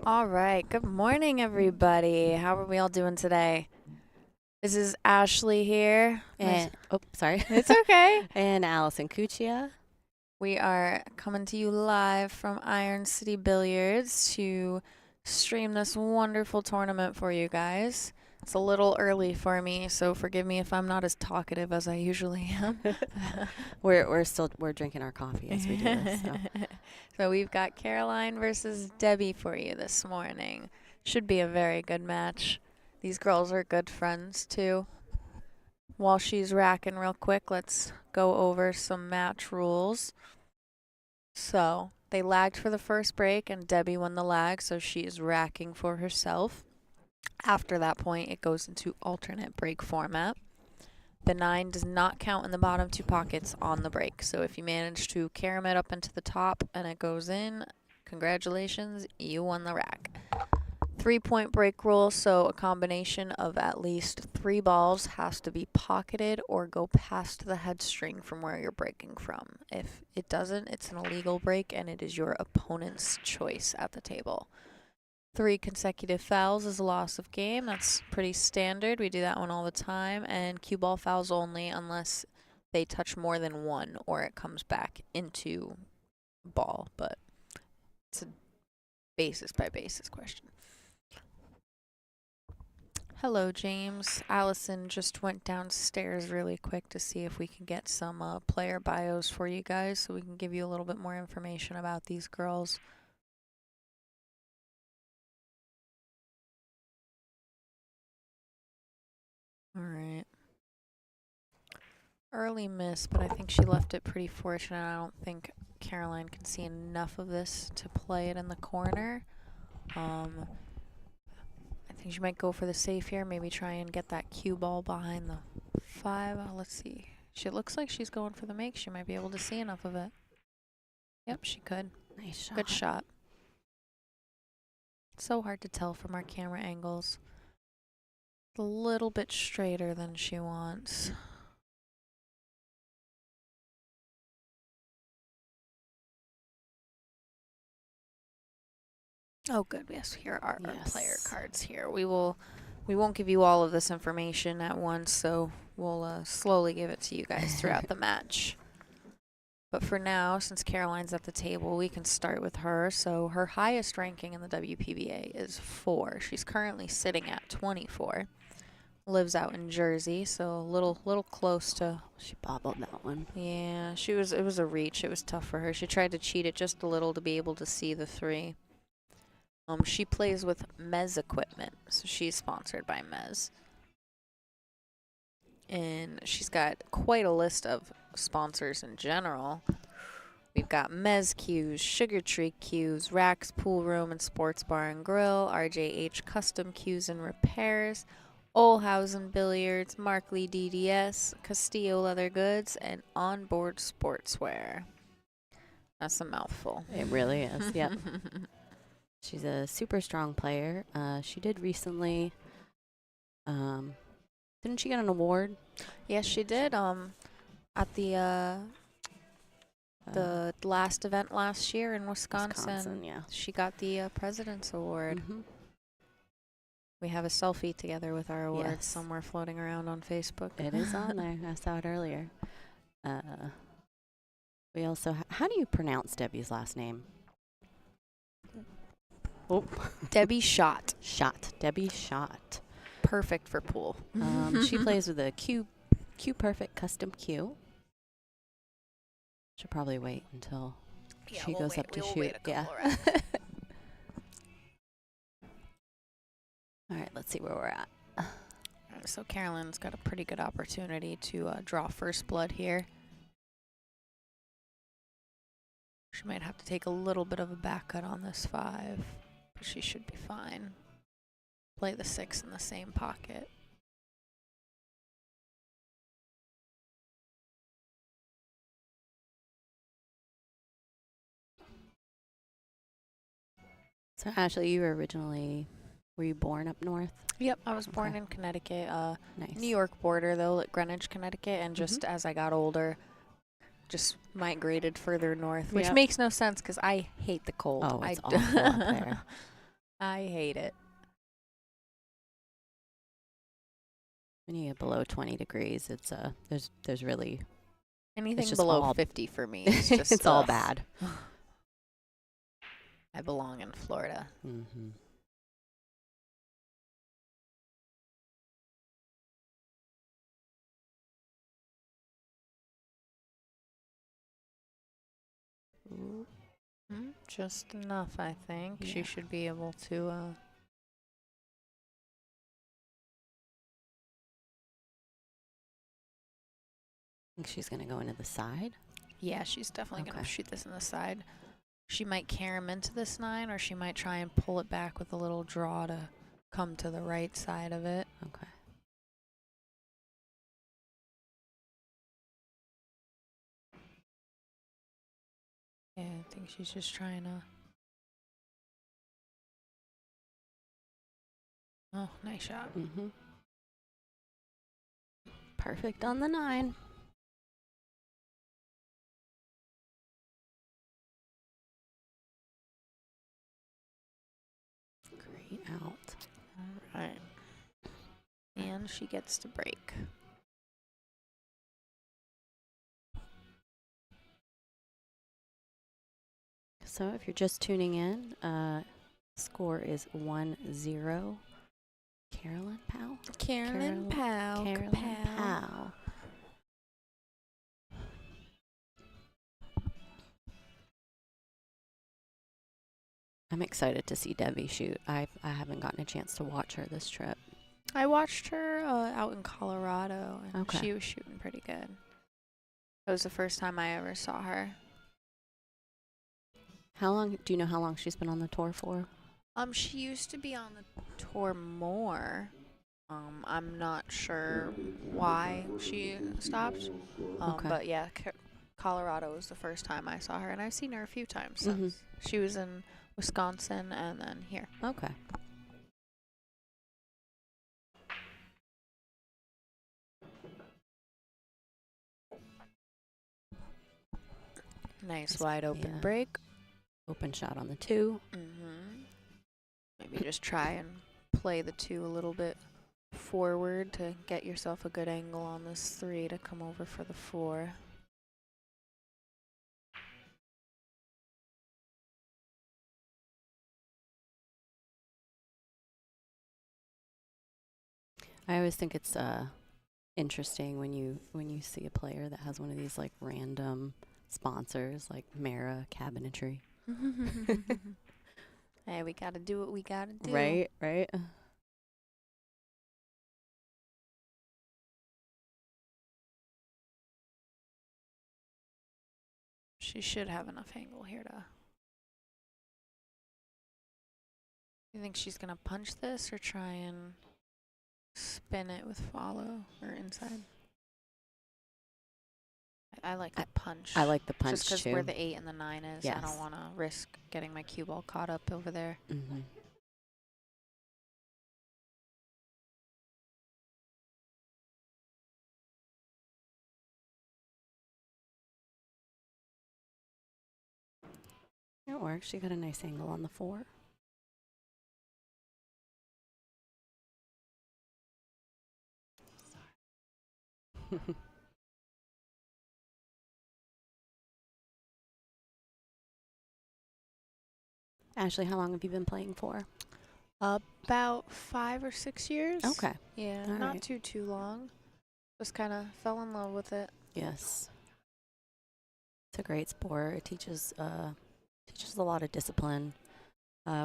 All right. Good morning, everybody. How are we all doing today? This is Ashley here. And sorry. It's okay. And Allison Cuccia. We are coming to you live from Iron City Billiards to stream this wonderful tournament for you guys. It's a little early for me, so forgive me if I'm not as talkative as I usually am. we're drinking our coffee as we do this. So. So we've got Caroline versus Debbie for you this morning. Should be a very good match. These girls are good friends too. While she's racking real quick, let's go over some match rules. So they lagged for the first break and Debbie won the lag, so she is racking for herself. After that point, it goes into alternate break format. The 9 does not count in the bottom two pockets on the break. So if you manage to carom it up into the top and it goes in, congratulations, you won the rack. 3-point break rule, so a combination of at least 3 balls has to be pocketed or go past the head string from where you're breaking from. If it doesn't, it's an illegal break and it is your opponent's choice at the table. 3 consecutive fouls is a loss of game. That's pretty standard. We do that one all the time. And cue ball fouls only unless they touch more than one or it comes back into ball. But it's a basis by basis question. Hello, James. Allison just went downstairs really quick to see if we can get some player bios for you guys so we can give you a little bit more information about these girls. All right. Early miss, but I think she left it pretty fortunate. I don't think Caroline can see enough of this to play it in the corner. I think she might go for the safe here. Maybe try and get that cue ball behind the 5. Let's see. She looks like she's going for the make. She might be able to see enough of it. Yep, she could. Nice shot. Good shot. It's so hard to tell from our camera angles. A little bit straighter than she wants. Oh, good. Yes, here are our player cards here. We won't give you all of this information at once, so we'll slowly give it to you guys throughout the match. But for now, since Caroline's at the table, we can start with her. So her highest ranking in the WPBA is 4. She's currently sitting at 24. Lives out in Jersey, so a little close to. She bobbled that one. Yeah, it was a reach. It was tough for her. She tried to cheat it just a little to be able to see the 3. She plays with Mez equipment, so she's sponsored by Mez. And she's got quite a list of sponsors in general. We've got Mez Cues, Sugar Tree Cues, Rax Pool Room and Sports Bar and Grill, RJH Custom Cues and Repairs, Olhausen Billiards, Markley DDS, Castillo Leather Goods, and Onboard Sportswear. That's a mouthful. It really is, yep. She's a super strong player. She did recently, didn't she get an award? Yes, she did. At the last event last year in Wisconsin, yeah. She got the President's Award. Mm-hmm. We have a selfie together with our awards Yes. somewhere floating around on Facebook. It is on there. I saw it earlier. We also, how do you pronounce Debbie's last name? Oh. Debbie Schjodt. Schjodt. Debbie Schjodt. Perfect for pool. She plays with a Q Perfect custom cue. She'll probably wait until she goes up to shoot. Yeah. All right, let's see where we're at. So Caroline's got a pretty good opportunity to draw first blood here. She might have to take a little bit of a back cut on this 5, but she should be fine. Play the 6 in the same pocket. So Ashley, were you born up north? Yep, I was born in Connecticut, nice. New York border though, at Greenwich, Connecticut, and just as I got older, just migrated further north, which Yep. makes no sense because I hate the cold. Oh, it's I awful up there. I hate it. When you get below 20 degrees, it's there's really Anything just below all 50 for me is just it's all ugh. bad. I belong in Florida. Mm-hmm. Just enough, I think. Yeah. She should be able to. Think she's gonna go into the side. Yeah, she's definitely going Okay. to shoot this in the side. She might carry him into this 9, or she might try and pull it back with a little draw to come to the right side of it. Okay. Yeah, I think she's just trying to. Oh, nice shot. Mm-hmm. Perfect on the 9. Great out. All right. And she gets to break. So if you're just tuning in, score is 1-0. Carolyn Powell? Carolyn Powell. Carolyn Powell. I'm excited to see Debbie shoot. I haven't gotten a chance to watch her this trip. I watched her out in Colorado, and Okay. she was shooting pretty good. It was the first time I ever saw her. Do you know how long she's been on the tour for? She used to be on the tour more. I'm not sure why she stopped. Okay. But yeah, Colorado was the first time I saw her, and I've seen her a few times since. Mm-hmm. She was in Wisconsin and then here. Okay. Nice wide open Yeah. break. Open shot on the 2. Maybe just try and play the 2 a little bit forward to get yourself a good angle on this 3 to come over for the 4. I always think it's interesting when you see a player that has one of these like random sponsors like Mara Cabinetry. Hey, we gotta do what we gotta do. Right. She should have enough angle here to. You think she's gonna punch this or try and spin it with follow or inside? I like the punch. I like the punch just because too. where the 8 and the 9 is, I Yes. don't want to risk getting my cue ball caught up over there. Mm-hmm. It works. She got a nice angle on the 4. Ashley, how long have you been playing for? About 5 or 6 years. Okay. Yeah, All not right. too long. Just kind of fell in love with it. Yes. It's a great sport. It teaches a lot of discipline.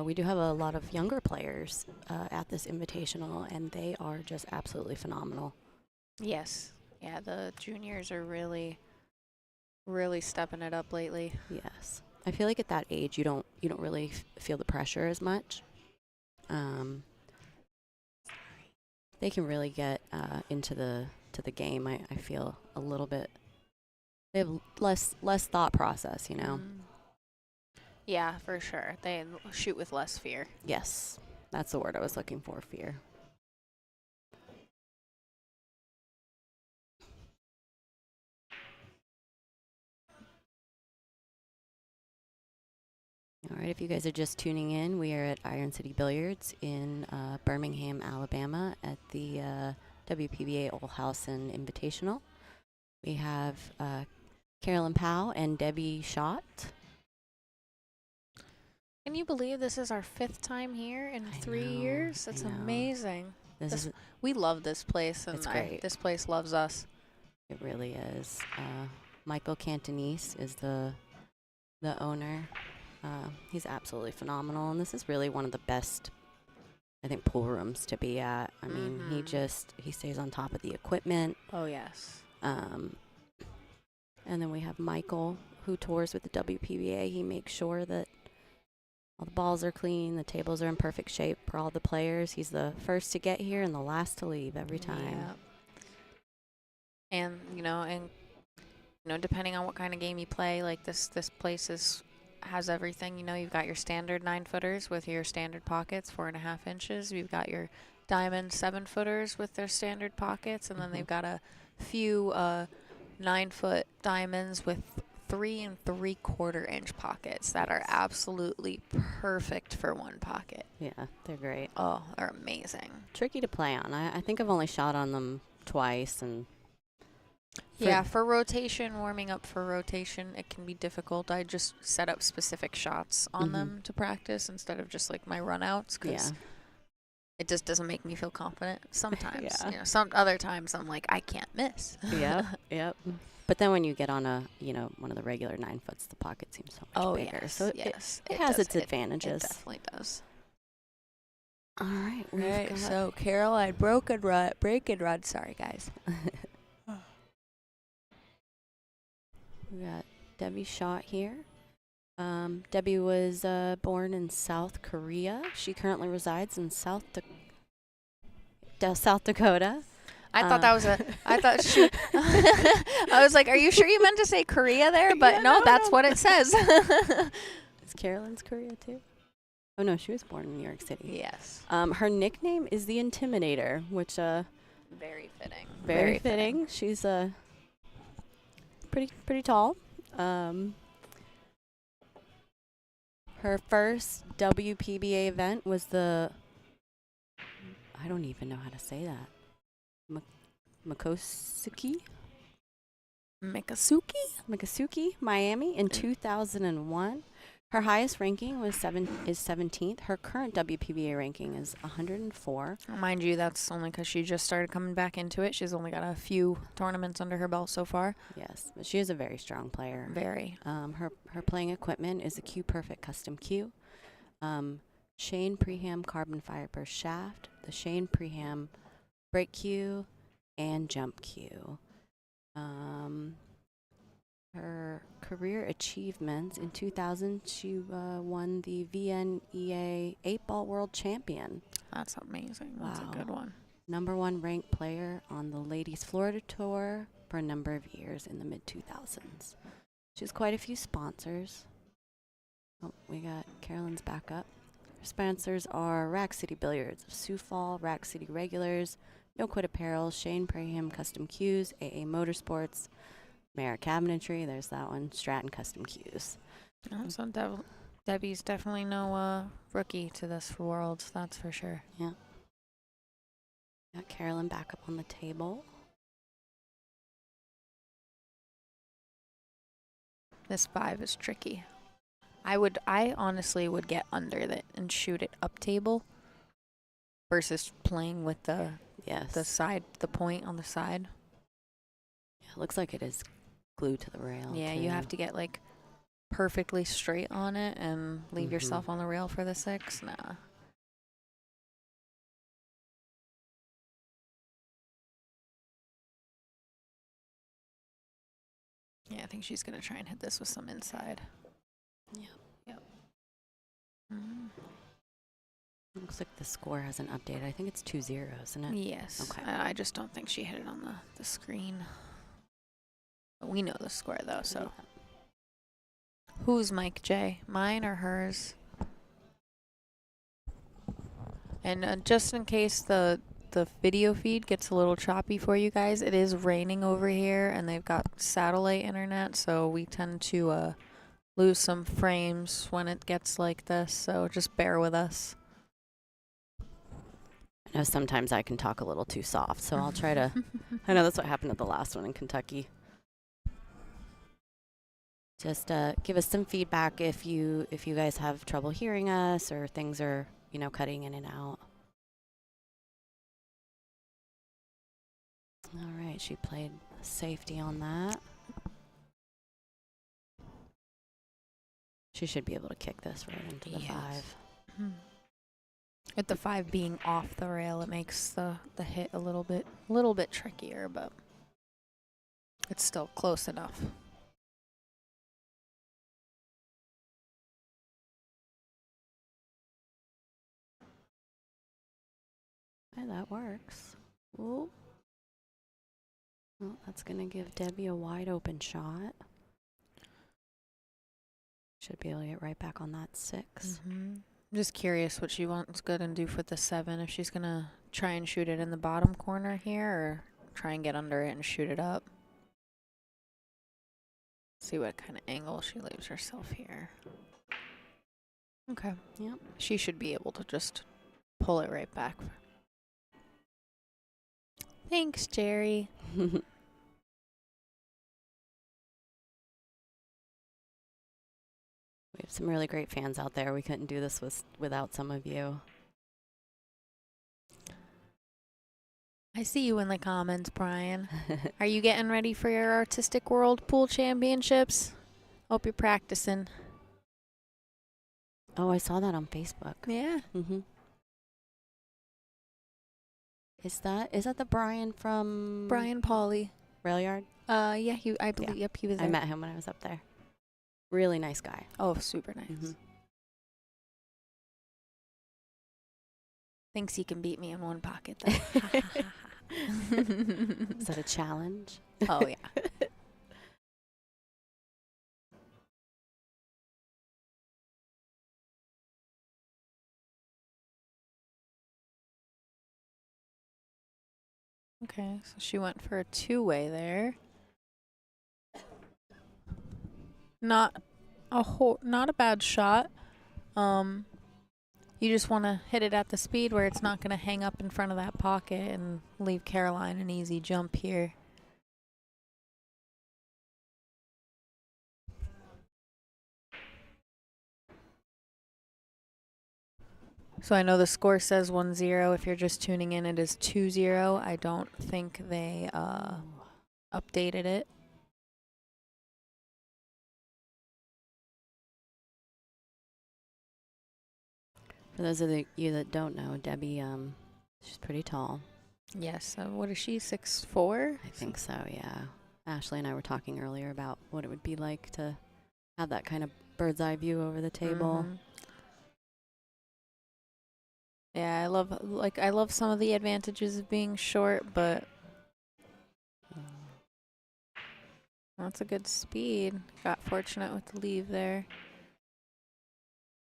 We do have a lot of younger players at this invitational, and they are just absolutely phenomenal. Yes. Yeah, the juniors are really stepping it up lately. Yes, I feel like at that age you don't really feel the pressure as much. They can really get into the game. I feel a little bit. They have less thought process, you know. Yeah, for sure. They shoot with less fear. Yes, that's the word I was looking for. Fear. All right, if you guys are just tuning in, we are at Iron City Billiards in Birmingham, Alabama at the WPBA Olhausen Invitational. We have Carolyn Powell and Debbie Schjodt. Can you believe this is our 5th time here in 3 years? That's amazing. We love this place, and it's great. This place loves us. It really is. Michael Cantonese is the owner. He's absolutely phenomenal, and this is really one of the best, I think, pool rooms to be at. I mean, he stays on top of the equipment. Oh, yes. And then we have Michael, who tours with the WPBA. He makes sure that all the balls are clean, the tables are in perfect shape for all the players. He's the first to get here and the last to leave every time. Yeah. And depending on what kind of game you play, like this place has everything. You've got your standard 9-footers with your standard pockets, 4.5 inches. You've got your diamond 7-footers with their standard pockets, and then they've got a few 9-foot diamonds with 3 3/4 inch pockets that are absolutely perfect for one pocket. Yeah, they're great. Oh, they're amazing. Tricky to play on. I think I've only shot on them twice, and for rotation, warming up for rotation, it can be difficult. I just set up specific shots on them to practice instead of just like my runouts, because it just doesn't make me feel confident sometimes. Some other times I'm like, I can't miss. Yep. But then when you get on one of the regular 9-foots, the pocket seems so much bigger. Yes, so it has its advantages. It definitely does. All right. So Caroline break and run. Sorry, guys. We got Debbie Schjodt here. Debbie was born in South Korea. She currently resides in South Dakota. I thought that was I was like, are you sure you meant to say Korea there? But no, that's what it says. Is Carolyn's Korea too? Oh no, she was born in New York City. Yes. Her nickname is the Intimidator, which very fitting. Very fitting. She's pretty tall. Her first WPBA event was I don't even know how to say that. Mikasuki, Miami in 2001. Her highest ranking is 17th. Her current WPBA ranking is 104. Mind you, that's only because she just started coming back into it. She's only got a few tournaments under her belt so far. Yes, but she is a very strong player. Very. Her playing equipment is a Q Perfect Custom Q, Shane Preham Carbon Fiber Shaft, the Shane Preham Break Q, and Jump Q. Her career achievements in 2000, she won the VNEA 8-Ball World Champion. That's amazing. Wow. That's a good one. #1 ranked player on the Ladies Florida Tour for a number of years in the mid-2000s. She has quite a few sponsors. Oh, we got Carolyn's backup. Her sponsors are Rack City Billiards of Sioux Fall, Rack City Regulars, No Quit Apparel, Shane Praham Custom Cues, AA Motorsports, Mara Cabinetry, there's that one, Stratton Custom Cues. Oh, so Debbie's definitely no rookie to this world, that's for sure. Yeah. Got Carolyn back up on the table. This 5 is tricky. I honestly would get under it and shoot it up table versus playing with the point on the side. Yeah, it looks like it is glued to the rail. Yeah, too. you have to get like perfectly straight on it and leave yourself on the rail for the 6. Nah. Yeah, I think she's gonna try and hit this with some inside. Yep. Looks like the score hasn't updated. I think it's 2-0, isn't it? Yes. Okay. I just don't think she hit it on the screen. But we know the score though, so. Yeah. Who's Mike J? Mine or hers? And just in case the video feed gets a little choppy for you guys, it is raining over here and they've got satellite internet, so we tend to lose some frames when it gets like this, so just bear with us. I know sometimes I can talk a little too soft, so I'll try to. I know that's what happened at the last one in Kentucky. Just give us some feedback if you guys have trouble hearing us or things are, you know, cutting in and out. All right, she played safety on that. She should be able to kick this right into the 5. With the 5 being off the rail, it makes the hit a little bit trickier, but it's still close enough. Okay, that works. Ooh. Well, that's going to give Debbie a wide open shot. Should be able to get right back on that 6. I'm just curious what she wants good and do for the 7. If she's going to try and shoot it in the bottom corner here or try and get under it and shoot it up. See what kind of angle she leaves herself here. Okay. Yep. She should be able to just pull it right back. Thanks, Jerry. We have some really great fans out there. We couldn't do this without some of you. I see you in the comments, Brian. Are you getting ready for your Artistic World Pool Championships? Hope you're practicing. Oh, I saw that on Facebook. Yeah. Is that the Brian from Brian Pauly. Rail Yard? Yeah, I believe. Yeah. Yep, he was there. I met him when I was up there. Really nice guy. Oh, super nice. Thinks he can beat me in one pocket, though. Is that a challenge? Oh, yeah. Okay, so she went for a 2-way there. Not a bad shot. You just want to hit it at the speed where it's not going to hang up in front of that pocket and leave Caroline an easy jump here. So I know the score says 1-0. If you're just tuning in, it is 2-0. I don't think they updated it. For those of you that don't know, Debbie, she's pretty tall. Yes. What is she, 6'4"? I think so, yeah. Ashley and I were talking earlier about what it would be like to have that kind of bird's eye view over the table. Yeah, I love some of the advantages of being short, but that's a good speed. Got fortunate with the leave there.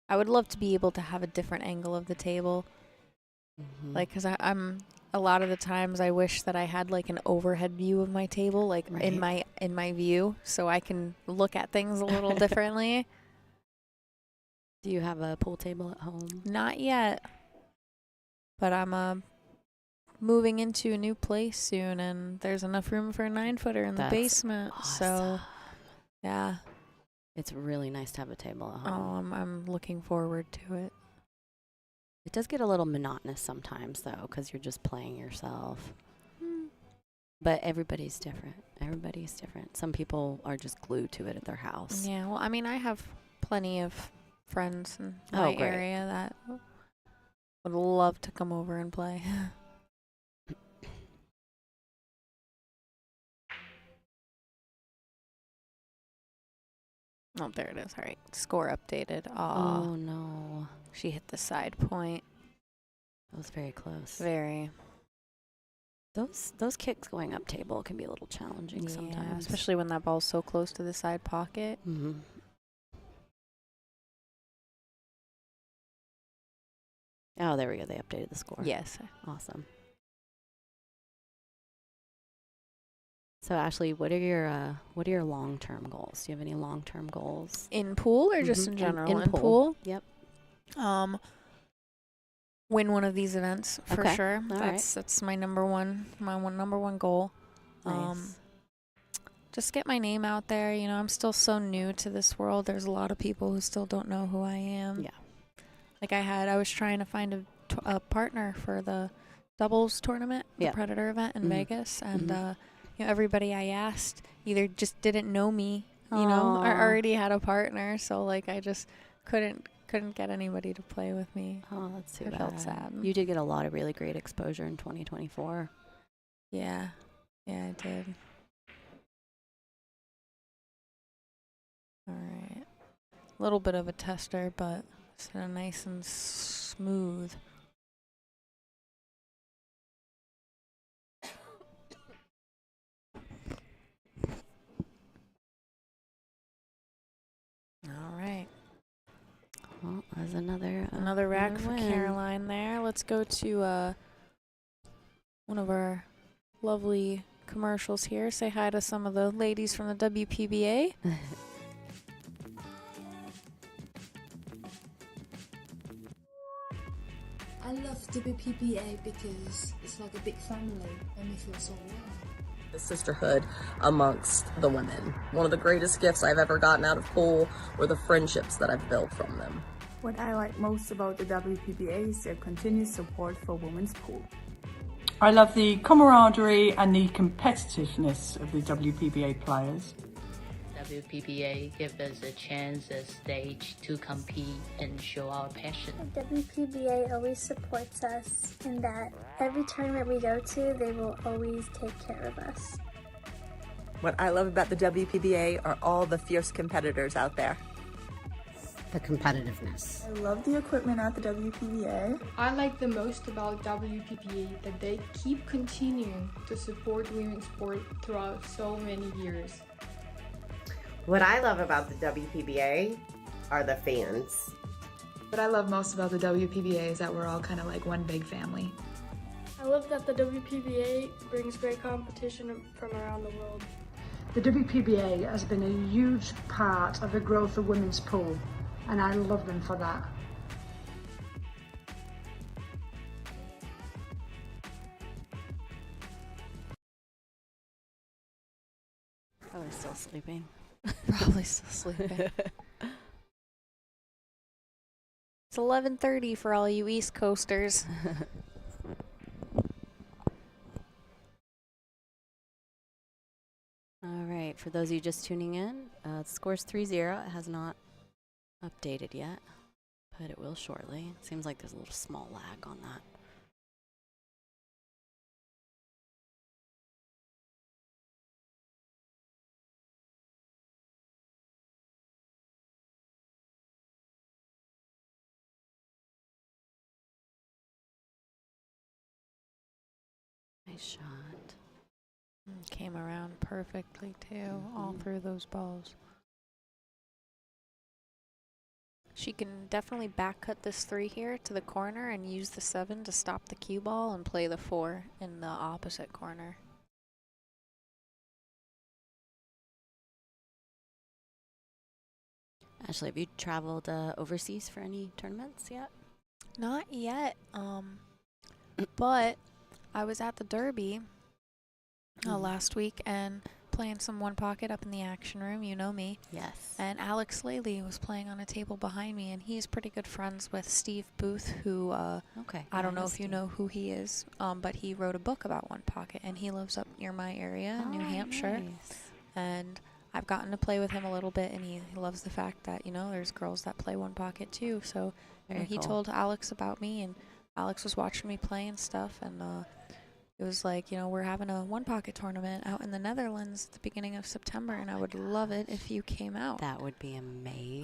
I would love to be able to have a different angle of the table. Like, because I'm a lot of the times I wish that I had like an overhead view of my table, like in my view, so I can look at things a little differently. Do you have a pool table at home? Not yet, but I'm moving into a new place soon, and there's enough room for a 9-footer in the basement. Awesome. So, yeah. It's really nice to have a table at home. Oh, I'm looking forward to it. It does get a little monotonous sometimes, though, because you're just playing yourself. But everybody's different. Everybody's different. Some people are just glued to it at their house. Yeah, well, I mean, I have plenty of friends in my area that would love to come over and play. Oh, there it is. All right. Score updated. Oh, no. She hit the side point. That was very close. Very. Those kicks going up table can be a little challenging sometimes. Especially when that ball's so close to the side pocket. Oh, there we go. They updated the score. Yes. Awesome. So Ashley, what are your long-term goals? Do you have any long-term goals? In pool or just in general? In pool. Yep. Win one of these events for Okay. sure. All That's my number one goal. Nice. Just get my name out there. You know, I'm still so new to this world. There's a lot of people who still don't know who I am. Yeah. Like I was trying to find a partner for the doubles tournament, the Predator event in Vegas, and you know, everybody I asked either just didn't know me, you know, or already had a partner. So like I just couldn't get anybody to play with me. Oh, that's too bad. I felt sad. You did get a lot of really great exposure in 2024. Yeah, I did. All right, a little bit of a tester, but it's nice and smooth. All right. Well, there's another rack for win. Caroline there. Let's go to one of our lovely commercials here. Say hi to some of the ladies from the WPBA. I love WPBA because it's like a big family and we feel so warm. The sisterhood amongst the women. One of the greatest gifts I've ever gotten out of pool were the friendships that I've built from them. What I like most about the WPBA is their continued support for women's pool. I love the camaraderie and the competitiveness of the WPBA players. WPBA gives us a chance, a stage to compete and show our passion. WPBA always supports us in that every tournament we go to, they will always take care of us. What I love about the WPBA are all the fierce competitors out there. The competitiveness. I love the equipment at the WPBA. I like the most about WPBA that they keep continuing to support women's sport throughout so many years. What I love about the WPBA are the fans. What I love most about the WPBA is that we're all kind of like one big family. I love that the WPBA brings great competition from around the world. The WPBA has been a huge part of the growth of women's pool, and I love them for that. Probably still sleeping. Probably still sleeping. It's 11:30 for all you East Coasters. All right, for those of you just tuning in, the score's 3-0. It has not updated yet, but it will shortly. Seems like there's a little small lag on that. Nice shot. Came around perfectly too, all through those balls. She can definitely back cut this 3 here to the corner and use the 7 to stop the cue ball and play the 4 in the opposite corner. Ashley, have you traveled overseas for any tournaments yet? Not yet, but I was at the Derby last week and playing some one pocket up in the action room, you know me. Yes. And Alex Lely was playing on a table behind me, and he's pretty good friends with Steve Booth, who I don't know if you know who he is, but he wrote a book about one pocket, and he lives up near my area in New Hampshire. Nice. And I've gotten to play with him a little bit, and he loves the fact that, you know, there's girls that play one pocket too. So he told Alex about me, and Alex was watching me play and stuff, and it was like, you know, we're having a one pocket tournament out in the Netherlands at the beginning of September, and I would love it if you came out. That would be amazing.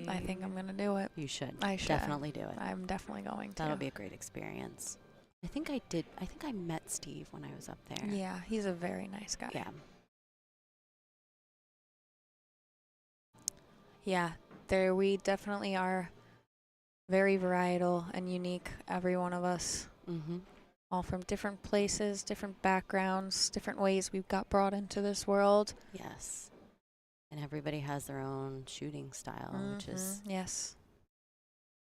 I think I'm gonna do it. You should. I should definitely do it. I'm definitely going to. That'll be a great experience. I think I met Steve when I was up there. Yeah, he's a very nice guy. Yeah. Yeah, we definitely are very varietal and unique, every one of us. Mm-hmm. all from different places, different backgrounds, different ways we've got brought into this world. Yes. And everybody has their own shooting style, which is yes.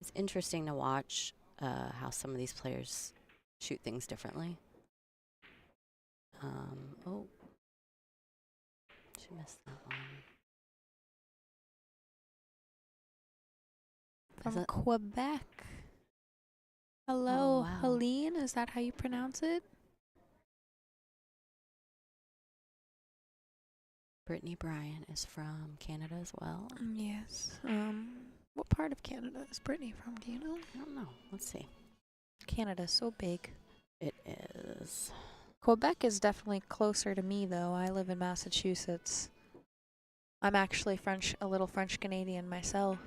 It's interesting to watch how some of these players shoot things differently. Oh, she missed that one. From Quebec. Hello, Oh, wow. Helene, is that how you pronounce it? Brittany Bryan is from Canada as well. Yes. What part of Canada is Brittany from? Do you know? I don't know. Let's see. Canada's so big. It is. Quebec is definitely closer to me, though. I live in Massachusetts. I'm actually a little French Canadian myself.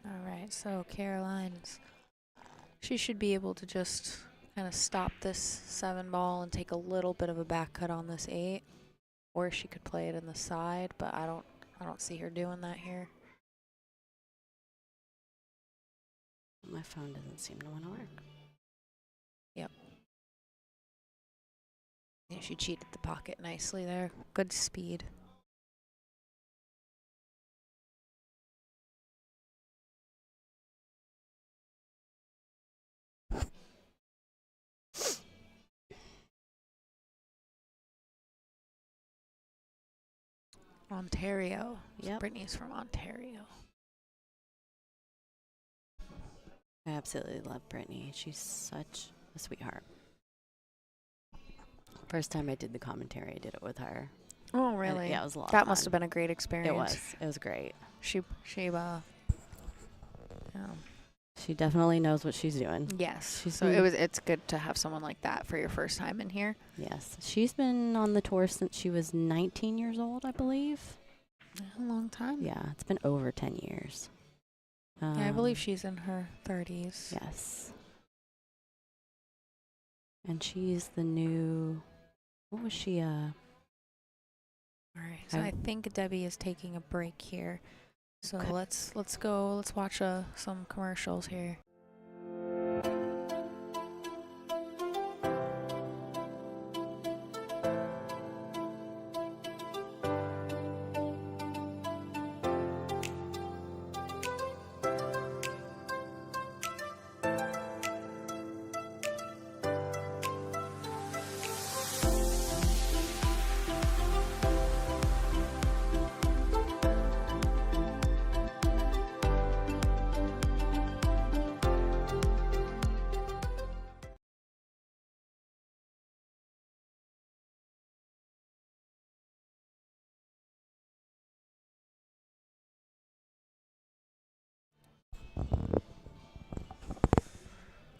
All right, so she should be able to just kind of stop this 7-ball and take a little bit of a back cut on this 8, or she could play it in the side, but I don't see her doing that here. My phone doesn't seem to want to work. Yep. Yeah, she cheated the pocket nicely there. Good speed. Ontario. Yep. Brittany's from Ontario. I absolutely love Brittany. She's such a sweetheart. First time I did the commentary, I did it with her. Oh, really? And, yeah, it was a lot of That fun. must have been a great experience. It was great. She definitely knows what she's doing. Yes. It's good to have someone like that for your first time in here. Yes. She's been on the tour since she was 19 years old, I believe. A long time. Yeah, it's been over 10 years. Yeah, I believe she's in her 30s. Yes. And she's the new, what was she? All right. So I think Debbie is taking a break here. So Okay. let's watch some commercials here.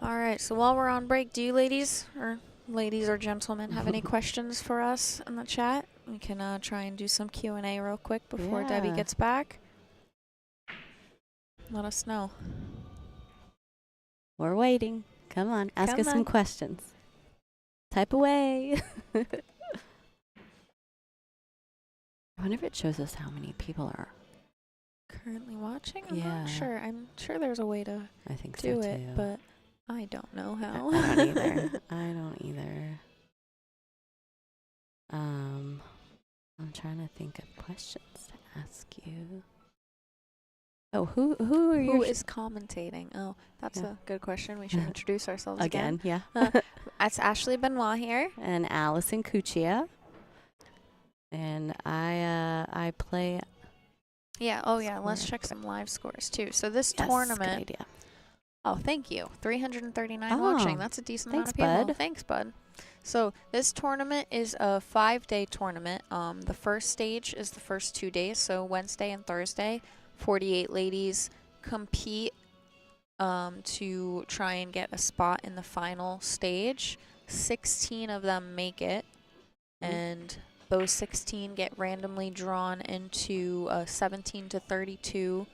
All right, so while we're on break, do you ladies or gentlemen have any questions for us in the chat? We can try and do some Q&A real quick before Debbie gets back. Let us know. We're waiting. Come on, ask us some questions. Type away. I wonder if it shows us how many people are Currently watching? I'm Yeah. not sure. I'm sure there's a way to I think so do too. it, but I don't know how. I don't either. I don't either. I'm trying to think of questions to ask you. Oh, who are you? Who is commentating? Oh, that's a good question. We should introduce ourselves again. Yeah. That's Ashley Benoit here. And Allison Cuccia. And I play. Yeah. Oh, yeah. Let's check some live scores too. So this Yes, tournament. good idea. Oh, thank you. 339 Oh, watching. That's a decent amount of people. thanks, bud. Thanks, bud. So this tournament is a 5-day tournament. The first stage is the first 2 days, so Wednesday and Thursday. 48 ladies compete to try and get a spot in the final stage. 16 of them make it, and those 16 get randomly drawn into 17 to 32.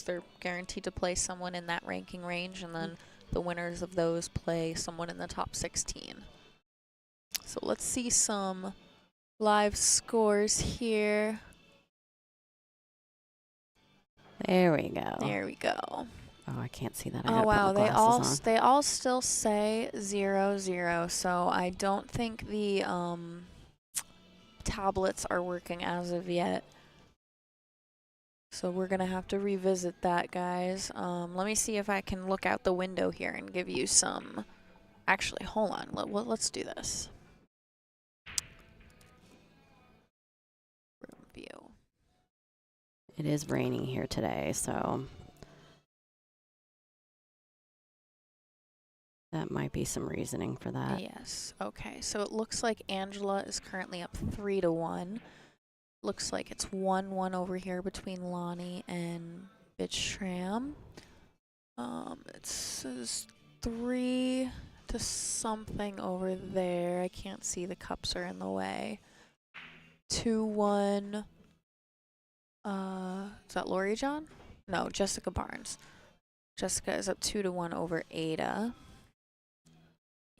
They're guaranteed to play someone in that ranking range, and then the winners of those play someone in the top 16. So let's see some live scores here. There we go. There we go. Oh, I can't see that. I Oh gotta wow, put my glasses on. they all still say 0-0, so I don't think the tablets are working as of yet. So we're gonna have to revisit that, guys. Let me see if I can look out the window here and give you some. Actually, hold on. Let's do this. Room view. It is raining here today, so that might be some reasoning for that. Yes. Okay. So it looks like Angela is currently up 3-1. Looks like it's 1-1 over here between Lonnie and Bitchram. It says 3 to something over there. I can't see. The cups are in the way. 2-1. Is that Lori John? No, Jessica Barnes. Jessica is up 2-1 over Ada.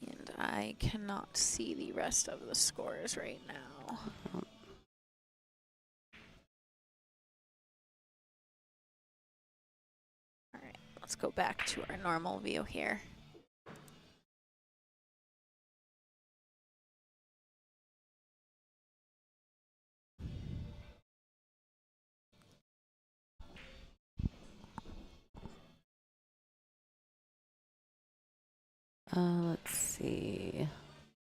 And I cannot see the rest of the scores right now. Alright, let's go back to our normal view here. Let's see.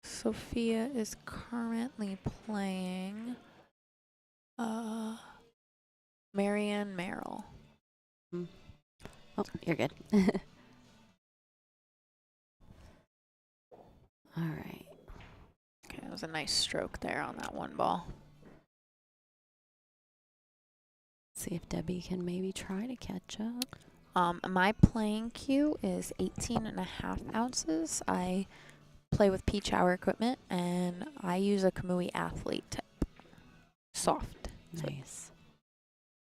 Sophia is currently playing Marianne Merrill. Oh, you're good. All right. Okay, that was a nice stroke there on that one ball. See if Debbie can maybe try to catch up. My playing cue is 18.5 ounces. I play with Peach Hour equipment, and I use a Kamui Athlete tip. Soft. Nice.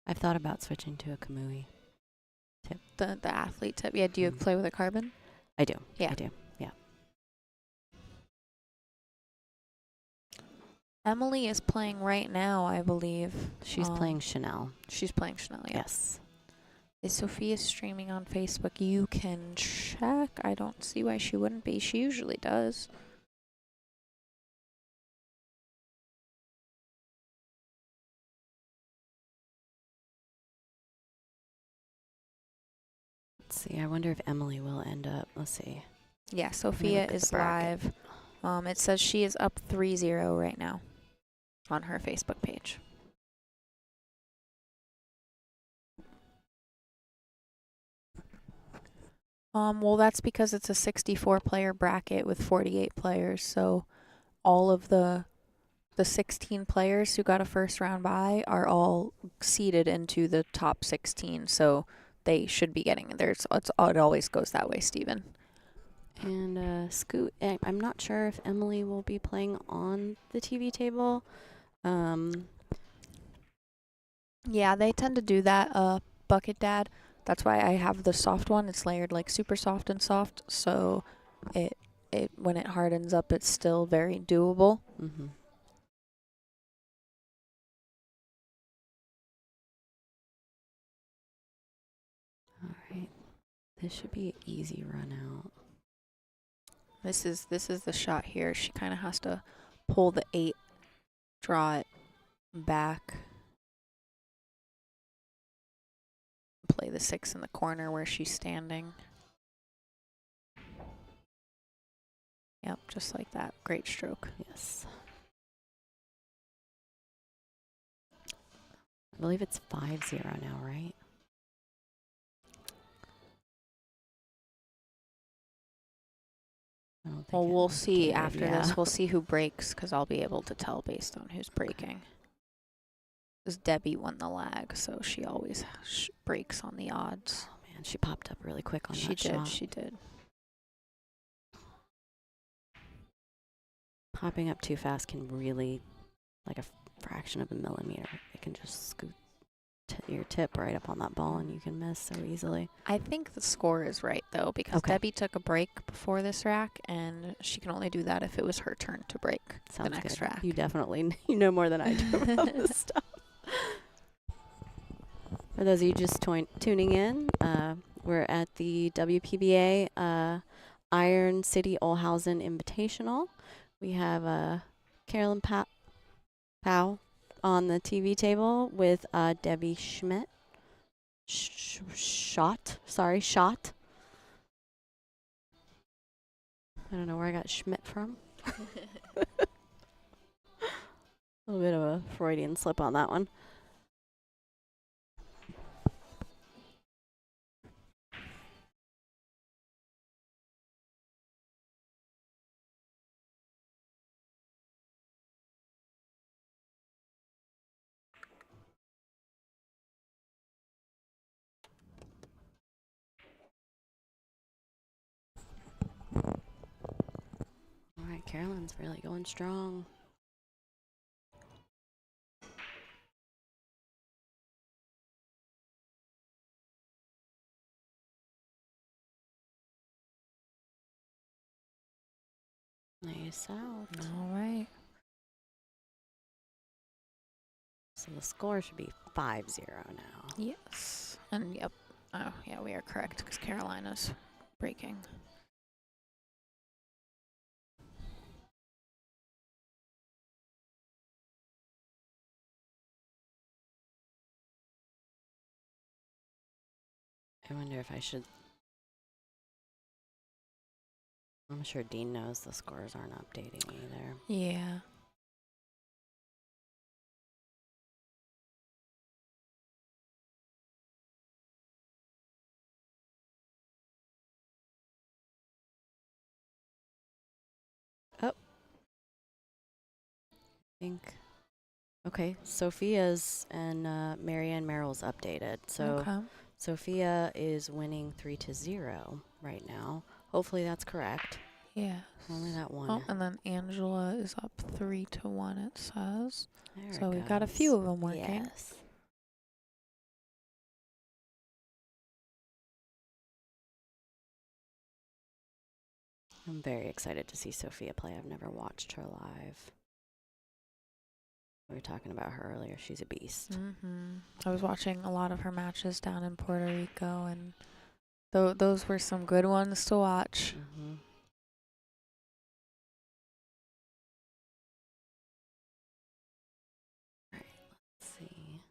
I've thought about switching to a Kamui tip. The Athlete tip. Yeah, do you play with a carbon? I do. Yeah. I do. Yeah. Emily is playing right now, I believe. She's playing Chanel. She's playing Chanel, yeah. Yes. Is Sophia streaming on Facebook? You can check. I don't see why she wouldn't be. She usually does. Let's see. I wonder if Emily will end up. Let's see. Yeah, Sophia is live. It says she is up 3-0 right now on her Facebook page. Well, that's because it's a 64-player bracket with 48 players, so all of the 16 players who got a first-round bye are all seeded into the top 16, so they should be getting theirs. It always goes that way, Steven. And Scoot, I'm not sure if Emily will be playing on the TV table. Yeah, they tend to do that, Bucket Dad. That's why I have the soft one. It's layered like super soft and soft, so it when it hardens up, it's still very doable. Mm-hmm. All right, this should be an easy run out. This is the shot here. She kind of has to pull the 8, draw it back, play the 6 in the corner where she's standing. Yep, just like that. Great stroke. Yes. I believe it's 5-0 now, right? Well, we'll see after this. We'll see who breaks, because I'll be able to tell based on who's breaking. Because Debbie won the lag, so she always breaks on the odds. Oh, man, she popped up really quick on that shot. She did. Popping up too fast can really, like a fraction of a millimeter, it can just scoot your tip right up on that ball and you can miss so easily. I think the score is right, though, because Debbie took a break before this rack, and she can only do that if it was her turn to break the next rack. You definitely you know more than I do about this stuff. For those of you just tuning in, we're at the WPBA Iron City Olhausen Invitational. We have Carolyn Powell on the TV table with Debbie Schmidt. Schjodt. I don't know where I got Schmidt from. A little bit of a Freudian slip on that one. All right, Carolyn's really going strong. Nice out. All right. So the score should be 5-0 now. Yes. And yep. Oh, yeah, we are correct because Carolina's breaking. I wonder if I should. I'm sure Dean knows the scores aren't updating either. Yeah. Oh. I think. Okay, Sophia's and Marianne Merrill's updated. So Okay. Sophia is winning 3-0 right now. Hopefully that's correct. Yeah. Only that one. Oh, and then Angela is up 3-1, it says. There So it we've got a goes. few of them working. Yes. I'm very excited to see Sophia play. I've never watched her live. We were talking about her earlier. She's a beast. Mm-hmm. I was watching a lot of her matches down in Puerto Rico, and those were some good ones to watch. Mm-hmm. All right, let's see.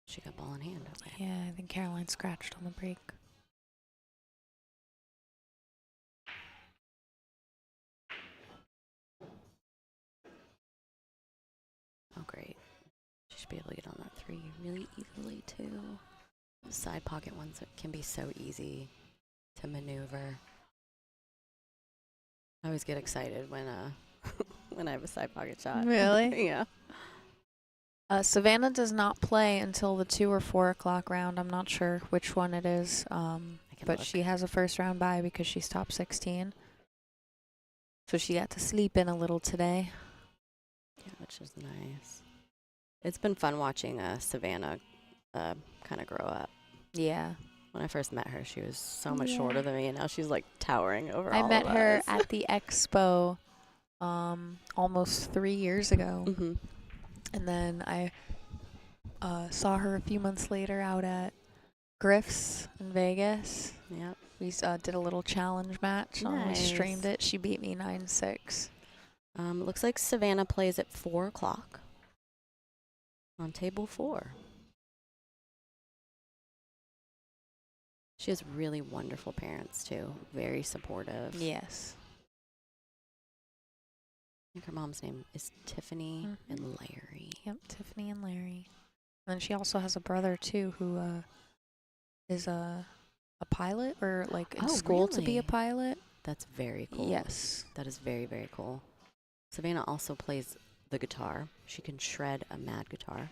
She got ball in hand. Okay. Yeah, I think Caroline scratched on the break. Oh, great. She should be able to get on that 3 really easily, too. The side pocket ones that can be so easy to maneuver. I always get excited when when I have a side pocket shot. Really? Yeah. Savannah does not play until the 2 or 4 o'clock round. I'm not sure which one it is, but look. she has a first round bye because she's top 16. So she got to sleep in a little today. Yeah, which is nice. It's been fun watching Savannah kind of grow up. Yeah. When I first met her, she was so much shorter than me, and now she's like towering over all I of met her us. at the expo almost 3 years ago. Mm-hmm. And then I saw her a few months later out at Griff's in Vegas. Yep. We did a little challenge match. We Nice. streamed it. She beat me 9-6. Looks like Savannah plays at 4 o'clock on table 4. She has really wonderful parents, too. Very supportive. Yes. I think her mom's name is Tiffany and Larry. Yep, Tiffany and Larry. And then she also has a brother, too, who is a pilot or, like, in school to be a really? pilot. That's very cool. Yes. That is very, very cool. Savannah also plays the guitar. She can shred a mad guitar.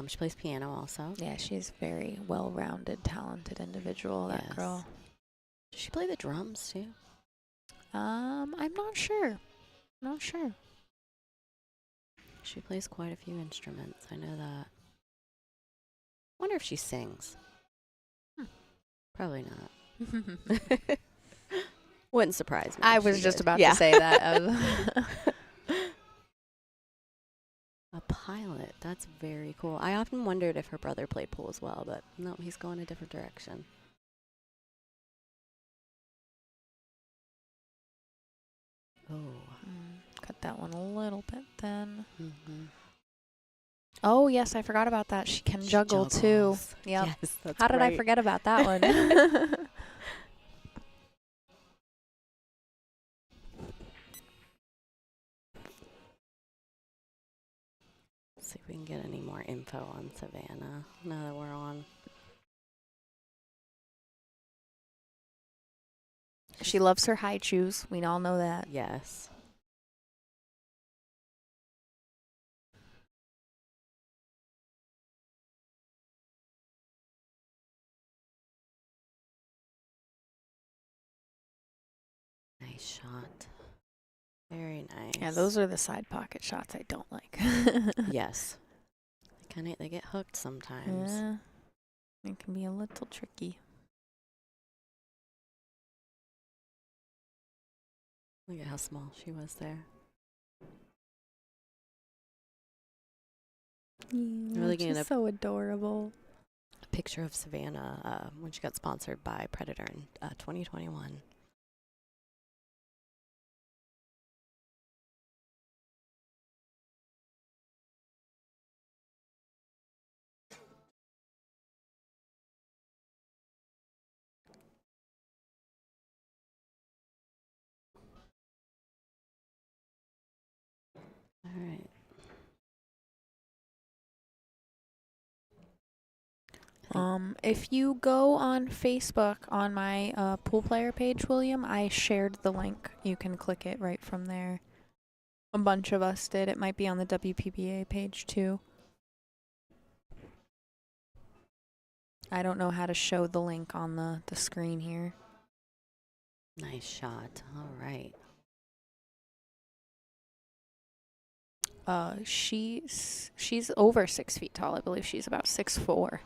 She plays piano also. Yeah, she's a very well-rounded, talented individual, that Yes. girl. Does she play the drums, too? I'm not sure. Not sure. She plays quite a few instruments. I know that. Wonder if she sings. Probably not. Wouldn't surprise me. I if was she just did. about Yeah. to say that. A pilot. That's very cool. I often wondered if her brother played pool as well, but no, he's going a different direction. Oh. Cut that one a little bit then. Mm-hmm. Oh, yes, I forgot about that. She can juggle too. Yep. Yes, that's How did I right. forget about that one? See if we can get any more info on Savannah now that we're on. She loves her high chews. We all know that. Yes. Nice shot. Very nice. Yeah, those are the side pocket shots I don't like. Yes. They get hooked sometimes. Yeah. It can be a little tricky. Look at how small she was there. Yeah, Really getting she's so adorable. a picture of Savannah when she got sponsored by Predator in 2021. All right. If you go on Facebook on my pool player page, William, I shared the link. You can click it right from there. A bunch of us did. It might be on the WPBA page too. I don't know how to show the link on the screen here. Nice shot. All right. She's over 6 feet tall. I believe she's about 6'4".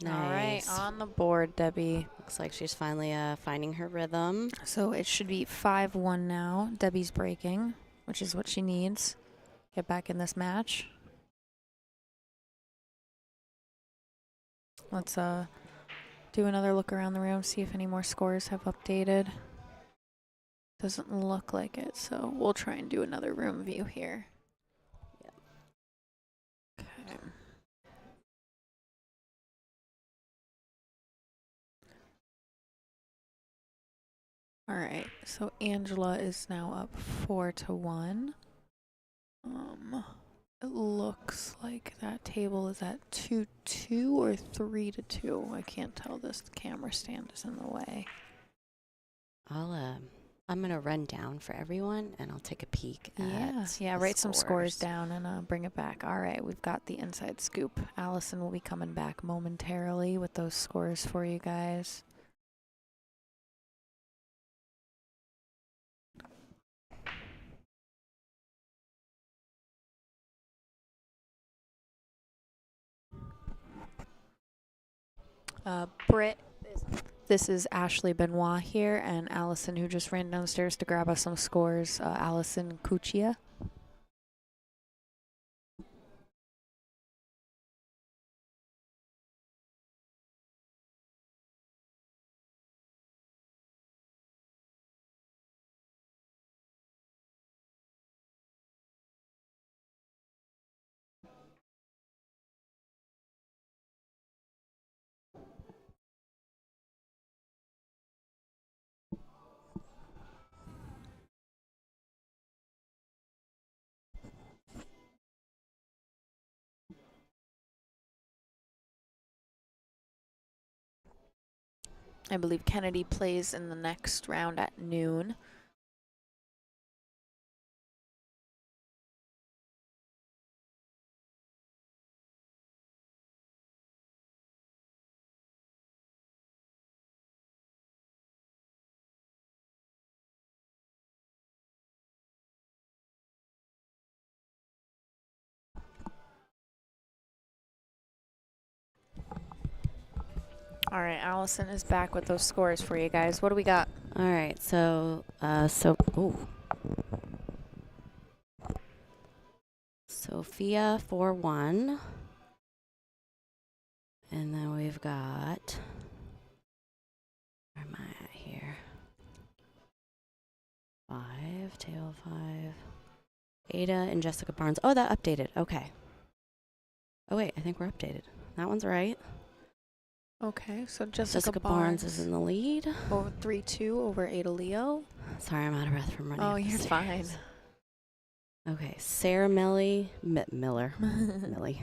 Nice. All right, on the board, Debbie. Looks like she's finally finding her rhythm. So it should be 5-1 now. Debbie's breaking, which is what she needs. Get back in this match. Let's do another look around the room, see if any more scores have updated. Doesn't look like it, so we'll try and do another room view here. Okay. All right, so Angela is now up 4-1. It looks like that table is at 2-2 or 3-2. I can't tell. This camera stand is in the way. I'm gonna run down for everyone, and I'll take a peek at Yeah. the Write some scores down and bring it back. All right, we've got the inside scoop. Allison will be coming back momentarily with those scores for you guys. Britt, this is Ashley Benoit here, and Allison, who just ran downstairs to grab us some scores. Allison Cuccia. I believe Kennedy plays in the next round at noon. All right, Allison is back with those scores for you guys. What do we got? All right, so Sophia 4-1. And then we've got, where am I at here? 5, table 5. Ada and Jessica Barnes. Oh, that updated. Okay. Oh, wait, I think we're updated. That one's right. Okay, so Jessica Barnes is in the lead. Over 3-2 over Ada Leo. Sorry, I'm out of breath from running. Oh, up the you're stairs. fine. Okay, Sarah Miller, Millie,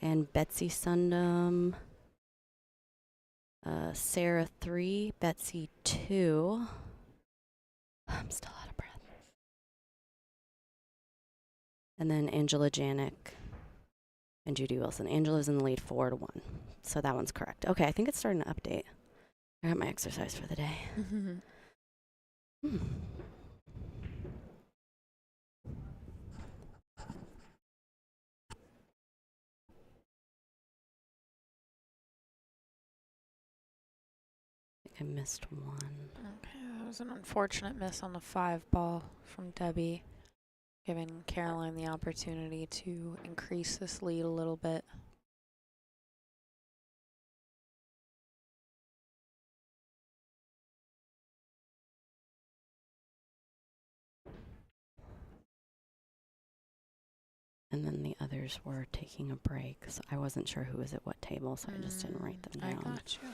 and Betsy Sundum. Sarah 3, Betsy 2. I'm still out of breath. And then Angela Janik and Judy Wilson. Angela's in the lead 4-1. So that one's correct. Okay, I think it's starting to update. I got my exercise for the day. I missed one. Okay, that was an unfortunate miss on the 5 ball from Debbie, giving Caroline the opportunity to increase this lead a little bit. And then the others were taking a break, so I wasn't sure who was at what table, so I just didn't write them down. I got you.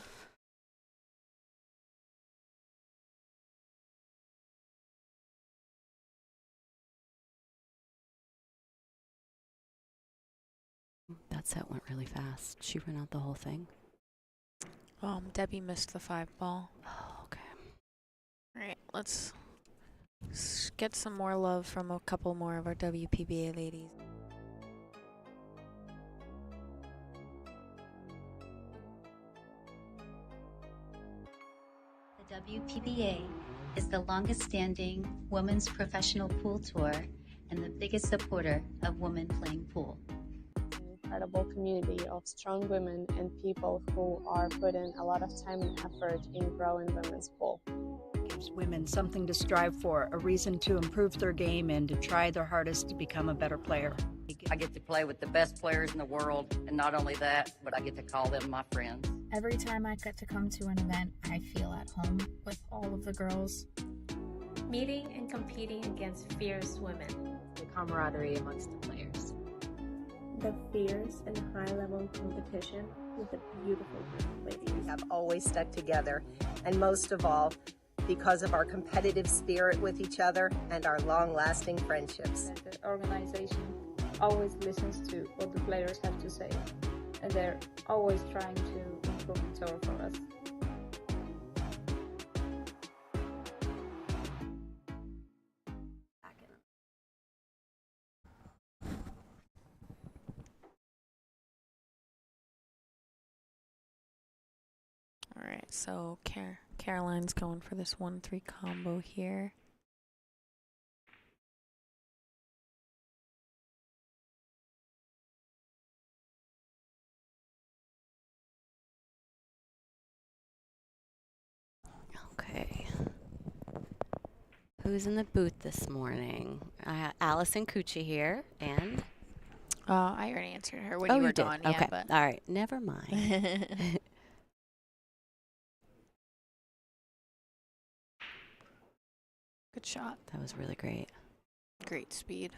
That set went really fast. She ran out the whole thing. Debbie missed the 5 ball. Oh, okay. All right, let's get some more love from a couple more of our WPBA ladies. The WPBA is the longest-standing women's professional pool tour and the biggest supporter of women playing pool. Incredible community of strong women and people who are putting a lot of time and effort in growing women's pool. It gives women something to strive for, a reason to improve their game and to try their hardest to become a better player. I get to play with the best players in the world, and not only that, but I get to call them my friends. Every time I get to come to an event, I feel at home with all of the girls. Meeting and competing against fierce women. The camaraderie amongst the players. The fierce and high-level competition with a beautiful group of ladies. We have always stuck together, and most of all, because of our competitive spirit with each other and our long-lasting friendships. The organization always listens to what the players have to say, and they're always trying to improve the tour for us. All right, so Caroline's going for this 1-3 combo here. Okay. Who's in the booth this morning? Allison Cucci here, and I already answered her when you were did. gone. Okay. Yeah, but All right. Never mind. good shot. That was really great. Great speed.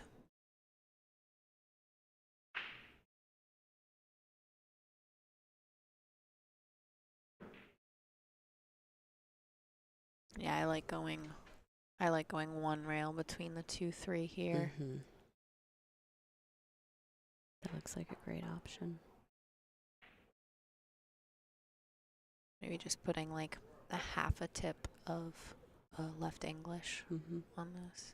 Yeah, I like going one rail between the 2-3 here. Mm-hmm. That looks like a great option. Maybe just putting like a half a tip of left English on this.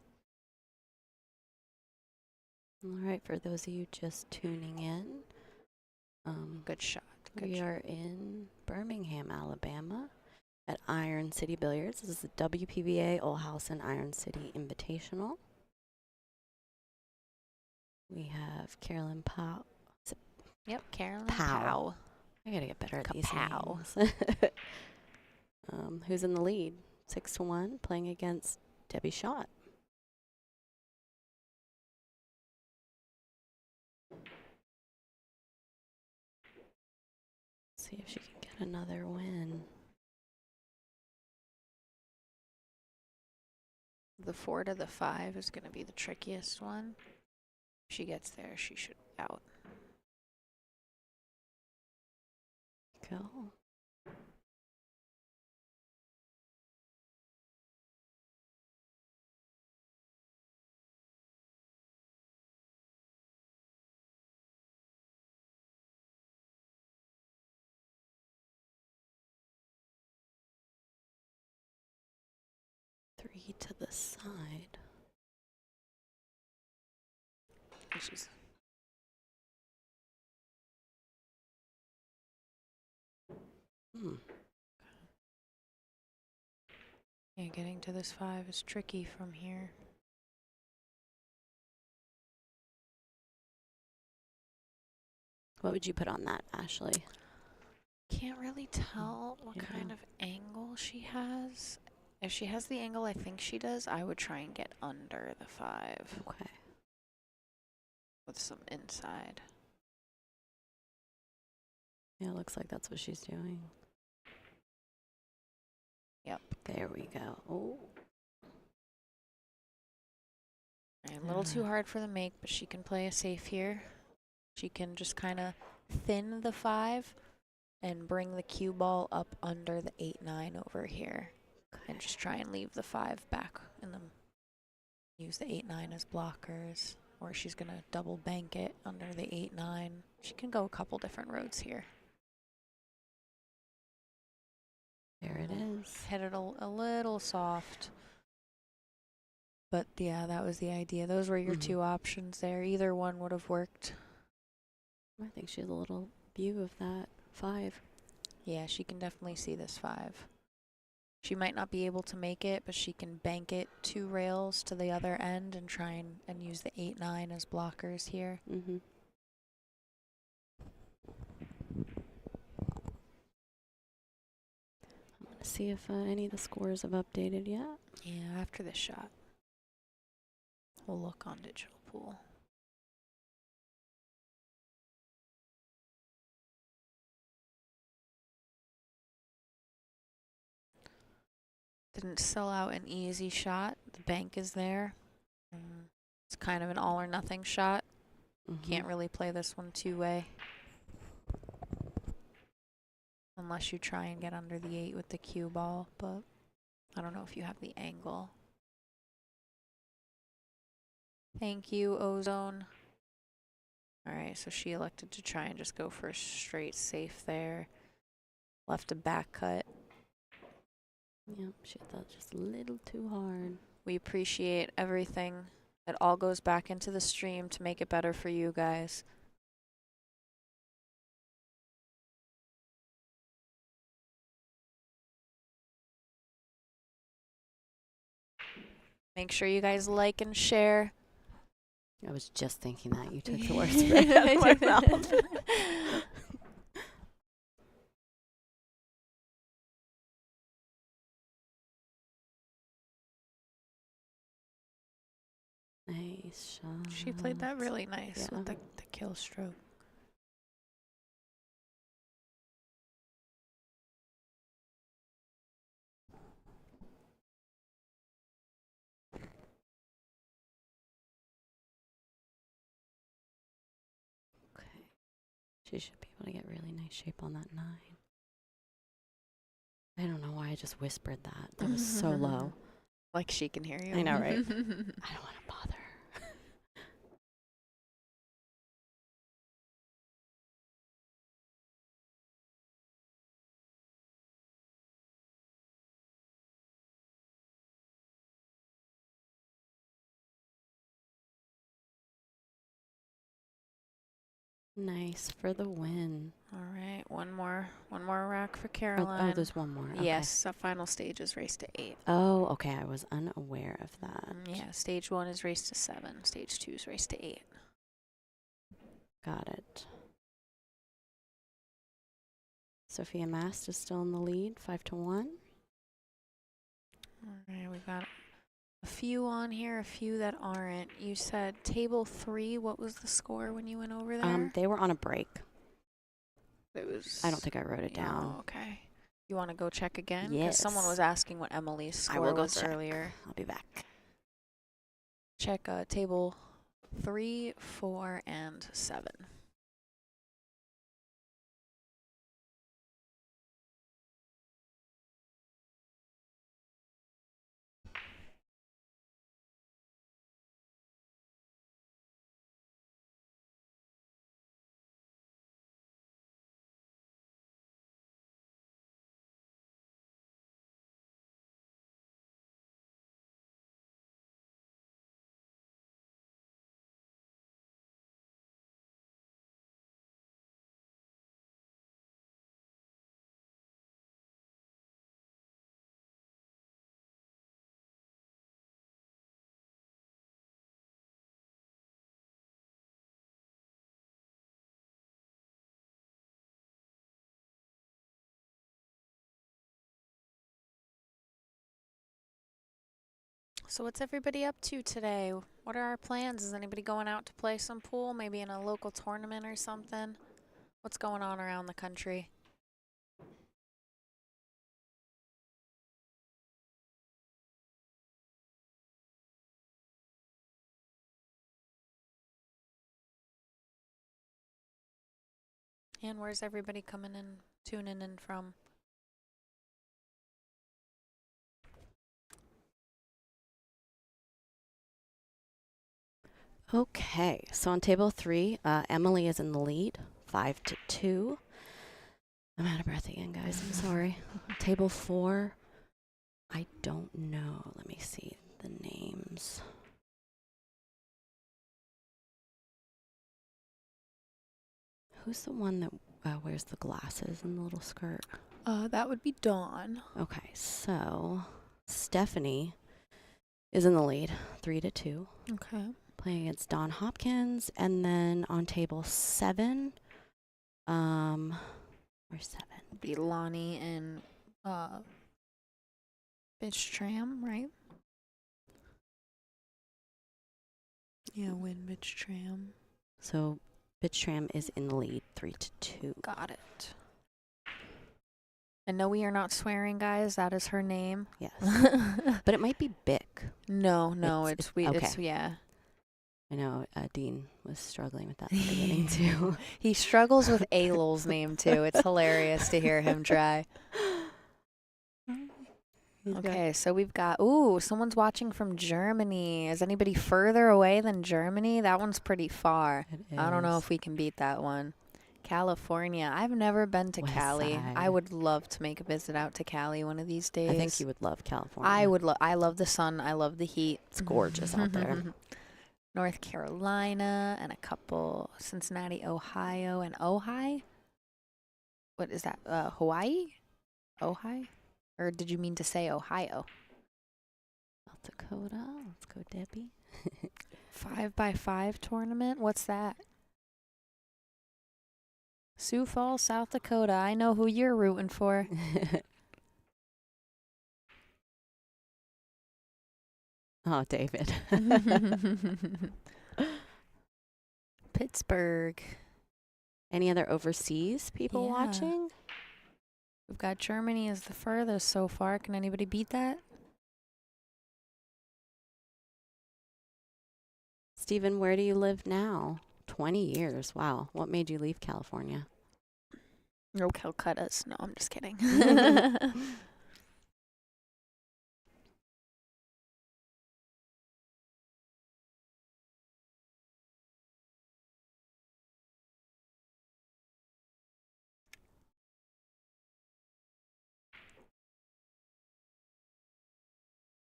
All right, for those of you just tuning in, good shot. We are in Birmingham, Alabama, at Iron City Billiards. This is the WPBA Olhausen Iron City Invitational. We have Carolyn Powell. Yep, Carolyn Powell. Powell. I gotta get better at these Kapow. names. Who's in the lead? 6-1, playing against Debbie Schjodt. See if she can get another win. The 4 to the 5 is going to be the trickiest one. If she gets there, she should be out. Go. Three to the side. She's Yeah, getting to this 5 is tricky from here. What would you put on that, Ashley? Can't really tell what kind of angle she has. If she has the angle I think she does, I would try and get under the 5. Okay. With some inside. Yeah, it looks like that's what she's doing. Yep. There we go. Oh. A little too hard for the make, but she can play a safe here. She can just kind of thin the 5 and bring the cue ball up under the 8-9 over here. And just try and leave the 5 back in them. Use the 8-9 as blockers. Or she's going to double bank it under the 8-9. She can go a couple different roads here. There it is. Hit it a little soft. But yeah, that was the idea. Those were your two options there. Either one would have worked. I think she has a little view of that 5. Yeah, she can definitely see this 5. She might not be able to make it, but she can bank it 2 rails to the other end and try and use the 8-9 as blockers here. Mm-hmm. I'm going to see if any of the scores have updated yet. Yeah, after this shot. We'll look on digital pool. Didn't sell out an easy shot. The bank is there. It's kind of an all or nothing shot. Can't really play this one 2-way. Unless you try and get under the 8 with the cue ball, but I don't know if you have the angle. Thank you, Ozone. Alright, so she elected to try and just go for a straight safe there. Left a back cut. Yep, she thought just a little too hard. We appreciate everything. It all goes back into the stream to make it better for you guys. Make sure you guys like and share. I was just thinking that. You took the words right out of my mouth. Nice shot. She played that really nice with the kill stroke. Okay. She should be able to get really nice shape on that 9. I don't know why I just whispered that. That was so low. Like she can hear you. I know, right? I don't want to bother. Nice for the win. All right, one more rack for Caroline. Oh, there's one more. Okay. Yes, the final stage is race to 8. Oh, okay. I was unaware of that. Yeah, stage 1 is race to 7. Stage 2 is race to 8. Got it. Sophia Mast is still in the lead, 5-1. All right, we've got a few on here, a few that aren't. You said table 3. What was the score when you went over there? They were on a break. It was. I don't think I wrote it down. Oh, okay. You want to go check again? Yes. Because someone was asking what Emily's score I will go was check. earlier. I'll be back. Check table 3, 4, and 7. So what's everybody up to today? What are our plans? Is anybody going out to play some pool, maybe in a local tournament or something? What's going on around the country? And where's everybody coming in, tuning in from? Okay, so on table 3, Emily is in the lead, 5-2. I'm out of breath again, guys. I'm sorry. Table 4, I don't know. Let me see the names. Who's the one that wears the glasses and the little skirt? That would be Dawn. Okay, so Stephanie is in the lead, 3-2. Okay. Playing against Dawn Hopkins. And then on table 7, where's 7? It'd be Lonnie and Bitch Tram, right? Yeah, win Bitch Tram. So Bitch Tram is in the lead, 3-2. Got it. And no, we are not swearing, guys. That is her name. Yes. But it might be Bick. No, it's we. Okay. It's, yeah. I know Dean was struggling with that in the beginning too. He struggles with Ailol's name too. It's hilarious to hear him try. Okay, so we've got, someone's watching from Germany. Is anybody further away than Germany? That one's pretty far. I don't know if we can beat that one. California. I've never been to West Cali. side. I would love to make a visit out to Cali one of these days. I think you would love California. I would. I love the sun. I love the heat. It's gorgeous out there. North Carolina and a couple Cincinnati, Ohio, and Ojai. What is that? Hawaii? Ojai? Or did you mean to say Ohio? South Dakota. Let's go, Debbie. 5x5 tournament? What's that? Sioux Falls, South Dakota. I know who you're rooting for. Oh, David. Pittsburgh. Any other overseas people watching? We've got Germany as the furthest so far. Can anybody beat that? Stephen, where do you live now? 20 years. Wow. What made you leave California? No, Calcutta's. No, I'm just kidding.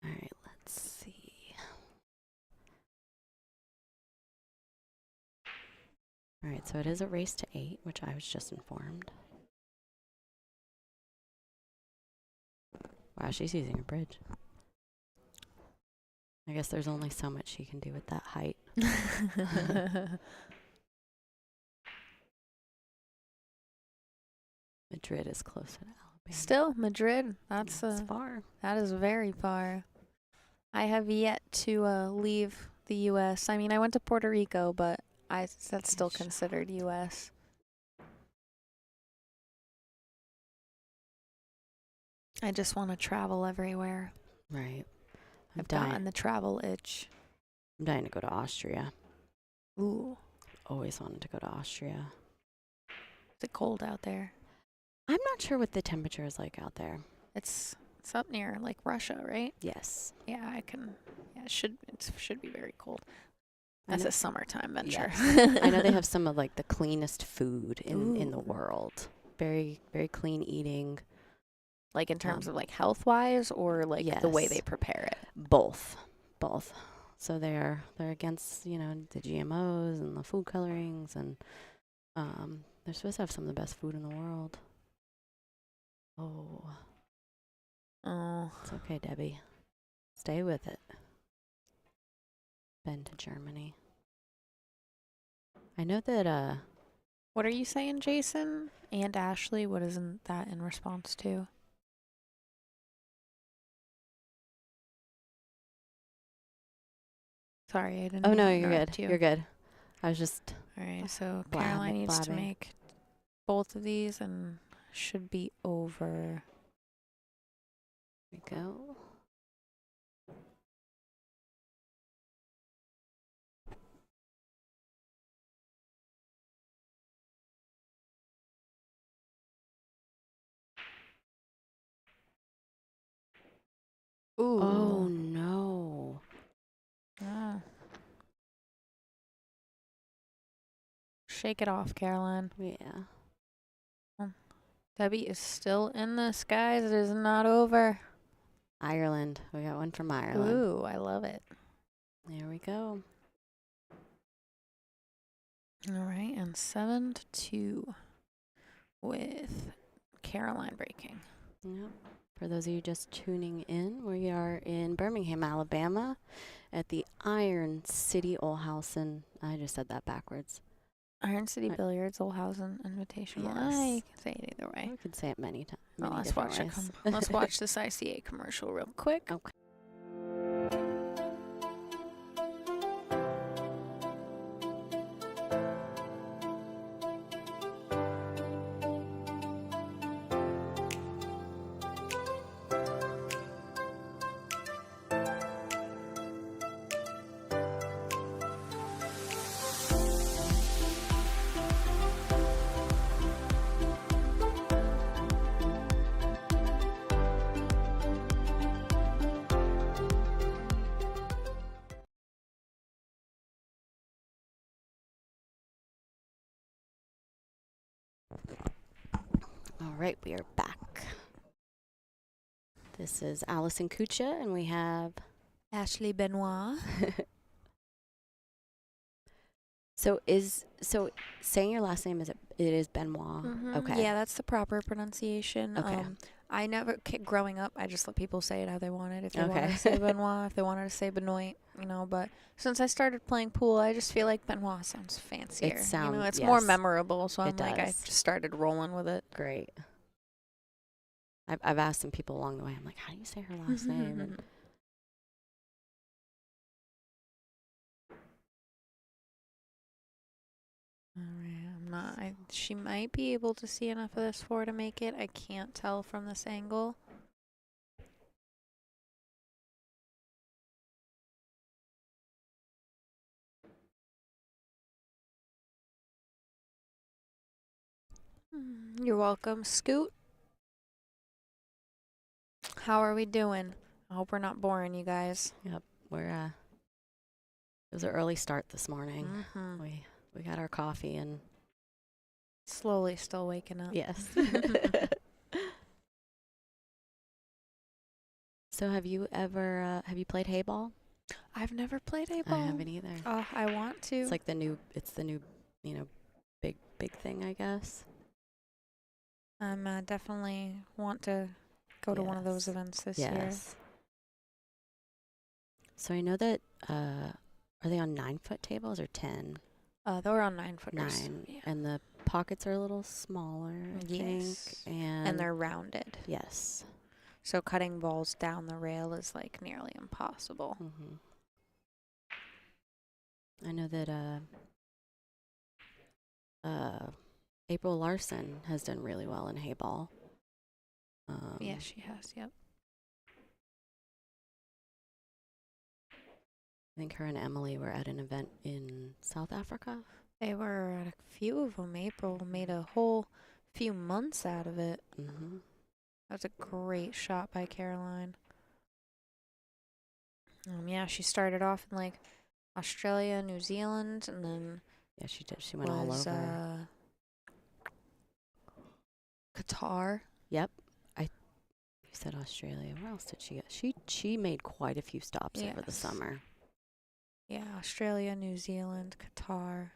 All right, let's see. All right, so it is a race to 8, which I was just informed. Wow, she's using a bridge. I guess there's only so much she can do with that height. Madrid is closer to Alabama. Still, Madrid. That's far. That is very far. I have yet to leave the U.S. I mean, I went to Puerto Rico, but that's still considered U.S. I just want to travel everywhere. Right. I've gotten the travel itch. I'm dying to go to Austria. Ooh. Always wanted to go to Austria. Is it cold out there? I'm not sure what the temperature is like out there. It's up near like Russia, right? Yes. Yeah, it should be very cold. That's a summertime venture. Yes. I know they have some of like the cleanest food in the world. Very, very clean eating. Like in terms of like health wise, or like the way Yes. they prepare it. Both. So they're against the GMOs and the food colorings, and they're supposed to have some of the best food in the world. Oh, it's okay, Debbie. Stay with it. Been to Germany. I know that. What are you saying, Jason and Ashley? What isn't that in response to? Sorry, I didn't. Oh mean no, to you're interrupt good. you. You're good. I was just. All right, so Caroline needs to make both of these, and should be over. There we go. Ooh. Oh no. Ah. Shake it off, Caroline. Yeah. Debbie is still in this, guys. It is not over. Ireland. We got one from Ireland. Ooh, I love it. There we go. All right, and 7-2 with Caroline breaking. Yep. For those of you just tuning in, we are in Birmingham, Alabama, at the Iron City Olhausen. I just said that backwards. Iron City Billiards, Olhausen, Invitational. Yes. I can say it either way. We could say it many times. Well, let's watch this ICA commercial real quick. Okay. All right, we are back. This is Allison Kucha, and we have Ashley Benoit. So saying your last name it is Benoit. Mm-hmm. Okay. Yeah, that's the proper pronunciation. Okay. I never growing up. I just let people say it how they wanted. If they wanted to say Benoit, if they wanted to say Benoit, But since I started playing pool, I just feel like Benoit sounds fancier. It's more memorable. So I just started rolling with it. Great. I've asked some people along the way. I'm like, how do you say her last name? And all right, she might be able to see enough of this to make it. I can't tell from this angle. You're welcome, Scoot. How are we doing? I hope we're not boring you guys. Yep, we're it was an early start this morning. Mm-hmm. We got our coffee and slowly still waking up. Yes. So have you played hayball? I've never played hayball. I haven't either. Oh, I want to. It's like the new big thing, I guess. Definitely want to go to one of those events this year. So I know that are they on 9-foot tables or 10? They were on 9-footers. 9. Yeah. And the pockets are a little smaller, I think. And they're rounded. Yes. So cutting balls down the rail is like nearly impossible. Mm-hmm. I know that April Larson has done really well in hayball. Yeah, she has. Yep. I think her and Emily were at an event in South Africa. They were at a few of them. April made a whole few months out of it. Mm-hmm. That was a great shot by Caroline. Yeah, she started off in like Australia, New Zealand, and then yeah, she did. She went all over. Qatar. Yep. You said Australia. Where else did she get? She made quite a few stops over the summer. Yeah, Australia, New Zealand, Qatar.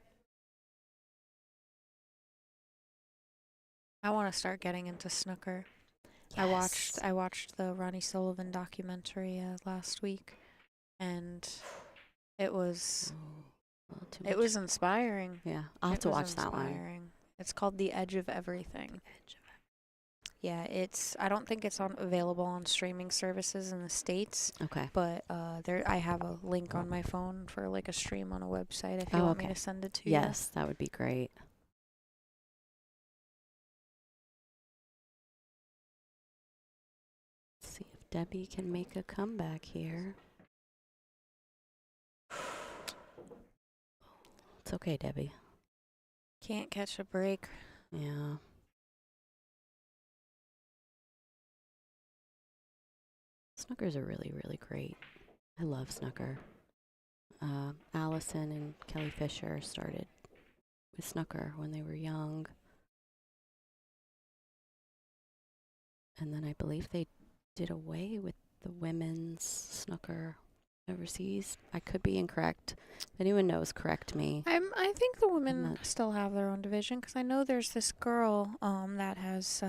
I want to start getting into snooker. Yes. I watched the Ronnie Sullivan documentary last week, and it was inspiring. Yeah, I'll have to watch that one. It's called The Edge of Everything. Yeah, I don't think it's available on streaming services in the States. Okay. But I have a link on my phone for like a stream on a website if you want me to send it to you. Yes, that would be great. Let's see if Debbie can make a comeback here. It's okay, Debbie. Can't catch a break. Yeah. Snookers are really, really great. I love snooker. Allison and Kelly Fisher started with snooker when they were young. And then I believe they did away with the women's snooker overseas. I could be incorrect. If anyone knows, correct me. I think the women still have their own division, because I know there's this girl that has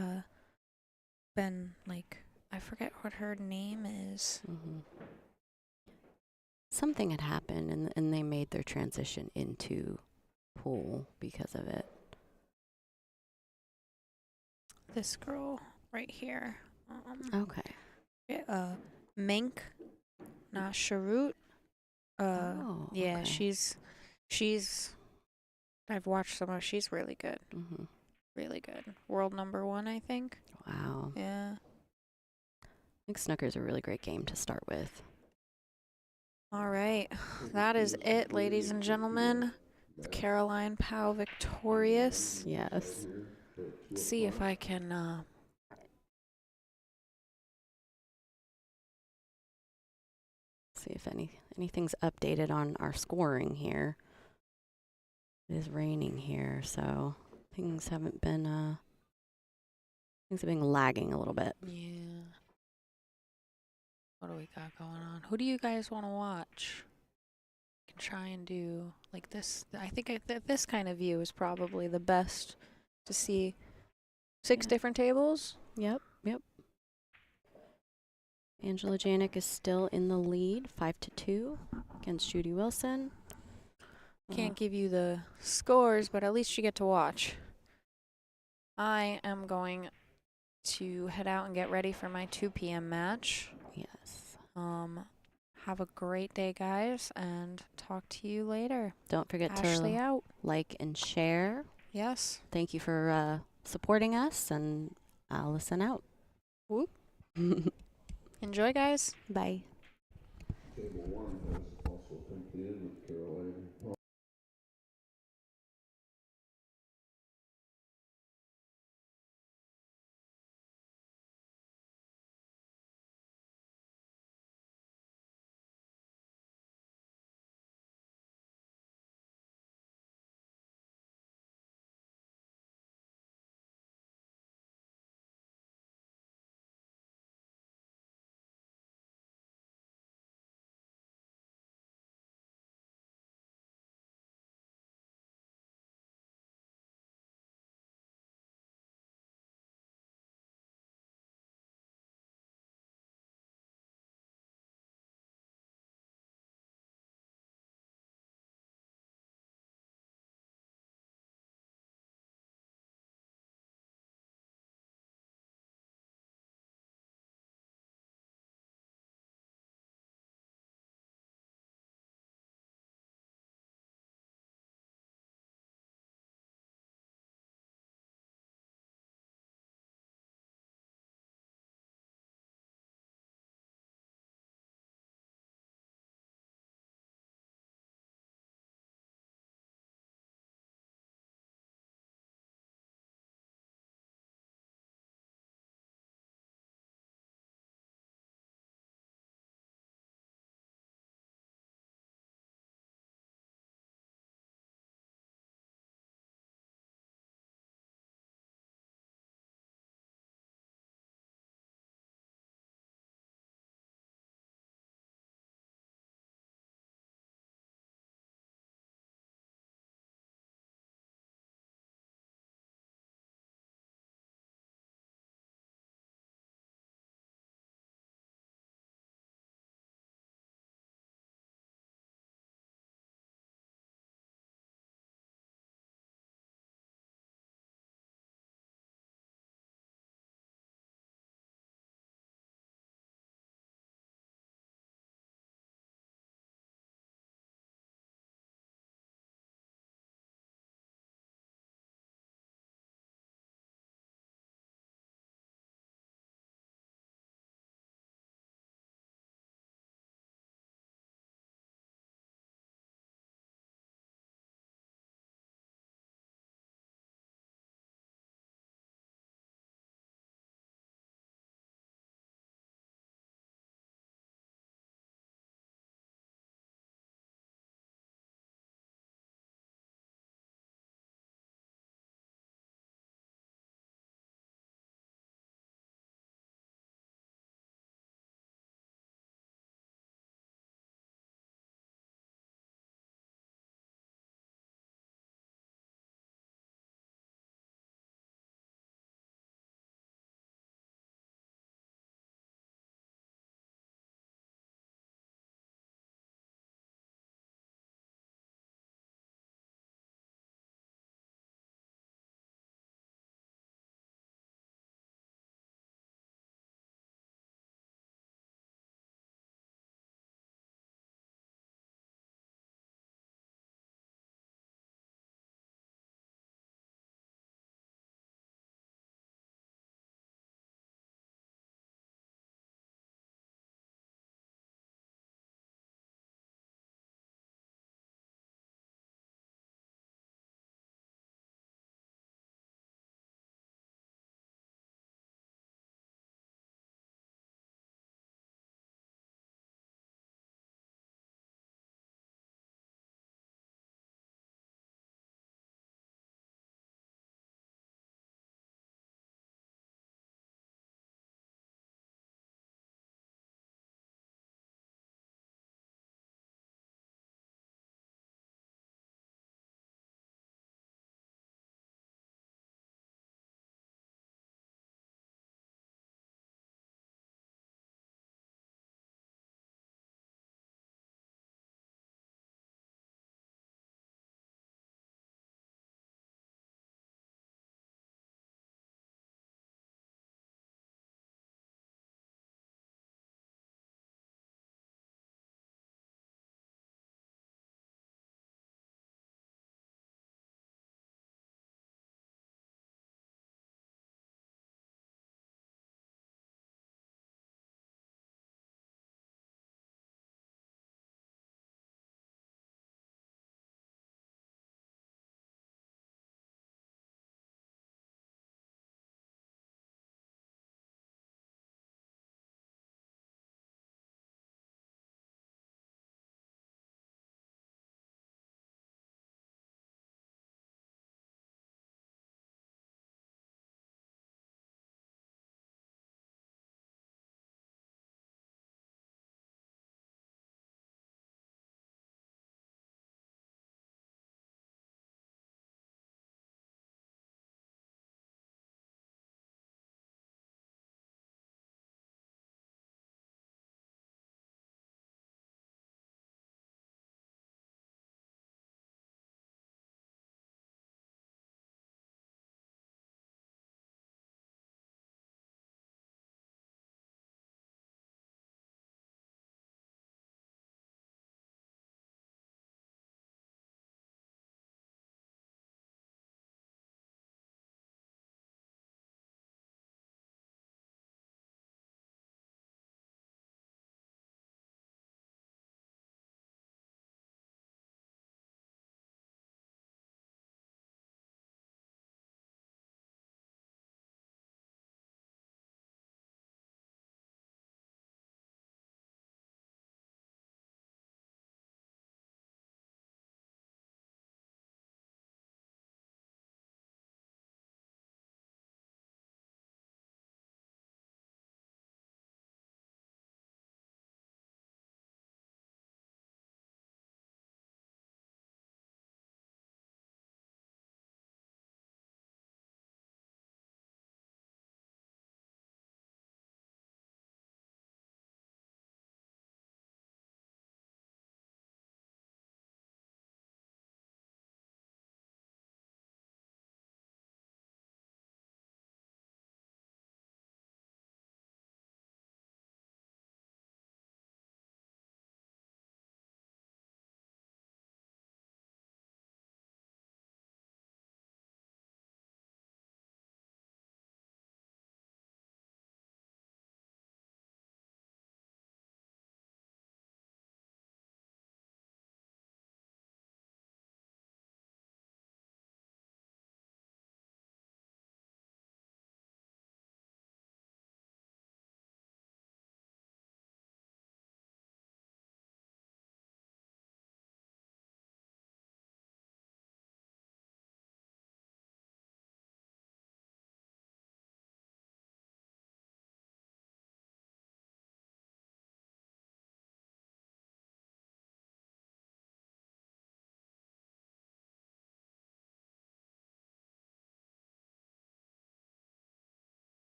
been like, I forget what her name is. Mm-hmm. Something had happened, and they made their transition into pool because of it. This girl right here. Okay. Mink, not Schjodt. Yeah, okay. she's. I've watched some of. She's really good. Mm-hmm. Really good. World #1, I think. Wow. Yeah. I think snooker is a really great game to start with. All right, that is it, ladies and gentlemen. Caroline Powell victorious. Yes. Let's see if I can. See if anything's updated on our scoring here. It is raining here, so things have been lagging a little bit. Yeah. What do we got going on? Who do you guys want to watch? I can try and do like this. I think this kind of view is probably the best to see 6 different tables. Yep. Angela Janik is still in the lead, 5-2 against Judy Wilson. Can't give you the scores, but at least you get to watch. I am going to head out and get ready for my 2 p.m. match. Yes. Have a great day, guys, and talk to you later. Don't forget Ashley to out. like and share. Yes. Thank you for supporting us, and Allison out. Whoop. Enjoy, guys. Bye. Table 1 has also completed with Caroline.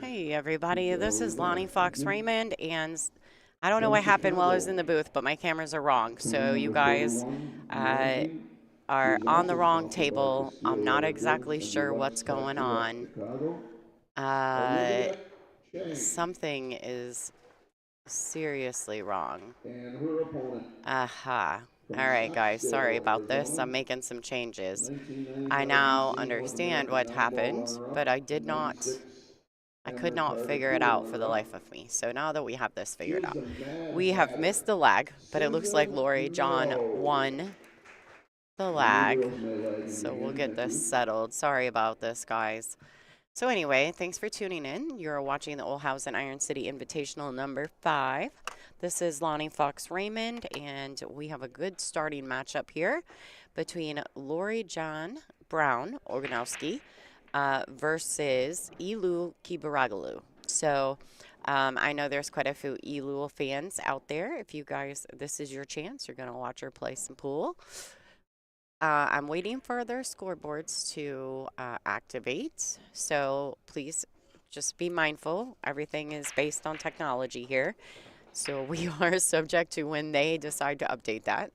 Hey everybody, this is Lonnie Fox Raymond, and I don't know what happened while I was in the booth, but my cameras are wrong. So you guys are on the wrong table. I'm not exactly sure what's going on. Something is seriously wrong. Aha. All right, guys, sorry about this. I'm making some changes. I now understand what happened, but I could not figure it out for the life of me. So now that we have this figured out, we have missed the lag, but it looks like Lori John won the lag. So we'll get this settled. Sorry about this, guys. So anyway, thanks for tuning in. You're watching the Olhausen Iron City Invitational number 5. This is Lonnie Fox Raymond, and we have a good starting matchup here between Lori John Brown Organowski versus Ilu Kibaragalu. So I know there's quite a few Ilu fans out there. If you guys, this is your chance. You're going to watch her play some pool. I'm waiting for their scoreboards to activate. So please just be mindful. Everything is based on technology here. So we are subject to when they decide to update that.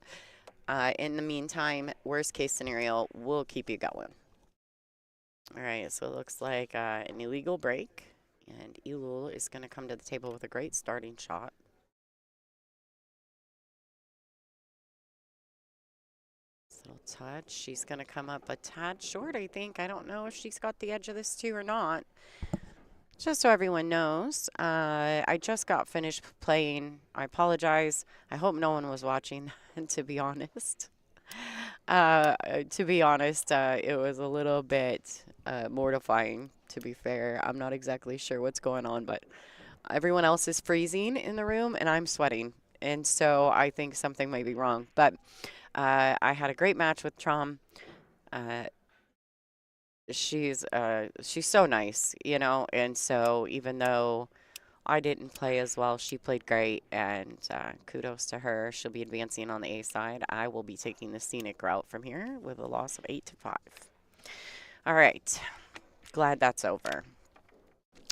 In the meantime, worst case scenario, we'll keep you going. All right, so it looks like an illegal break. And Ilul is going to come to the table with a great starting shot. Little touch. She's going to come up a tad short, I think. I don't know if she's got the edge of this too or not. Just so everyone knows, I just got finished playing. I apologize. I hope no one was watching, to be honest. It was a little bit mortifying, to be fair. I'm not exactly sure what's going on, but everyone else is freezing in the room, and I'm sweating. And so I think something may be wrong. But I had a great match with Trom. She's so nice, you know, and so even though I didn't play as well, she played great, and kudos to her. She'll be advancing on the A side. I will be taking the scenic route from here with a loss of 8-5. All right, glad that's over.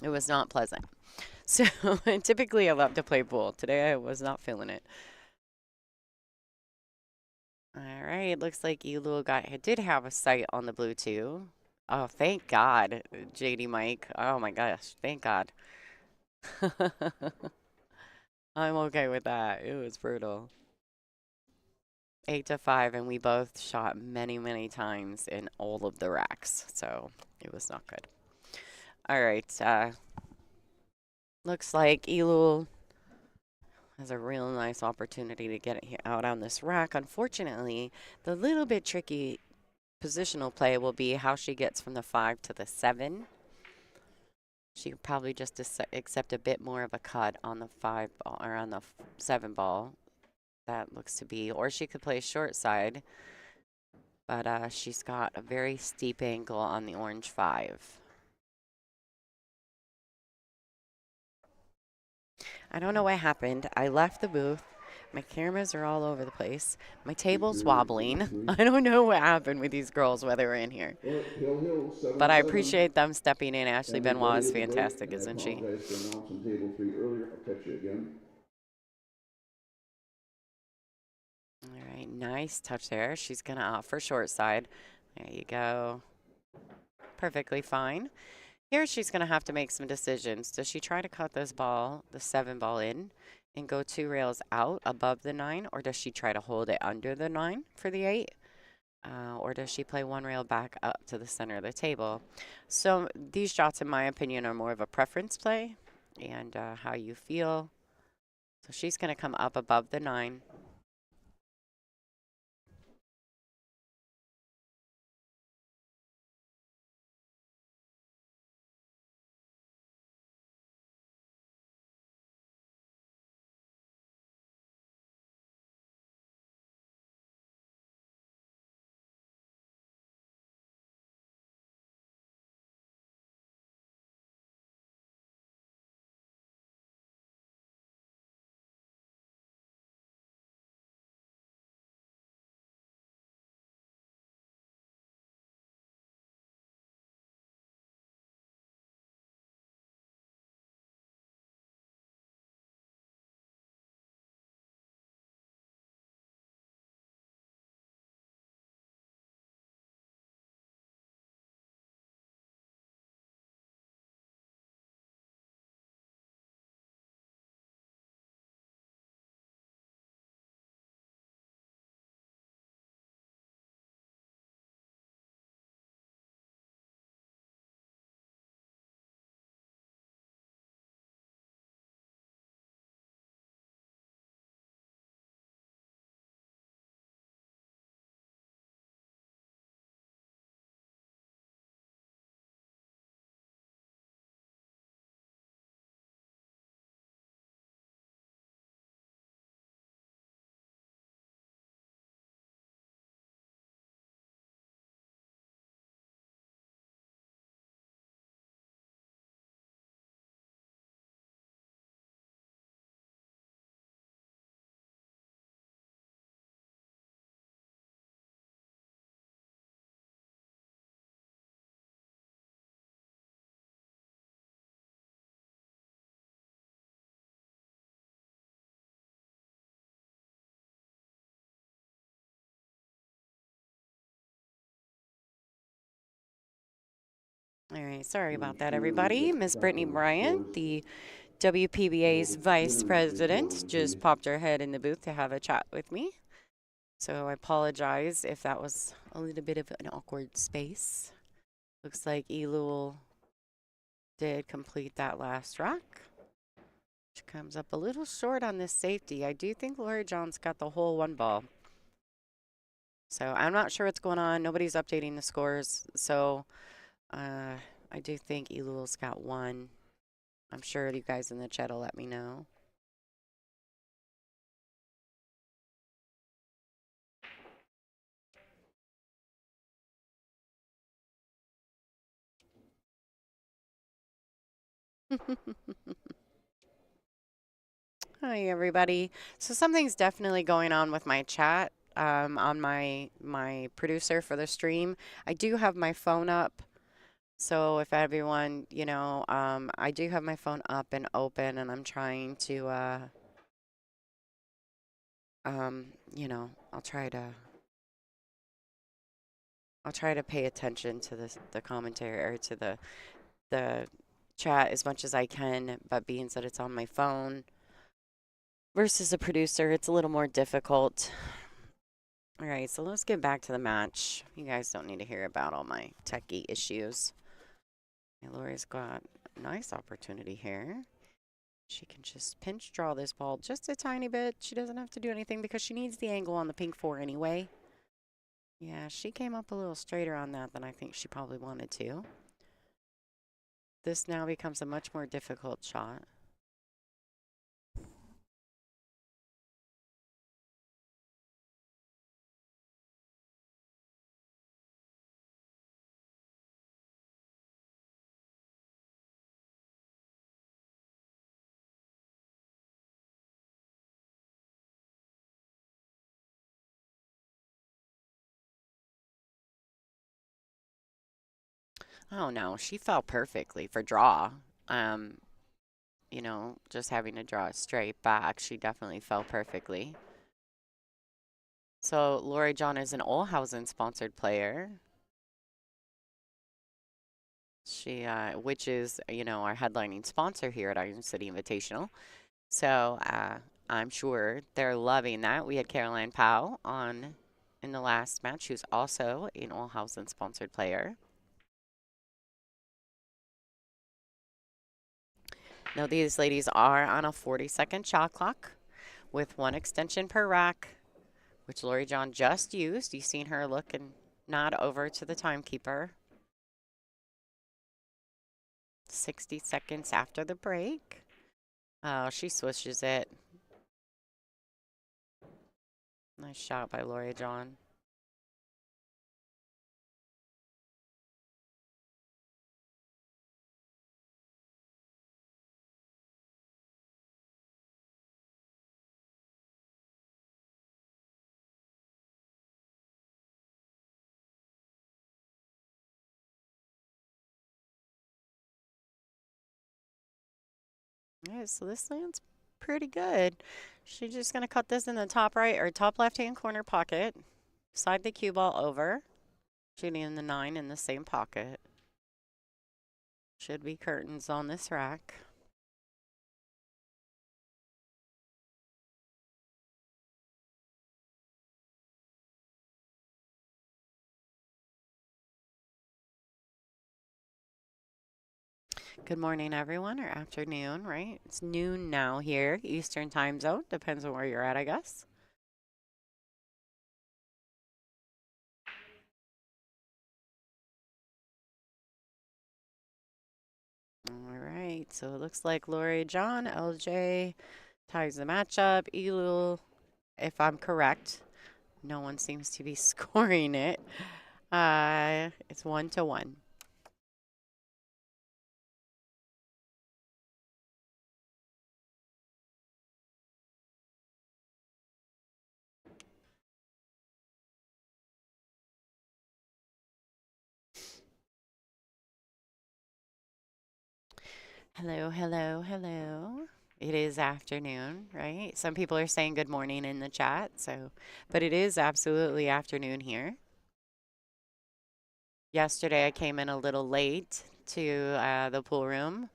It was not pleasant. So typically I love to play pool. Today I was not feeling it. All right, looks like Elu did have a sight on the blue too. Oh, thank God, JD Mike. Oh my gosh, thank God. I'm okay with that. It was brutal. 8-5, and we both shot many, many times in all of the racks, so it was not good. All right, looks like Elul has a real nice opportunity to get it out on this rack. Unfortunately, the little bit tricky positional play will be how she gets from the 5 to the 7. She could probably just accept a bit more of a cut on the 5 ball or on the 7 ball. That looks to be, or she could play short side, but she's got a very steep angle on the orange 5. I don't know what happened. I left the booth. My cameras are all over the place. My table's wobbling. I don't know what happened with these girls while they were in here. But I appreciate them stepping in. Ashley Benoit is fantastic, isn't she? All right, nice touch there. She's going to opt for short side. There you go. Perfectly fine. Here she's going to have to make some decisions. Does she try to cut this ball, the 7 ball in, and go 2 rails out above the 9, or does she try to hold it under the 9 for the 8? Or does she play 1 rail back up to the center of the table? So these shots, in my opinion, are more of a preference play and how you feel. So she's going to come up above the 9. All right, sorry about that, everybody. Miss Brittany Bryant, the WPBA's vice president, just popped her head in the booth to have a chat with me. So I apologize if that was a little bit of an awkward space. Looks like Elul did complete that last rack. She comes up a little short on this safety. I do think Lori John's got the whole one ball. So I'm not sure what's going on. Nobody's updating the scores. So I do think Elul's got one. I'm sure you guys in the chat will let me know. Hi, everybody. So something's definitely going on with my chat on my producer for the stream. I do have my phone up. So if everyone, I do have my phone up and open, and I'm trying to, I'll try to pay attention to the commentary or to the chat as much as I can, but being that it's on my phone versus a producer, it's a little more difficult. All right, so let's get back to the match. You guys don't need to hear about all my techie issues. And Lori's got a nice opportunity here. She can just pinch draw this ball just a tiny bit. She doesn't have to do anything because she needs the angle on the pink 4 anyway. Yeah, she came up a little straighter on that than I think she probably wanted to. This now becomes a much more difficult shot. Oh no, she fell perfectly for draw. Just having to draw a straight back, she definitely fell perfectly. So Lori John is an Olhausen sponsored player. She, which is, our headlining sponsor here at Iron City Invitational. So I'm sure they're loving that. We had Caroline Powell on in the last match, who's also an Olhausen sponsored player. Now these ladies are on a 40-second shot clock with 1 extension per rack, which Lori John just used. You've seen her look and nod over to the timekeeper. 60 seconds after the break. Oh, she swishes it. Nice shot by Lori John. Yeah, so this land's pretty good. She's just going to cut this in the top right or top left-hand corner pocket. Slide the cue ball over. Shooting in the 9 in the same pocket. Should be curtains on this rack. Good morning, everyone, or afternoon, right? It's noon now here, Eastern time zone. Depends on where you're at, I guess. All right, so it looks like Lori John, LJ ties the matchup. Elul, if I'm correct, no one seems to be scoring it. It's 1-1. Hello, hello, hello. It is afternoon, right? Some people are saying good morning in the chat, but it is absolutely afternoon here. Yesterday I came in a little late to the pool room.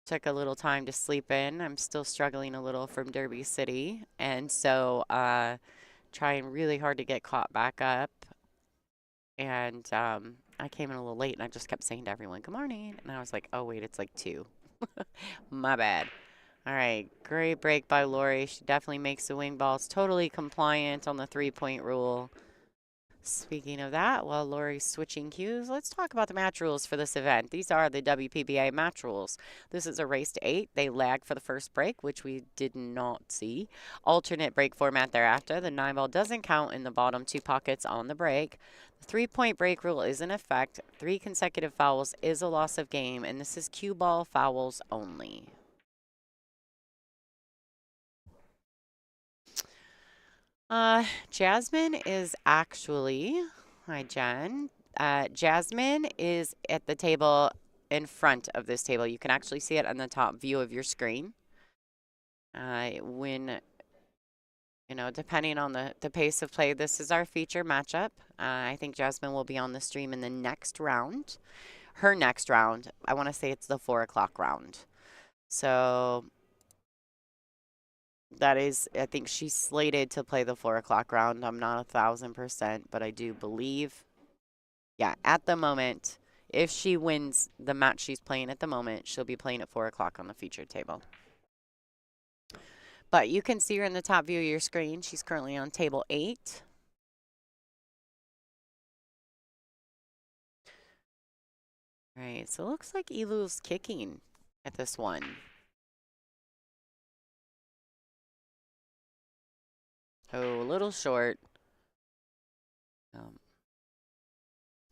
Took a little time to sleep in. I'm still struggling a little from Derby City, and so trying really hard to get caught back up. And I came in a little late, and I just kept saying to everyone, "Good morning," and I was like, "Oh wait, it's like 2." My bad. All right, great break by Lori. She definitely makes the wing balls totally compliant on the 3-point rule. Speaking of that, while Lori's switching cues, let's talk about the match rules for this event. These are the WPBA match rules. This is a race to 8. They lag for the first break, which we did not see. Alternate break format thereafter. The 9-ball doesn't count in the bottom 2 pockets on the break. The 3-point break rule is in effect. 3 consecutive fouls is a loss of game, and this is cue ball fouls only. Jasmine is actually, hi Jen. Jasmine is at the table in front of this table. You can actually see it on the top view of your screen. When, depending on the pace of play, this is our feature matchup. I think Jasmine will be on the stream in the next round. Her next round, I want to say it's the 4 o'clock round. So that is, I think she's slated to play the 4 o'clock round. I'm not 1,000%, but I do believe, yeah, at the moment, if she wins the match she's playing at the moment, she'll be playing at 4 o'clock on the featured table. But you can see her in the top view of your screen. She's currently on table 8. Right, so it looks like Elu's kicking at this one. Oh, a little short.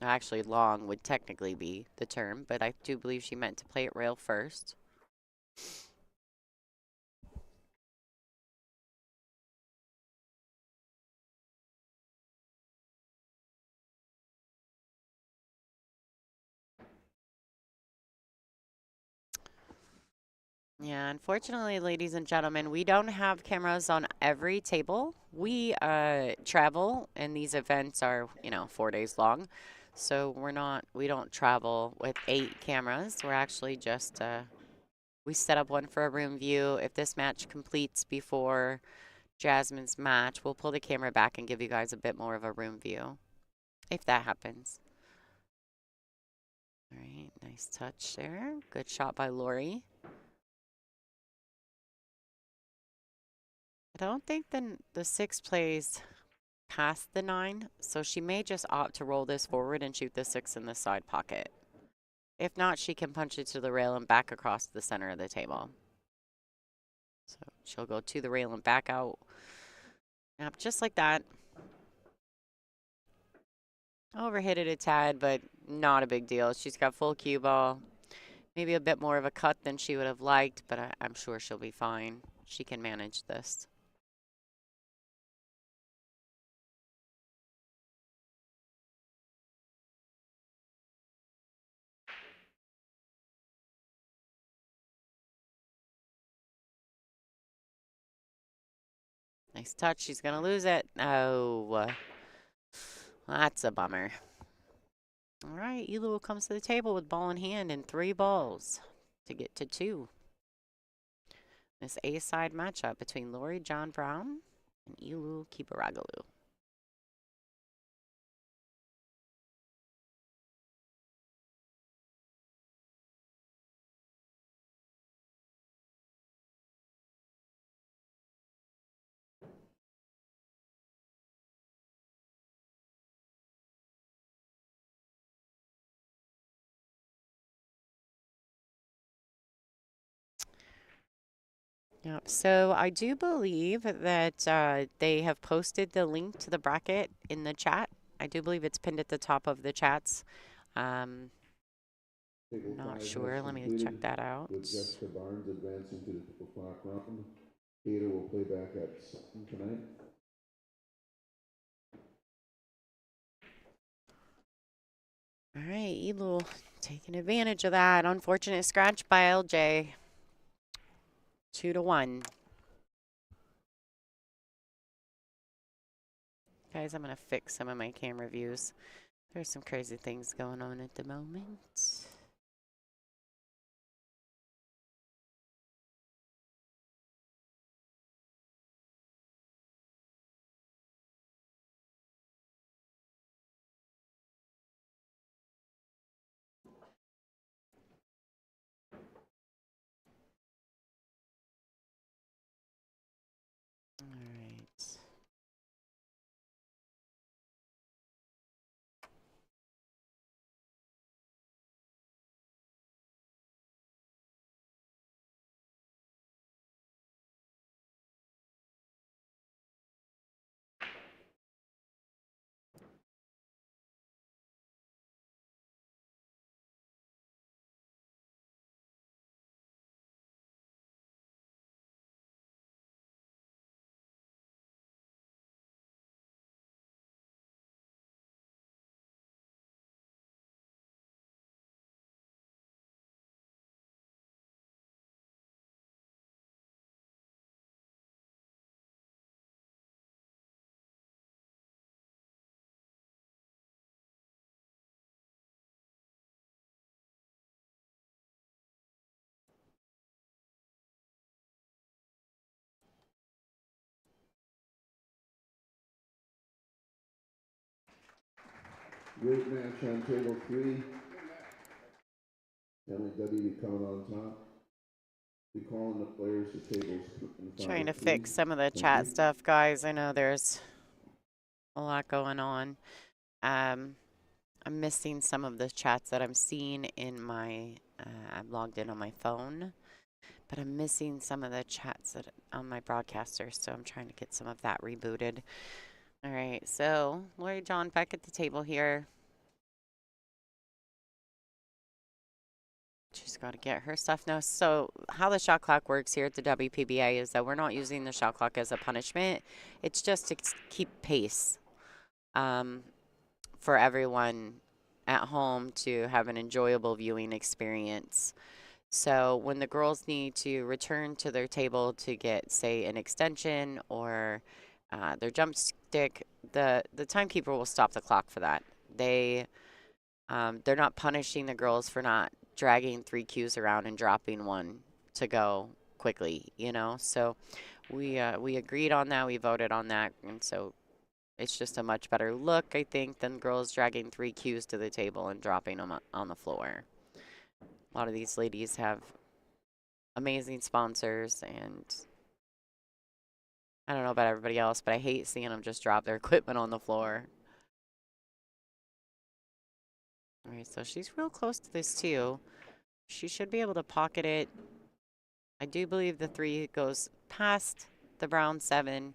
Actually, long would technically be the term, but I do believe she meant to play it rail first. Yeah, unfortunately, ladies and gentlemen, we don't have cameras on every table. We travel, and these events are, 4 days long. So we don't travel with 8 cameras. We're actually just, we set up one for a room view. If this match completes before Jasmine's match, we'll pull the camera back and give you guys a bit more of a room view, if that happens. All right, nice touch there. Good shot by Lori. I don't think the 6 plays past the 9, so she may just opt to roll this forward and shoot the 6 in the side pocket. If not, she can punch it to the rail and back across the center of the table. So she'll go to the rail and back out. Yep, just like that. Overhit it a tad, but not a big deal. She's got full cue ball. Maybe a bit more of a cut than she would have liked, but I'm sure she'll be fine. She can manage this. Nice touch. She's going to lose it. Oh, that's a bummer. All right, Elu comes to the table with ball in hand and 3 balls to get to 2. This A-side matchup between Lori John Brown and Elu Kibaragalu. Yep. So I do believe that they have posted the link to the bracket in the chat. I do believe it's pinned at the top of the chats. Not sure. Let me check that out. With Jessica Barnes advancing to the 2 o'clock round. Ada will play back at 7 tonight. All right, Elu taking advantage of that. Unfortunate scratch by LJ. 2-1. Guys, I'm going to fix some of my camera views. There's some crazy things going on at the moment. Great match on table 3. Emily W. coming on top. Be calling the players to tables. Trying to fix some of the chat stuff, guys. I know there's a lot going on. I'm missing some of the chats that I'm seeing in my, I'm logged in on my phone, but I'm missing some of the chats that on my broadcaster, so I'm trying to get some of that rebooted. All right, so Lori John back at the table here. She's got to get her stuff now. So how the shot clock works here at the WPBA is that we're not using the shot clock as a punishment. It's just to keep pace for everyone at home to have an enjoyable viewing experience. So when the girls need to return to their table to get, say, an extension or their jump stick, the timekeeper will stop the clock for that. They're not punishing the girls for not dragging 3 cues around and dropping one to go quickly, you know. So we agreed on that. We voted on that, and so it's just a much better look, I think, than girls dragging 3 cues to the table and dropping them on the floor. A lot of these ladies have amazing sponsors, and I don't know about everybody else, but I hate seeing them just drop their equipment on the floor. All right, so she's real close to this too. She should be able to pocket it. I do believe the 3 goes past the brown 7.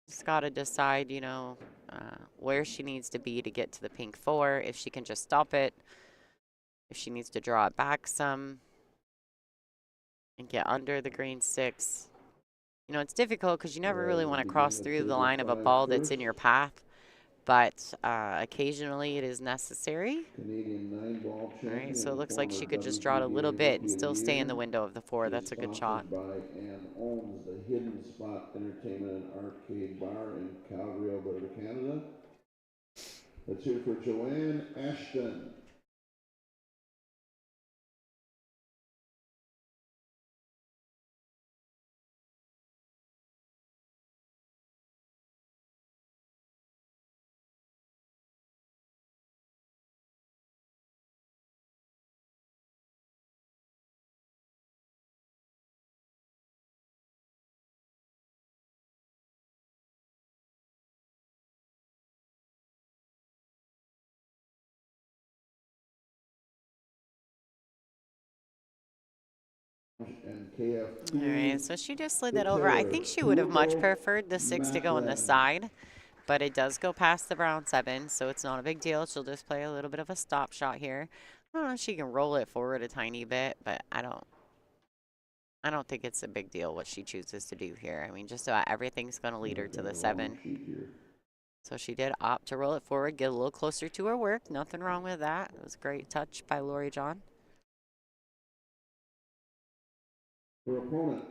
Just got to decide, you know, where she needs to be to get to the pink 4, if she can just stop it, if she needs to draw it back some and get under the green 6. You know, it's difficult because you never really want to cross through the line of a ball that's in your path, but occasionally it is necessary. All right, so it looks like she could just draw it a little bit and still stay in the window of the 4. That's a good shot. And owns the Hidden Spot Entertainment and Arcade Bar in Calgary, Alberta, Canada. Let's hear for Joanne Ashton. All right, so she just slid that over. I think she would have much preferred the 6 to go on the side, but it does go past the brown 7, so it's not a big deal. She'll just play a little bit of a stop shot here. I don't know if she can roll it forward a tiny bit, but I don't think it's a big deal what she chooses to do here. I mean, just about everything's going to lead her to the 7. So she did opt to roll it forward, get a little closer to her work. Nothing wrong with that. It was a great touch by Lori John. Her opponent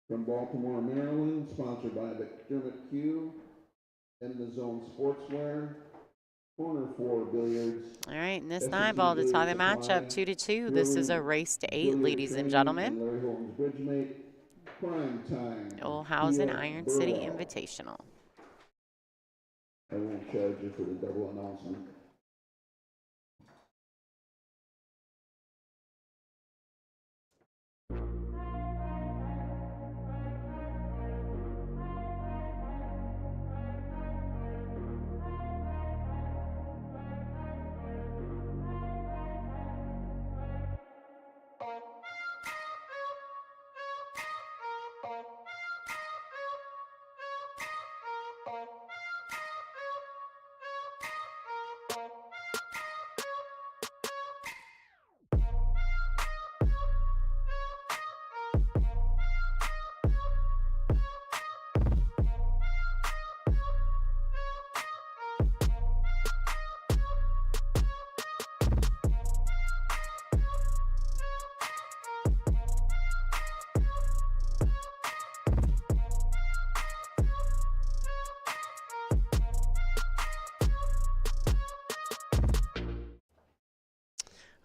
from Baltimore, Maryland, sponsored by McDermott Q, In the Zone Sportswear, corner 4 Billiards. All right, and this 9 ball to tie the matchup 2-2. This is a race to 8, ladies and gentlemen. Larry Holton's bridge mate, prime time. Olhausen Iron City Invitational. I won't charge you for the double announcement.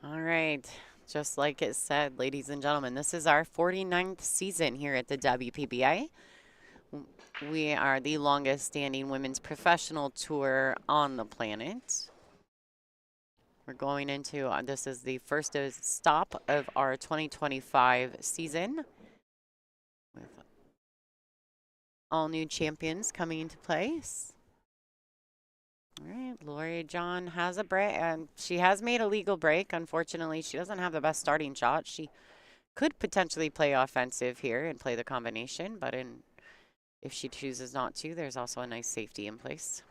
All right, just like it said, ladies and gentlemen, this is our 49th season here at the WPBA. We are the longest standing women's professional tour on the planet. We're going into, this is the first stop of our 2025 season, with all new champions coming into place. All right, Lori John has a break, and she has made a legal break. Unfortunately, she doesn't have the best starting shot. She could potentially play offensive here and play the combination, but if she chooses not to, there's also a nice safety in place.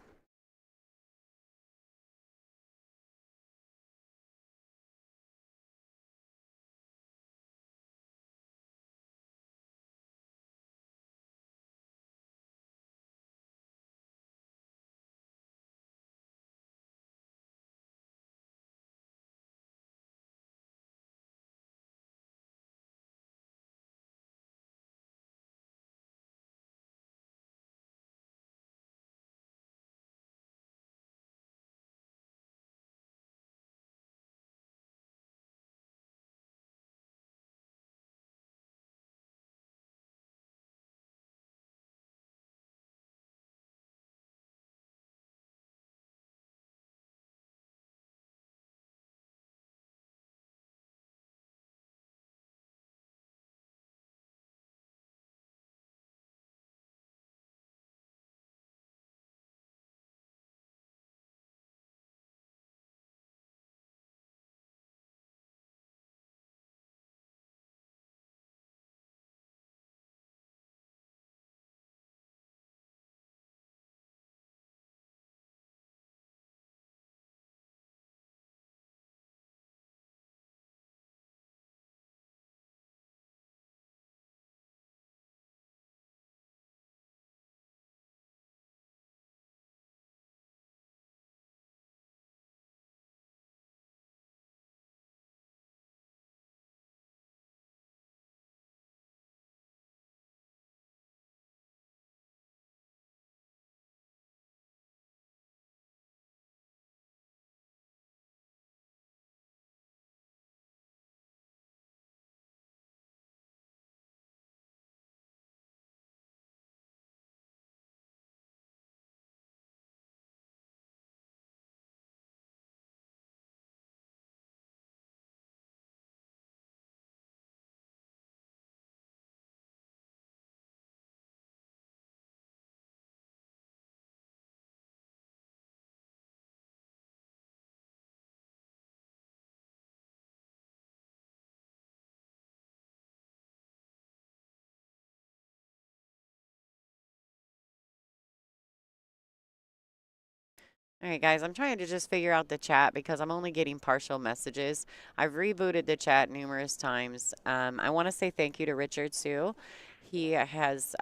All right, guys, I'm trying to just figure out the chat because I'm only getting partial messages. I've rebooted the chat numerous times. I want to say thank you to Richard Sue. He has,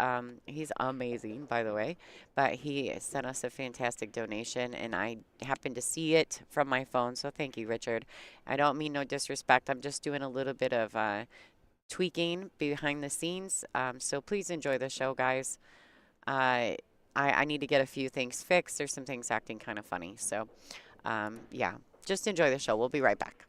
he's amazing, by the way, but he sent us a fantastic donation, and I happened to see it from my phone, so thank you, Richard. I don't mean no disrespect. I'm just doing a little bit of tweaking behind the scenes, so please enjoy the show, guys. I need to get a few things fixed. There's some things acting kind of funny. So, yeah, just enjoy the show. We'll be right back.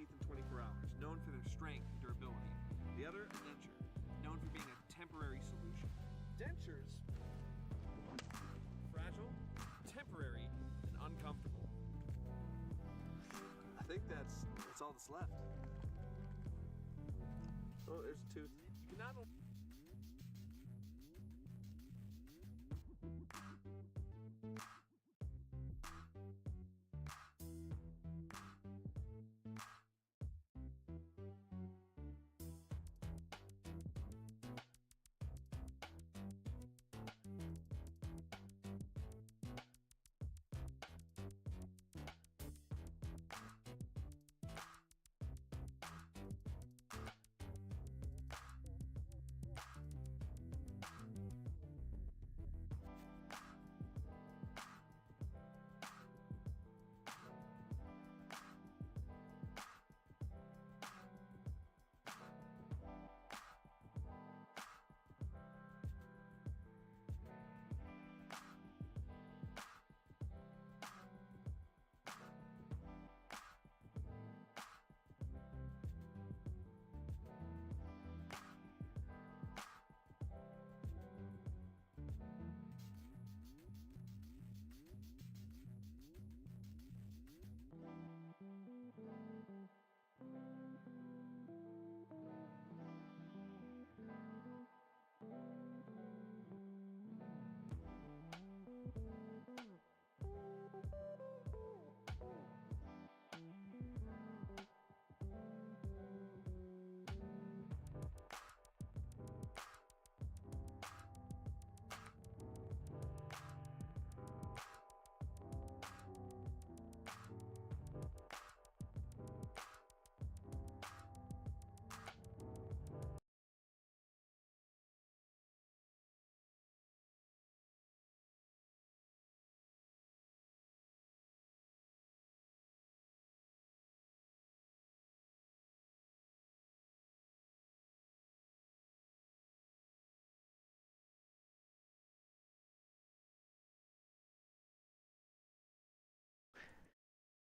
teeth in 24 hours, known for their strength and durability. The other, a denture, known for being a temporary solution. Dentures, fragile, temporary, and uncomfortable. I think that's all that's left. Oh, there's a tooth. You can not only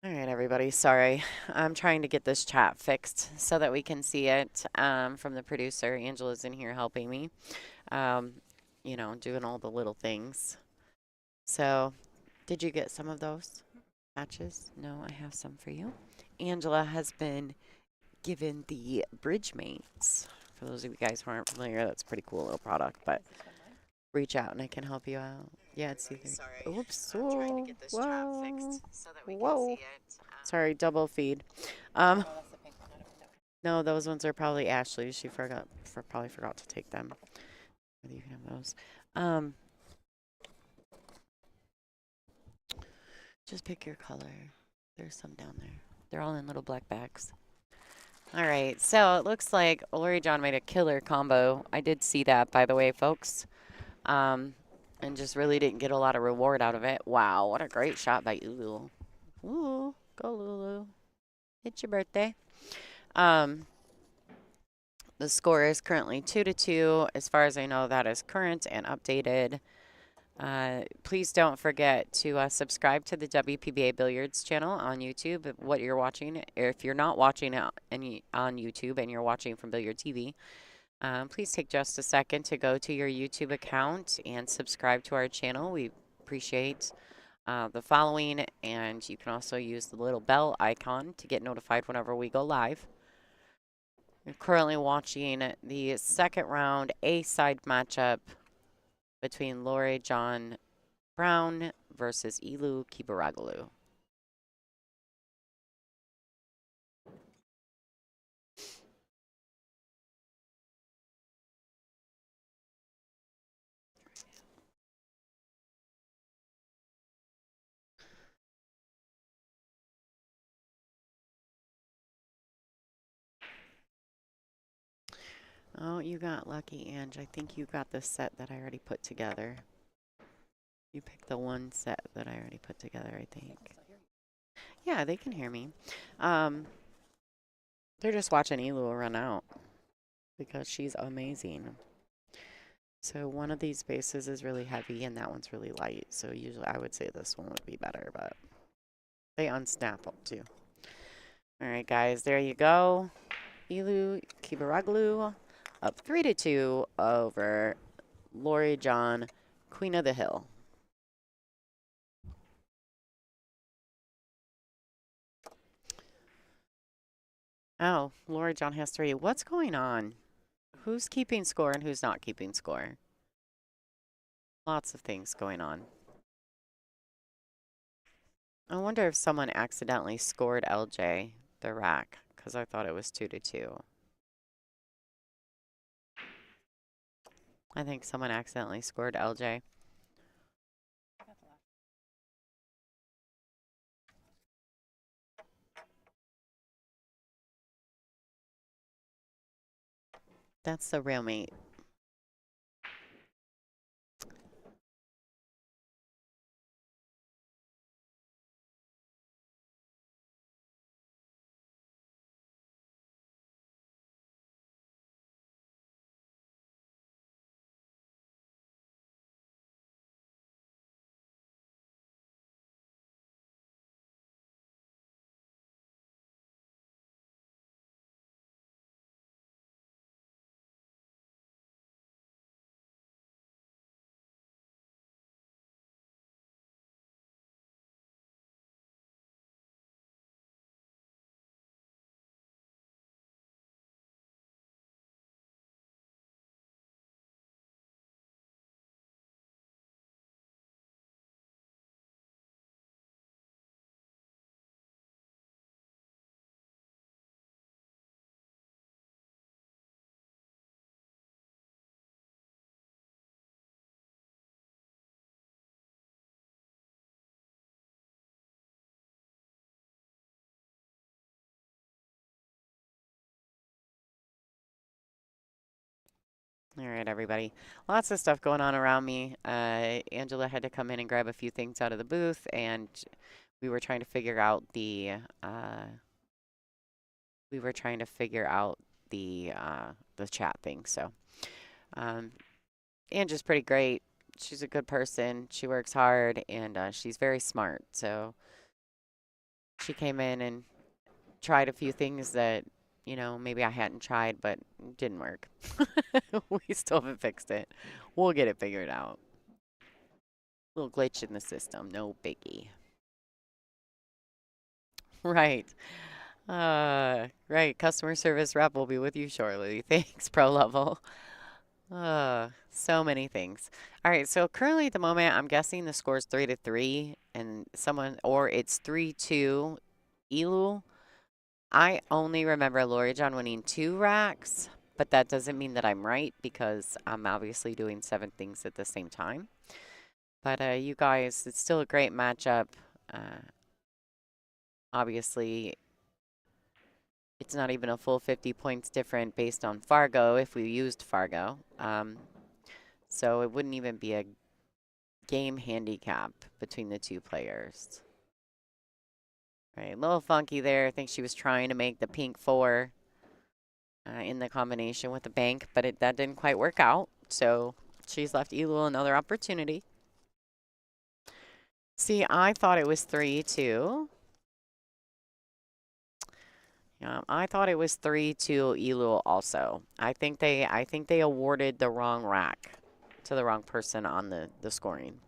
All right, everybody. Sorry. I'm trying to get this chat fixed so that we can see it from the producer. Angela's in here helping me, you know, doing all the little things. So, did you get some of those matches? No, I have some for you. Angela has been given the Bridge Mates. For those of you guys who aren't familiar, that's a pretty cool little product, but reach out and I can help you out. Yeah, it's either. Sorry. Oops. I'm trying to get this chat Whoa. fixed so that we can Whoa. see it. Sorry, double feed. Oh, that's the pink one. No, those ones are probably Ashley's. She probably forgot to take them. You can have those. Just pick your color. There's some down there. They're all in little black bags. All right, so it looks like Lori John made a killer combo. I did see that, by the way, folks. And just really didn't get a lot of reward out of it. Wow, what a great shot by Lulu. Ooh, go Lulu. It's your birthday. The score is currently 2-2. As far as I know, that is current and updated. Please don't forget to subscribe to the WPBA Billiards channel on YouTube. What you're watching, if you're not watching it on YouTube and you're watching from Billiard TV, please take just a second to go to your YouTube account and subscribe to our channel. We appreciate the following, and you can also use the little bell icon to get notified whenever we go live. We're currently watching the second round A-side matchup between Lori John Brown versus Ilu Kibaragalu. Oh, you got lucky, Ange. I think you got the set that I already put together. You picked the one set that I already put together, I think. Yeah, they can hear me. They're just watching Ilu run out because she's amazing. So one of these bases is really heavy and that one's really light. So usually I would say this one would be better, but they unsnap up too. All right, guys, there you go. Ilu Kibaraglu up 3-2 over Lori John, Queen of the Hill. Oh, Lori John has 3. What's going on? Who's keeping score and who's not keeping score? Lots of things going on. I wonder if someone accidentally scored LJ the rack, because I thought it was 2-2. I think someone accidentally scored LJ. That's the real meat. All right, everybody. Lots of stuff going on around me. Angela had to come in and grab a few things out of the booth, and we were trying to figure out the the chat thing. So, Angela's pretty great. She's a good person. She works hard, and she's very smart. So she came in and tried a few things that, you know, maybe I hadn't tried, but didn't work. We still haven't fixed it. We'll get it figured out. Little glitch in the system, no biggie. Right. Right. Customer service rep will be with you shortly. Thanks, Pro Level. So many things. All right. So currently at the moment, I'm guessing the score's 3-3, and or it's 3-2 Elu. I only remember Lori John winning 2 racks, but that doesn't mean that I'm right because I'm obviously doing 7 things at the same time. But you guys, it's still a great matchup. Obviously, it's not even a full 50 points different based on Fargo if we used Fargo. So it wouldn't even be a game handicap between the 2 players. Right, a little funky there. I think she was trying to make the pink 4 in the combination with the bank, but that didn't quite work out. So she's left Elu another opportunity. See, I thought it was 3-2. Yeah, I thought it was 3-2 Elu also. I think they awarded the wrong rack to the wrong person on the scoring.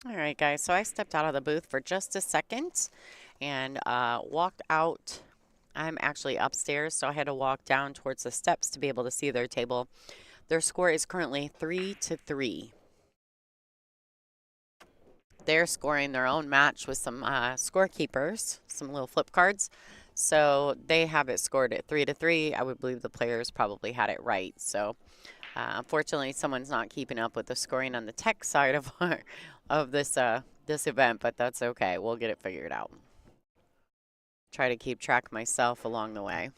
All right, guys, so I stepped out of the booth for just a second and walked out. I'm actually upstairs, so I had to walk down towards the steps to be able to see their table. Their score is currently 3-3. They're scoring their own match with some scorekeepers, some little flip cards. So they have it scored at 3-3. I would believe the players probably had it right. So unfortunately, someone's not keeping up with the scoring on the tech side of this event, but that's okay. We'll get it figured out. Try to keep track myself along the way.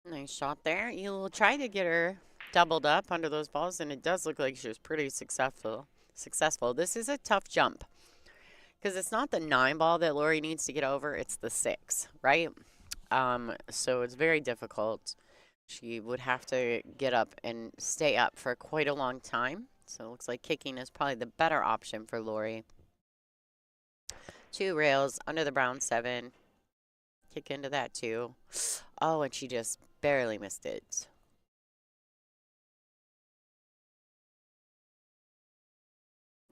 Nice shot there. You'll try to get her doubled up under those balls, and it does look like she was pretty successful. This is a tough jump because it's not the 9 ball that Lori needs to get over, it's the 6, right? So it's very difficult. She would have to get up and stay up for quite a long time. So it looks like kicking is probably the better option for Lori. 2 rails under the brown 7. Kick into that 2. Oh, and she just barely missed it.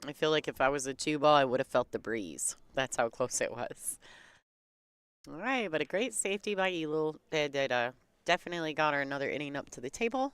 I feel like if I was a 2 ball, I would have felt the breeze. That's how close it was. All right, but a great safety by Elul. That definitely got her another inning up to the table.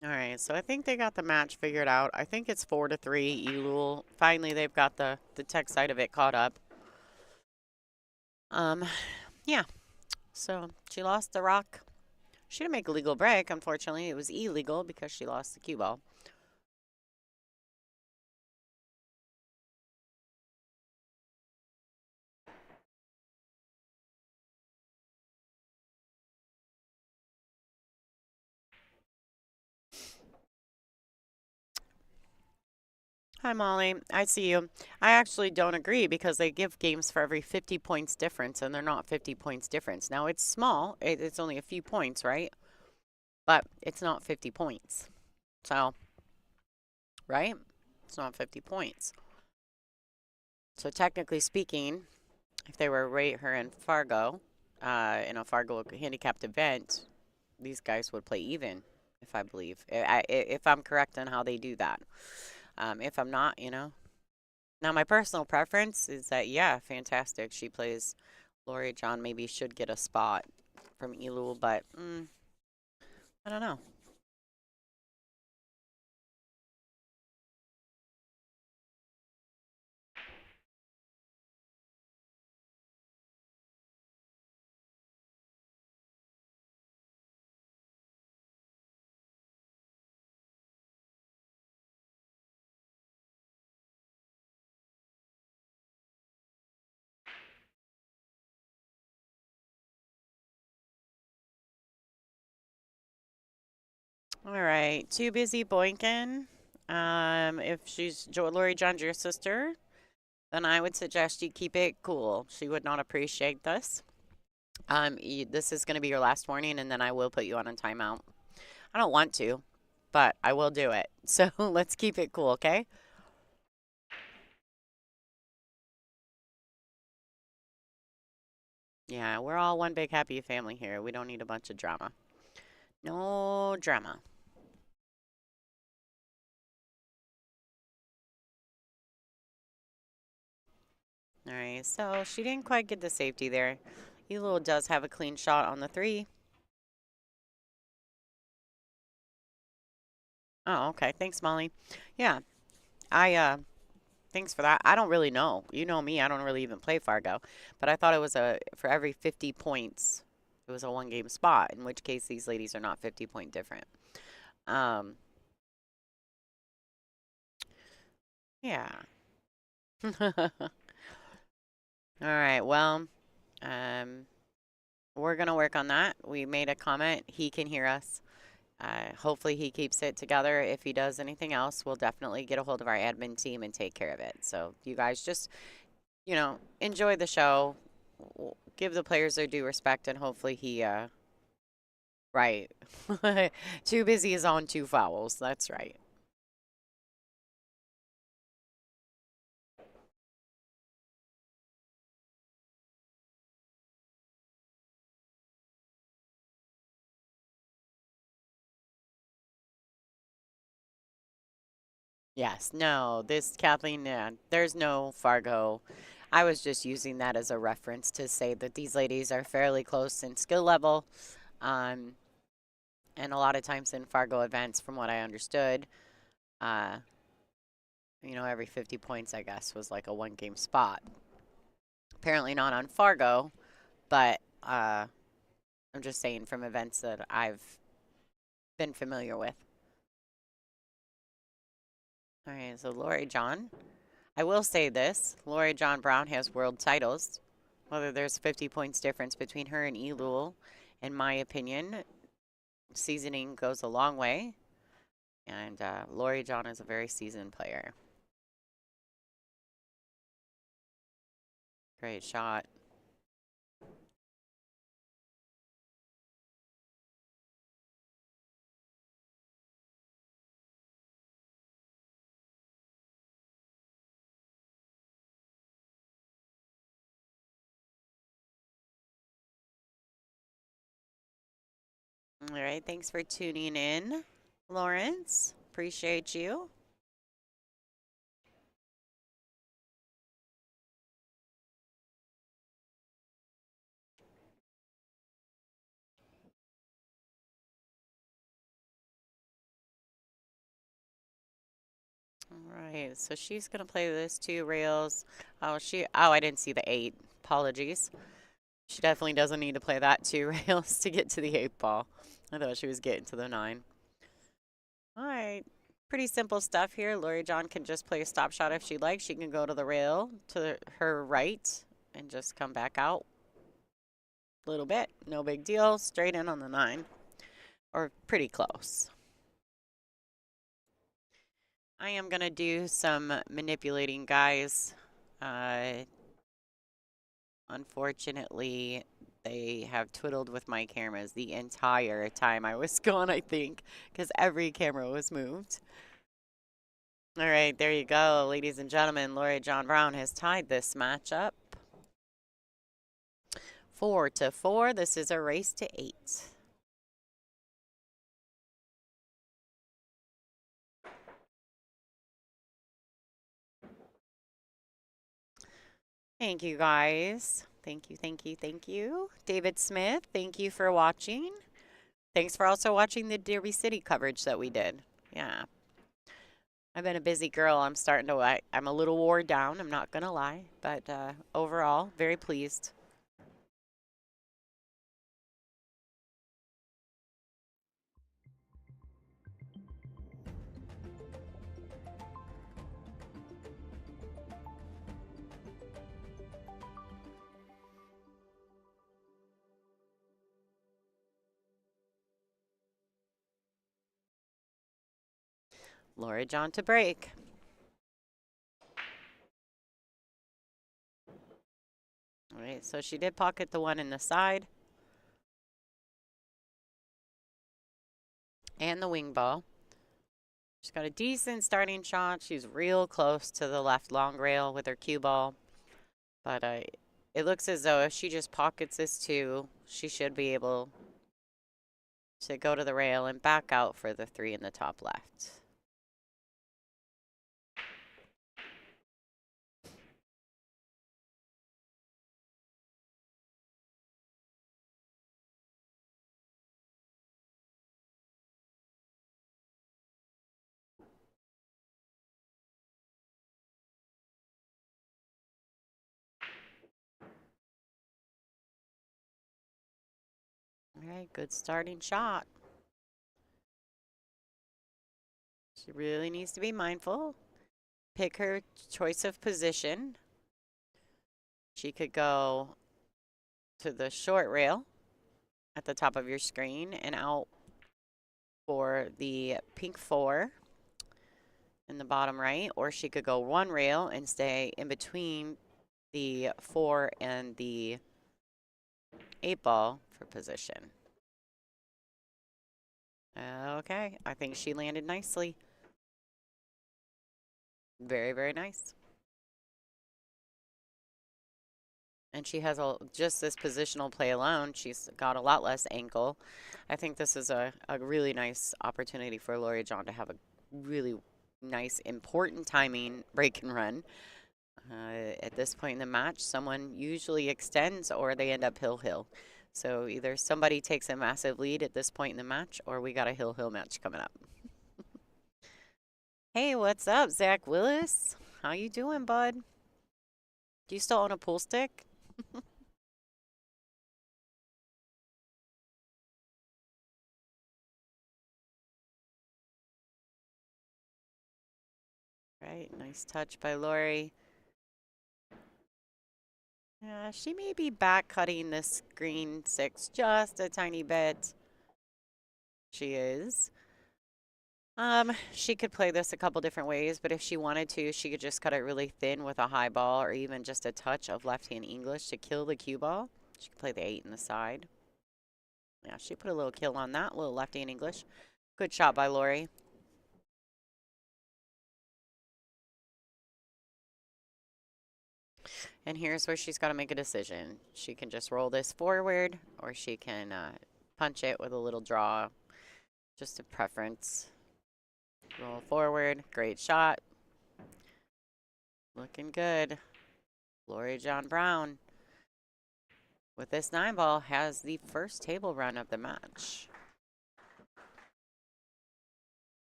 All right, so I think they got the match figured out. I think it's 4-3. Elul. Finally, they've got the tech side of it caught up. Yeah. So she lost the rock. She didn't make a legal break, unfortunately. It was illegal because she lost the cue ball. Hi, Molly. I see you. I actually don't agree because they give games for every 50 points difference, and they're not 50 points difference. Now, it's small. It's only a few points, right? But it's not 50 points. So, right? It's not 50 points. So, technically speaking, if they were to rate her in Fargo, in a Fargo handicapped event, these guys would play even, if I believe. If I'm correct on how they do that. If I'm not, you know. Now, my personal preference is that, yeah, fantastic. She plays Lori John. Maybe should get a spot from Elul, but I don't know. All right, too busy boinking. If Lori John's your sister, then I would suggest you keep it cool. She would not appreciate this. This is going to be your last warning, and then I will put you on a timeout. I don't want to, but I will do it. So let's keep it cool, okay? Yeah, we're all one big happy family here. We don't need a bunch of drama. No drama. All right, so she didn't quite get the safety there. Elul does have a clean shot on the 3. Oh, okay. Thanks, Molly. Yeah, thanks for that. I don't really know. You know me, I don't really even play Fargo. But I thought it was for every 50 points, it was a 1-game spot, in which case these ladies are not 50-point different. Yeah. All right, well, we're going to work on that. We made a comment. He can hear us. Hopefully he keeps it together. If he does anything else, we'll definitely get a hold of our admin team and take care of it. So you guys just, enjoy the show. Give the players their due respect, and hopefully he, right. Too busy is on 2 fouls. That's right. Yes, no, this Kathleen, there's no Fargo. I was just using that as a reference to say that these ladies are fairly close in skill level. And a lot of times in Fargo events, from what I understood, every 50 points, I guess, was like a 1-game spot. Apparently not on Fargo, but I'm just saying from events that I've been familiar with. All right, so Lori John. I will say this, Lori John Brown has world titles. Whether there's 50 points difference between her and Elul, in my opinion, seasoning goes a long way. And Lori John is a very seasoned player. Great shot. All right, thanks for tuning in, Lawrence. Appreciate you. All right, so she's going to play this 2 rails. Oh, I didn't see the 8. Apologies. She definitely doesn't need to play that 2 rails to get to the 8 ball. I thought she was getting to the 9. All right, pretty simple stuff here. Lori John can just play a stop shot if she'd like. She can go to the rail to her right and just come back out a little bit. No big deal. Straight in on the 9, or pretty close. I am going to do some manipulating, guys. Unfortunately, they have twiddled with my cameras the entire time I was gone, I think, because every camera was moved. All right, there you go, ladies and gentlemen. Lori John Brown has tied this matchup 4-4. This is a race to 8. Thank you, guys. Thank you, thank you, thank you. David Smith, thank you for watching. Thanks for also watching the Derby City coverage that we did. Yeah. I've been a busy girl. I'm a little wore down, I'm not going to lie. But overall, very pleased. Lori John to break. All right, so she did pocket the one in the side. And the wing ball. She's got a decent starting shot. She's real close to the left long rail with her cue ball. But it looks as though if she just pockets this too, she should be able to go to the rail and back out for the 3 in the top left. All right, good starting shot. She really needs to be mindful. Pick her choice of position. She could go to the short rail at the top of your screen and out for the pink 4 in the bottom right, or she could go one rail and stay in between the 4 and the 8 ball for position. Okay, I think she landed nicely. Very, very nice. And she has just this positional play alone. She's got a lot less ankle. I think this is a really nice opportunity for Lori John to have a really nice, important timing break and run. At this point in the match, someone usually extends or they end up hill-hill. So either somebody takes a massive lead at this point in the match or we got a hill-hill match coming up. Hey, what's up, Zach Willis? How you doing, bud? Do you still own a pool stick? Right, nice touch by Lori. Yeah, she may be back cutting this green 6 just a tiny bit. She is. She could play this a couple different ways, but if she wanted to, she could just cut it really thin with a high ball or even just a touch of left-hand English to kill the cue ball. She could play the 8 in the side. Yeah, she put a little kill on that, little left-hand English. Good shot by Lori. And here's where she's got to make a decision. She can just roll this forward, or she can punch it with a little draw. Just a preference. Roll forward. Great shot. Looking good. Lori John Brown, with this 9 ball, has the first table run of the match.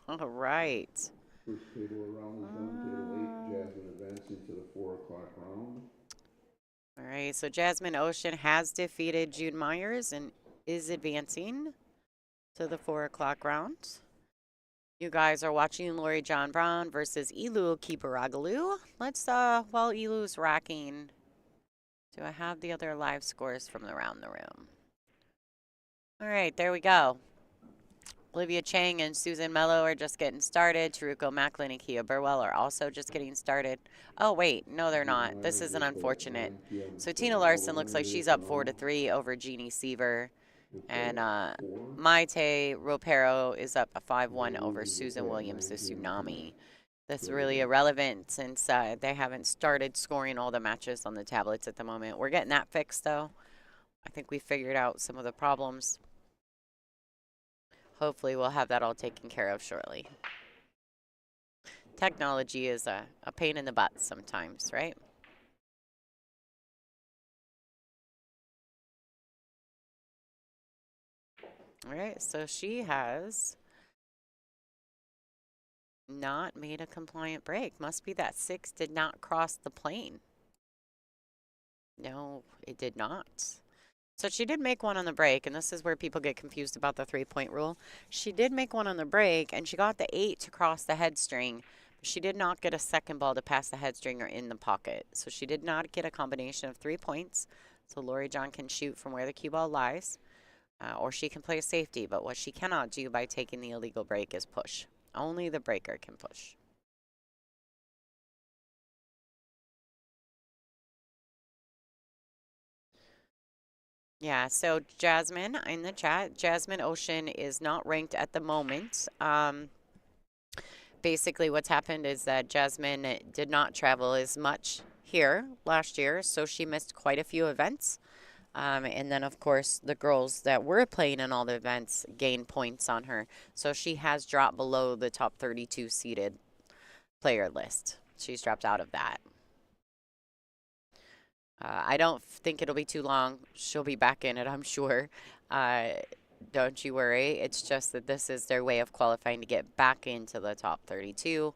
All right. First table around is done. Table 8, Jasmine advancing to the 4 o'clock round. All right, so Jasmine Ocean has defeated Jude Myers and is advancing to the 4 o'clock round. You guys are watching Lori John Brown versus Elu Kiparagalu. Let's, while Elu's racking, do I have the other live scores from around the room? All right, there we go. Olivia Chang and Susan Mello are just getting started. Taruko Macklin and Kia Burwell are also just getting started. Oh, wait. No, they're not. This is an unfortunate. So Tina Larson looks like she's up 4-3 over Jeannie Seaver. And Maite Ropero is up a 5-1 over Susan Williams, the Tsunami. That's really irrelevant since they haven't started scoring all the matches on the tablets at the moment. We're getting that fixed, though. I think we figured out some of the problems. Hopefully we'll have that all taken care of shortly. Technology is a pain in the butt sometimes, right? All right, so she has not made a compliant break. Must be that 6 did not cross the plane. No, it did not. So she did make one on the break, and this is where people get confused about the 3-point rule. She did make one on the break, and she got the 8 to cross the head string. But she did not get a second ball to pass the head string or in the pocket. So she did not get a combination of 3 points. So Lori John can shoot from where the cue ball lies, or she can play a safety. But what she cannot do by taking the illegal break is push. Only the breaker can push. Yeah, so Jasmine in the chat, Jasmine Ocean is not ranked at the moment. Basically what's happened is that Jasmine did not travel as much here last year, so she missed quite a few events. And then, of course, the girls that were playing in all the events gained points on her. So she has dropped below the top 32 seeded player list. She's dropped out of that. I don't think it'll be too long. She'll be back in it, I'm sure. Don't you worry. It's just that this is their way of qualifying to get back into the top 32.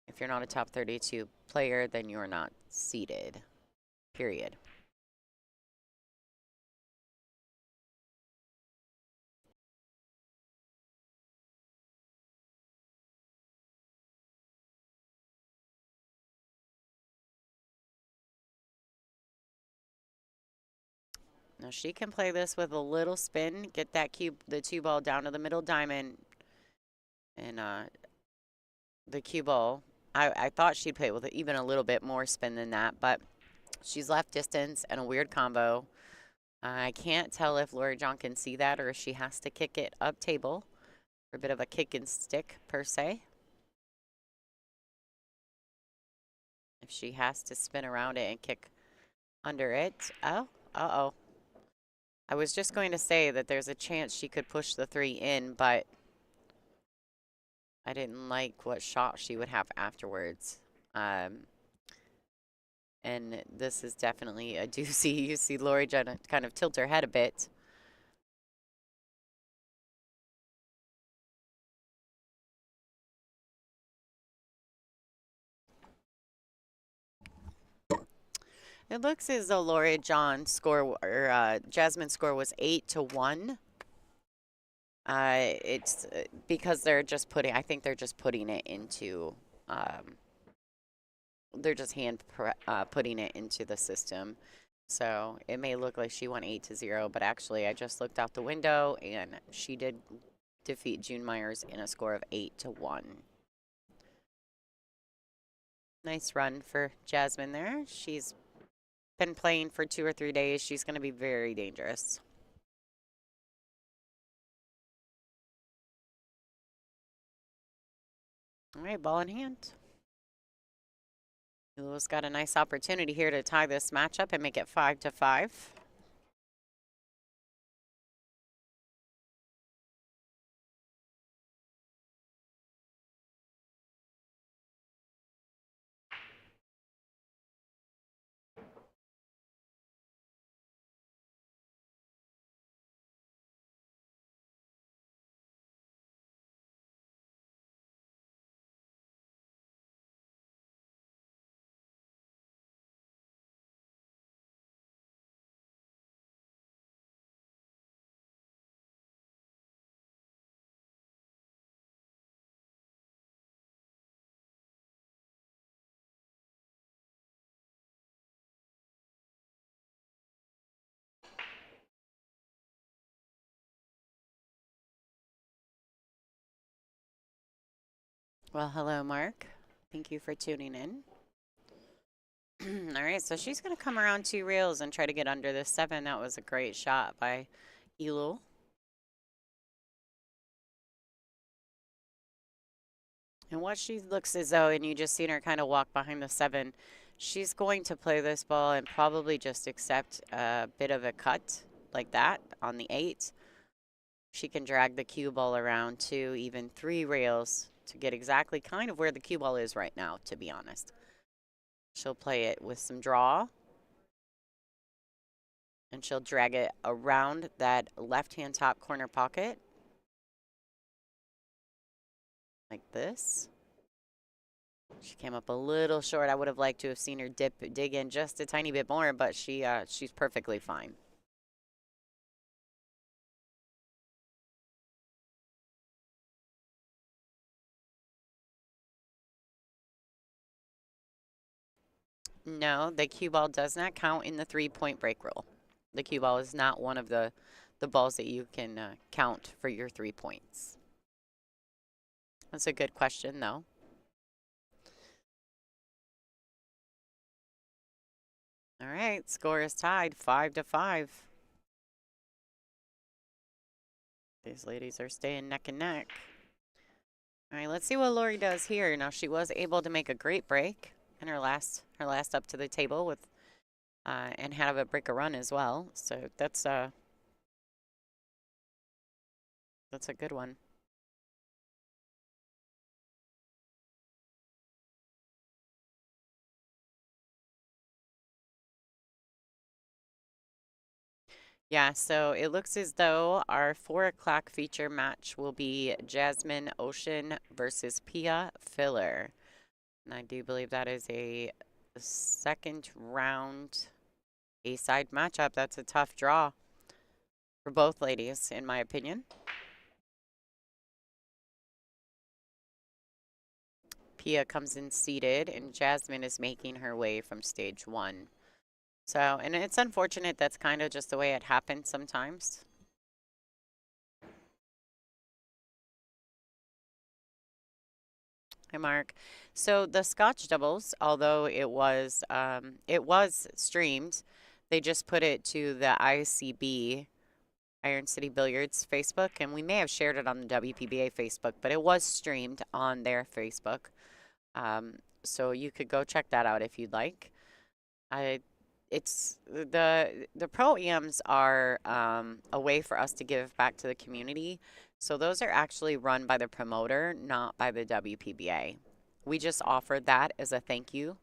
If you're not a top 32 player, then you're not seeded, period. Now she can play this with a little spin, get that the cue ball down to the middle diamond, and the cue ball. I thought she'd play with even a little bit more spin than that, but she's left distance and a weird combo. I can't tell if Lori John can see that or if she has to kick it up table for a bit of a kick and stick per se. If she has to spin around it and kick under it. Oh, uh-oh. I was just going to say that there's a chance she could push the 3 in, but I didn't like what shot she would have afterwards. And this is definitely a doozy. You see Lori kind of tilt her head a bit. It looks as though Lori John's score, or Jasmine's score, was 8-1. It's because they're just putting, I think they're just putting it into, they're just putting it into the system. So it may look like she won 8-0, but actually I just looked out the window and she did defeat June Myers in a score of 8-1. Nice run for Jasmine there. She's been playing for 2 or 3 days. She's going to be very dangerous. All right, ball in hand. Lewis got a nice opportunity here to tie this matchup and make it 5-5. Well, hello, Mark. Thank you for tuning in. All right, so she's going to come around 2 rails and try to get under the 7. That was a great shot by Elu. And what she looks as though, and you just seen her kind of walk behind the 7, she's going to play this ball and probably just accept a bit of a cut like that on the 8. She can drag the cue ball around 2, even 3 rails to get exactly kind of where the cue ball is right now, to be honest. She'll play it with some draw. And she'll drag it around that left-hand top corner pocket. Like this. She came up a little short. I would have liked to have seen her dig in just a tiny bit more, but she's perfectly fine. No, the cue ball does not count in the 3-point break rule. The cue ball is not one of the balls that you can count for your 3 points. That's a good question, though. All right, score is tied 5-5. These ladies are staying neck and neck. All right, let's see what Lori does here. Now, she was able to make a great break in her last up to the table with and have a break a run as well. So that's a good one. Yeah, so it looks as though our 4 o'clock feature match will be Jasmine Ocean versus Pia Filler. And I do believe that is a second round A-side matchup. That's a tough draw for both ladies, in my opinion. Pia comes in seated, and Jasmine is making her way from stage 1. So, and it's unfortunate, that's kind of just the way it happens sometimes. Hi, Mark. So the Scotch doubles, although it was streamed, they just put it to the ICB, Iron City Billiards Facebook, and we may have shared it on the WPBA Facebook, but it was streamed on their Facebook. So you could go check that out if you'd like. It's the pro-ams are a way for us to give back to the community. So those are actually run by the promoter, not by the WPBA. We just offered that as a thank you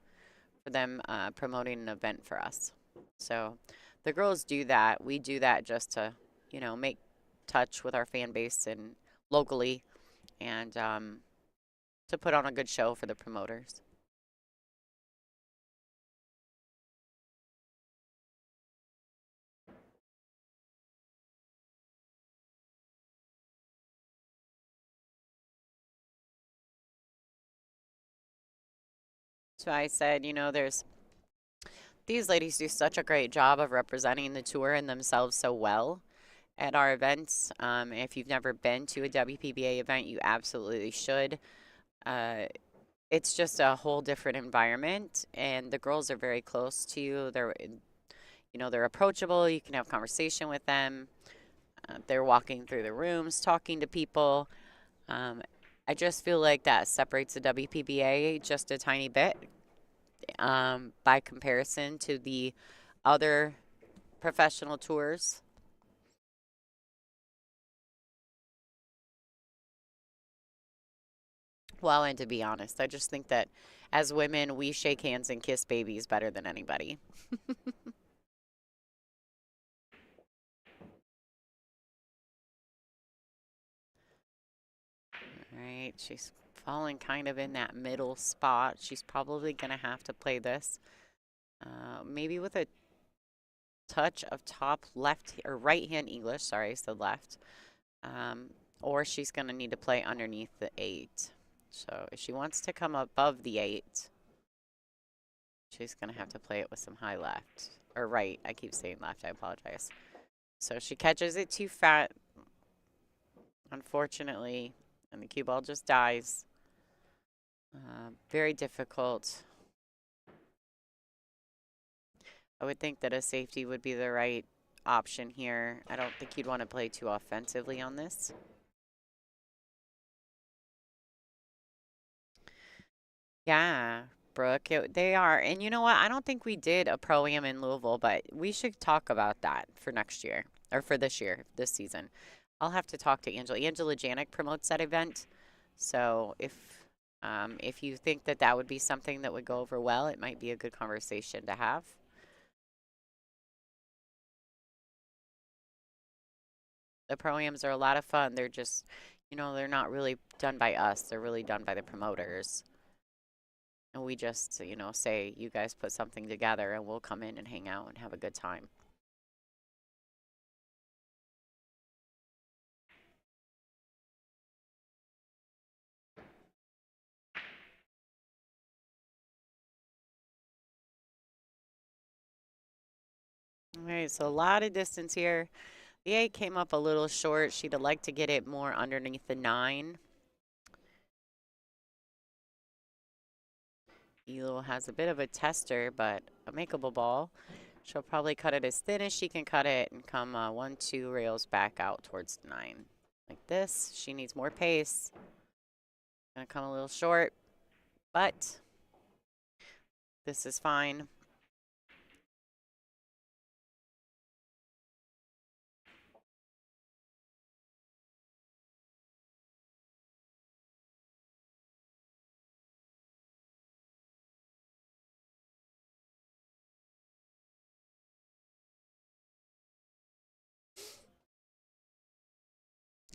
for them promoting an event for us. So the girls do that. We do that just to, you know, make touch with our fan base and locally, and to put on a good show for the promoters. So I said, you know, these ladies do such a great job of representing the tour and themselves so well at our events. If you've never been to a WPBA event, you absolutely should. It's just a whole different environment, and the girls are very close to you. They're approachable. You can have conversation with them. They're walking through the rooms, talking to people. I just feel like that separates the WPBA just a tiny bit by comparison to the other professional tours. Well, and to be honest, I just think that as women, we shake hands and kiss babies better than anybody. All right, she's falling kind of in that middle spot. She's probably going to have to play this maybe with a touch of top left or right hand English. Sorry, I said left. Or she's going to need to play underneath the 8. So if she wants to come above the 8, she's going to have to play it with some high left. Or right. I keep saying left. I apologize. So she catches it too fat, unfortunately, and the cue ball just dies. Very difficult. I would think that a safety would be the right option here. I don't think you'd want to play too offensively on this. Yeah, Brooke, they are. And you know what? I don't think we did a pro-am in Louisville, but we should talk about that for next year or for this year, this season. I'll have to talk to Angela. Angela Janik promotes that event. So if you think that that would be something that would go over well, it might be a good conversation to have. The pro-ams are a lot of fun. They're just, they're not really done by us. They're really done by the promoters. And we just, say, you guys put something together and we'll come in and hang out and have a good time. All right, so a lot of distance here. The 8 came up a little short. She'd like to get it more underneath the 9. Elo has a bit of a tester, but a makeable ball. She'll probably cut it as thin as she can cut it and come 1, 2 rails back out towards the 9. Like this. She needs more pace. Gonna come a little short, but this is fine.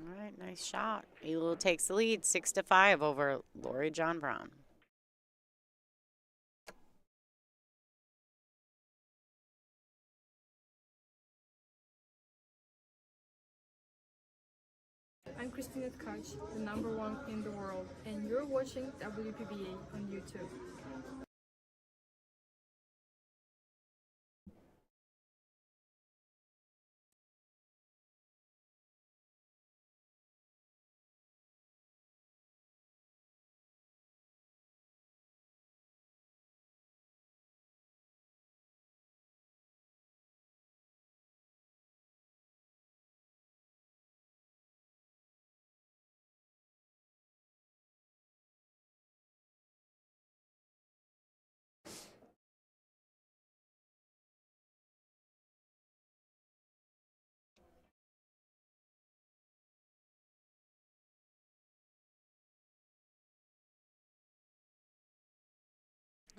All right, nice shot. Elo takes the lead, 6-5 over Lori John Brown. I'm Christina Tkach, the #1 in the world, and you're watching WPBA on YouTube.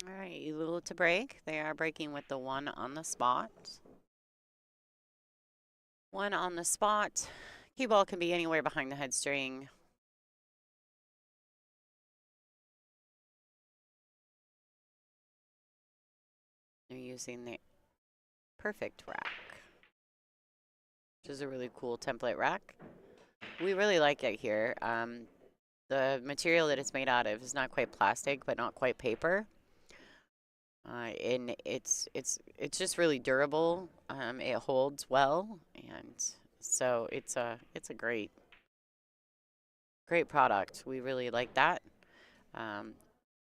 All right, Elo to break. They are breaking with the 1 on the spot. 1 on the spot. Cue ball can be anywhere behind the head string. They're using the perfect rack, which is a really cool template rack. We really like it here. The material that it's made out of is not quite plastic, but not quite paper. And it's just really durable. It holds well, and so it's a great product. We really like that.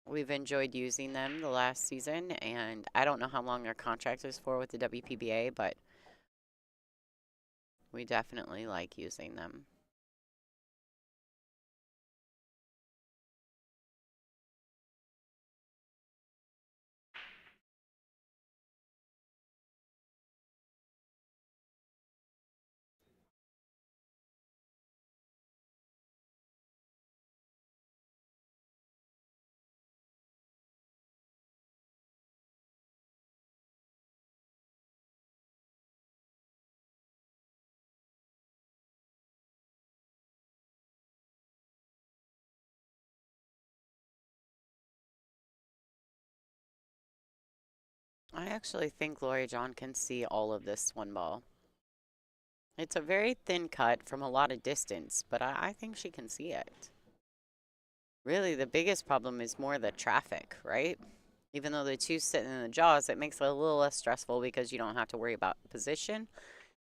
We've enjoyed using them the last season, and I don't know how long their contract is for with the WPBA, but we definitely like using them. I actually think Lori John can see all of this one ball. It's a very thin cut from a lot of distance, but I think she can see it. Really, the biggest problem is more the traffic, right? Even though the 2's sitting in the jaws, it makes it a little less stressful because you don't have to worry about position,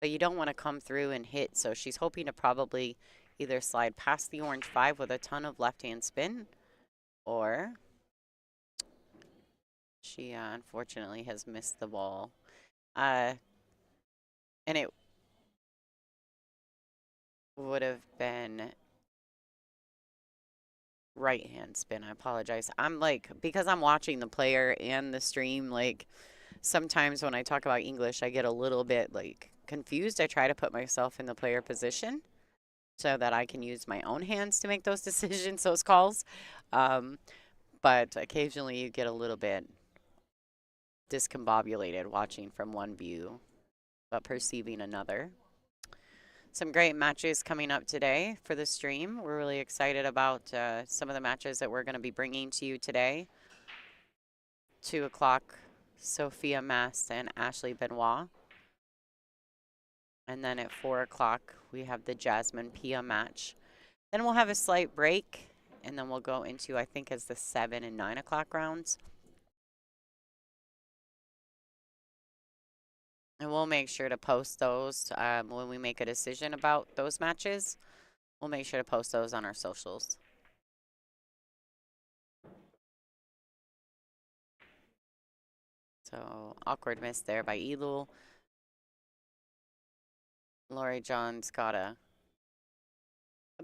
but you don't want to come through and hit. So she's hoping to probably either slide past the orange 5 with a ton of left-hand spin or she unfortunately has missed the ball. And it would have been right hand spin. I apologize. I'm like, because I'm watching the player and the stream, like sometimes when I talk about English, I get a little bit like confused. I try to put myself in the player position so that I can use my own hands to make those decisions, those calls. But occasionally you get a little bit discombobulated watching from one view, but perceiving another. Some great matches coming up today for the stream. We're really excited about some of the matches that we're going to be bringing to you today. 2 o'clock, Sophia Mast and Ashley Benoit. And then at 4 o'clock, we have the Jasmine Pia match. Then we'll have a slight break, and then we'll go into, I think, as the 7 and 9 o'clock rounds. And we'll make sure to post those when we make a decision about those matches. We'll make sure to post those on our socials. So, awkward miss there by Elul. Lori John's got a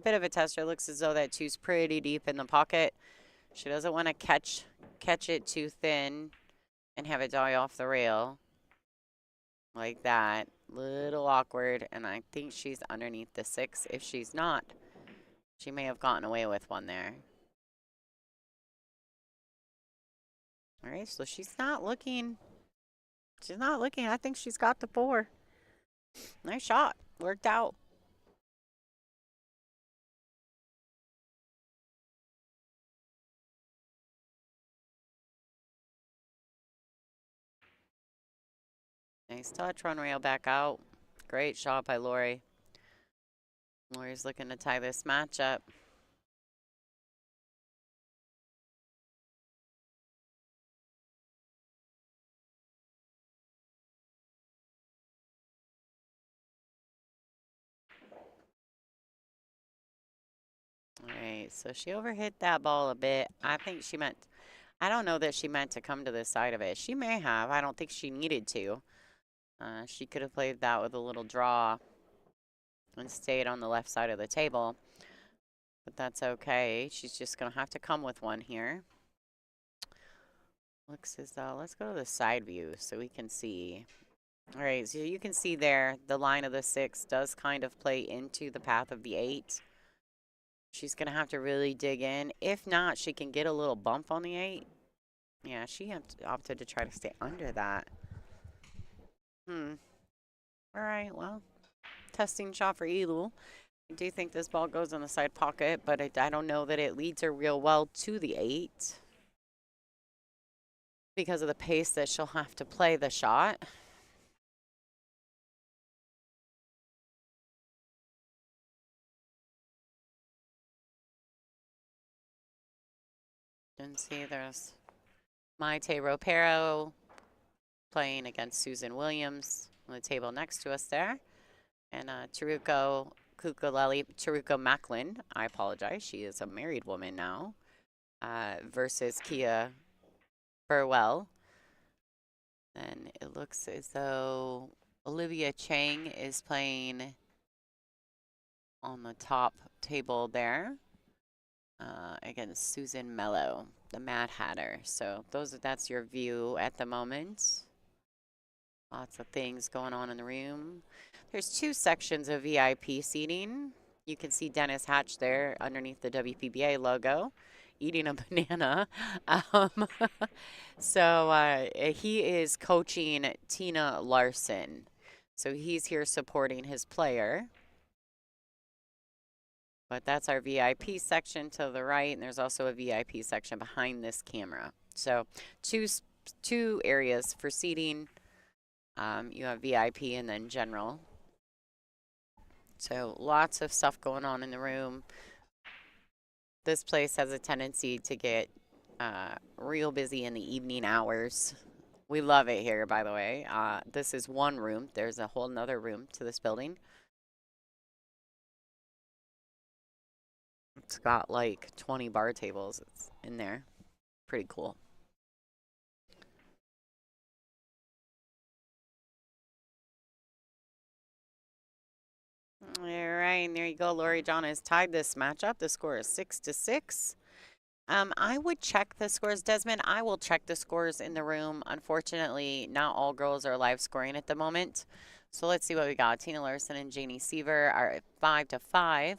bit of a tester. Looks as though that two's pretty deep in the pocket. She doesn't want to catch it too thin and have it die off the rail. Like that. Little awkward. And I think she's underneath the 6. If she's not, she may have gotten away with one there. All right, so she's not looking. She's not looking. I think she's got the 4. Nice shot. Worked out. Nice touch. Run rail back out. Great shot by Lori. Lori's looking to tie this match up. All right, so she overhit that ball a bit. I think she meant, I don't know that she meant to come to this side of it. She may have. I don't think she needed to. She could have played that with a little draw and stayed on the left side of the table. But that's okay. She's just going to have to come with one here. Looks as though, let's go to the side view so we can see. All right, so you can see there, the line of the 6 does kind of play into the path of the 8. She's going to have to really dig in. If not, she can get a little bump on the 8. Yeah, she opted to try to stay under that. All right, well, testing shot for Elul. I do think this ball goes in the side pocket, but I don't know that it leads her real well to the 8 because of the pace that she'll have to play the shot. And see, there's Maite Ropero playing against Susan Williams on the table next to us there. And Taruko Macklin, I apologize, she is a married woman now, versus Kia Burwell. And it looks as though Olivia Chang is playing on the top table there against Susan Mello, the Mad Hatter. So that's your view at the moment. Lots of things going on in the room. There's 2 sections of VIP seating. You can see Dennis Hatch there underneath the WPBA logo, eating a banana. So he is coaching Tina Larson. So he's here supporting his player. But that's our VIP section to the right, and there's also a VIP section behind this camera. So two areas for seating. You have VIP and then general. So lots of stuff going on in the room. This place has a tendency to get real busy in the evening hours. We love it here, by the way. This is one room. There's a whole nother room to this building. It's got like 20 bar tables in there. Pretty cool. All right, and there you go. Lori John has tied this matchup. The score is 6-6. I would check the scores, Desmond. I will check the scores in the room. Unfortunately, not all girls are live scoring at the moment. So let's see what we got. Tina Larson and Janie Seaver are at 5-5.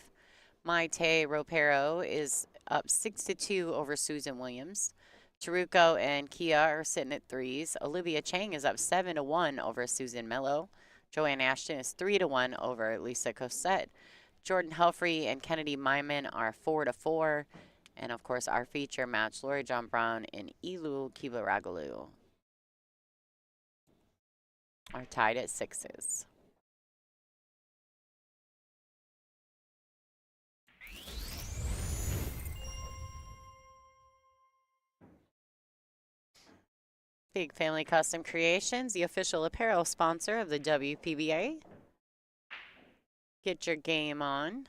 Maite Ropero is up 6-2 over Susan Williams. Taruko and Kia are sitting at 3s. Olivia Chang is up 7-1 over Susan Mello. Joanne Ashton is 3-1 over Lisa Cosette. Jordan Helfrey and Kennedy Myman are 4-4. And of course, our feature match, Lori John Brown and Ilu Kibaragalu are tied at 6s. Big Family Custom Creations, the official apparel sponsor of the WPBA. Get your game on.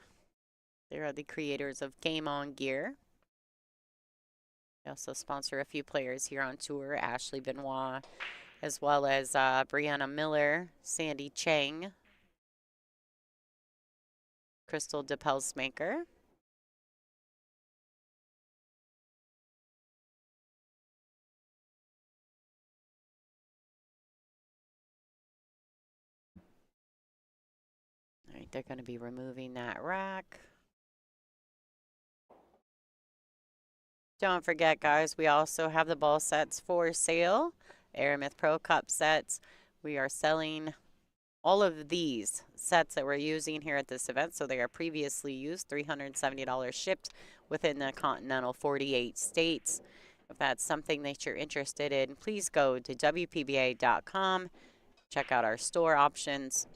They are the creators of Game On gear. They also sponsor a few players here on tour, Ashley Benoit, as well as Brianna Miller, Sandy Chang, Crystal DePelsmaker. All right, they're going to be removing that rack. Don't forget, guys, we also have the ball sets for sale. Aramith Pro Cup sets. We are selling all of these sets that we're using here at this event. So they are previously used, $370 shipped within the continental 48 states. If that's something that you're interested in, please go to WPBA.com, check out our store options,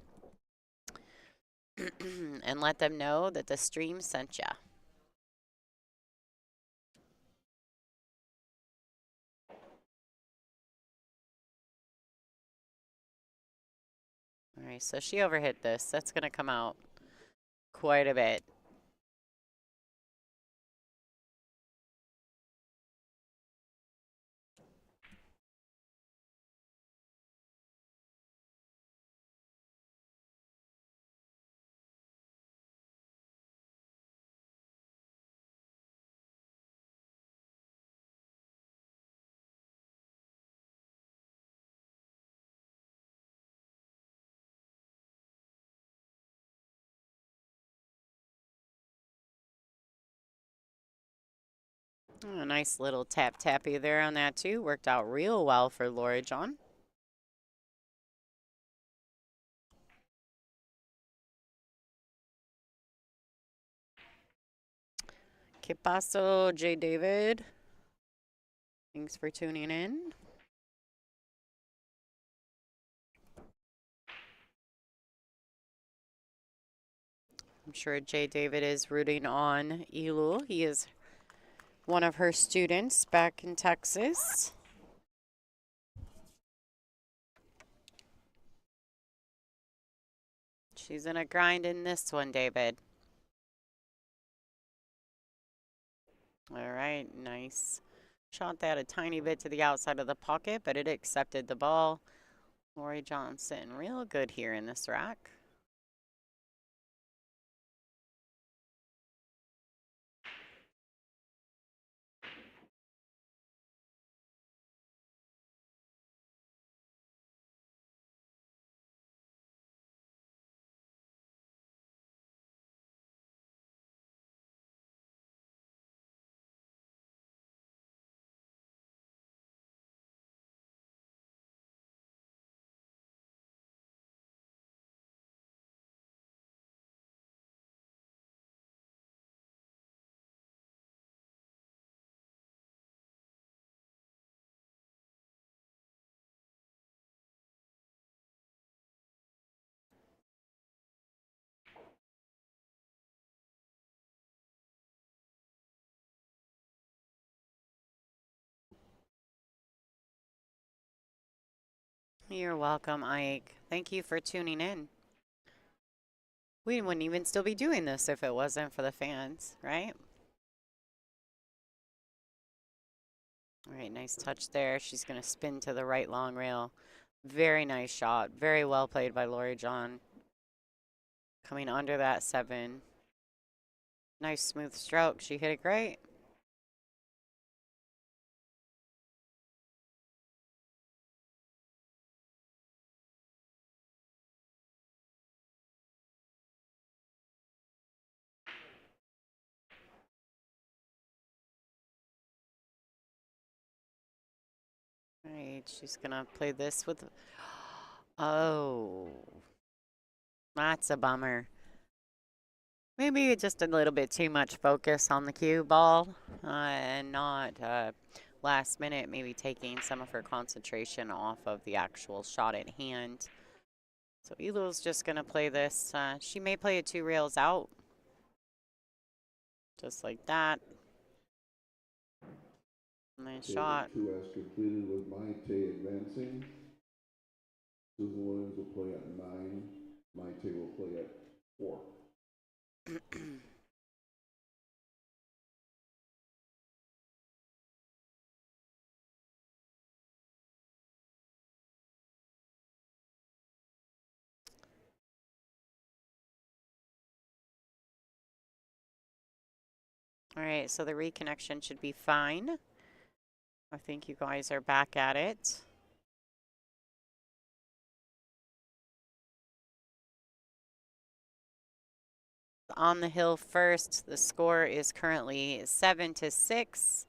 and let them know that the stream sent ya. All right, so she overhit this. That's going to come out quite a bit. Oh, a nice little tap-tappy there on that, too. Worked out real well for Lori John. Que paso, J. David? Thanks for tuning in. I'm sure J. David is rooting on Ilu. He is one of her students back in Texas. She's in a grind in this one, David. All right, nice. Shot that a tiny bit to the outside of the pocket, but it accepted the ball. Lori Johnson, real good here in this rack. You're welcome, Ike. Thank you for tuning in. We wouldn't even still be doing this if it wasn't for the fans, right? All right, nice touch there. She's going to spin to the right long rail. Very nice shot. Very well played by Lori John. Coming under that 7. Nice smooth stroke. She hit it great. All right, she's going to play this with... Oh, that's a bummer. Maybe just a little bit too much focus on the cue ball and not last minute maybe taking some of her concentration off of the actual shot at hand. So Elo's just going to play this. She may play it 2 rails out. Just like that. Nice shot. 2 as completed with Maite advancing. Susan Williams will play at 9. Maite will play at 4. All right, so the reconnection should be fine. I think you guys are back at it. On the hill first, the score is currently 7-6.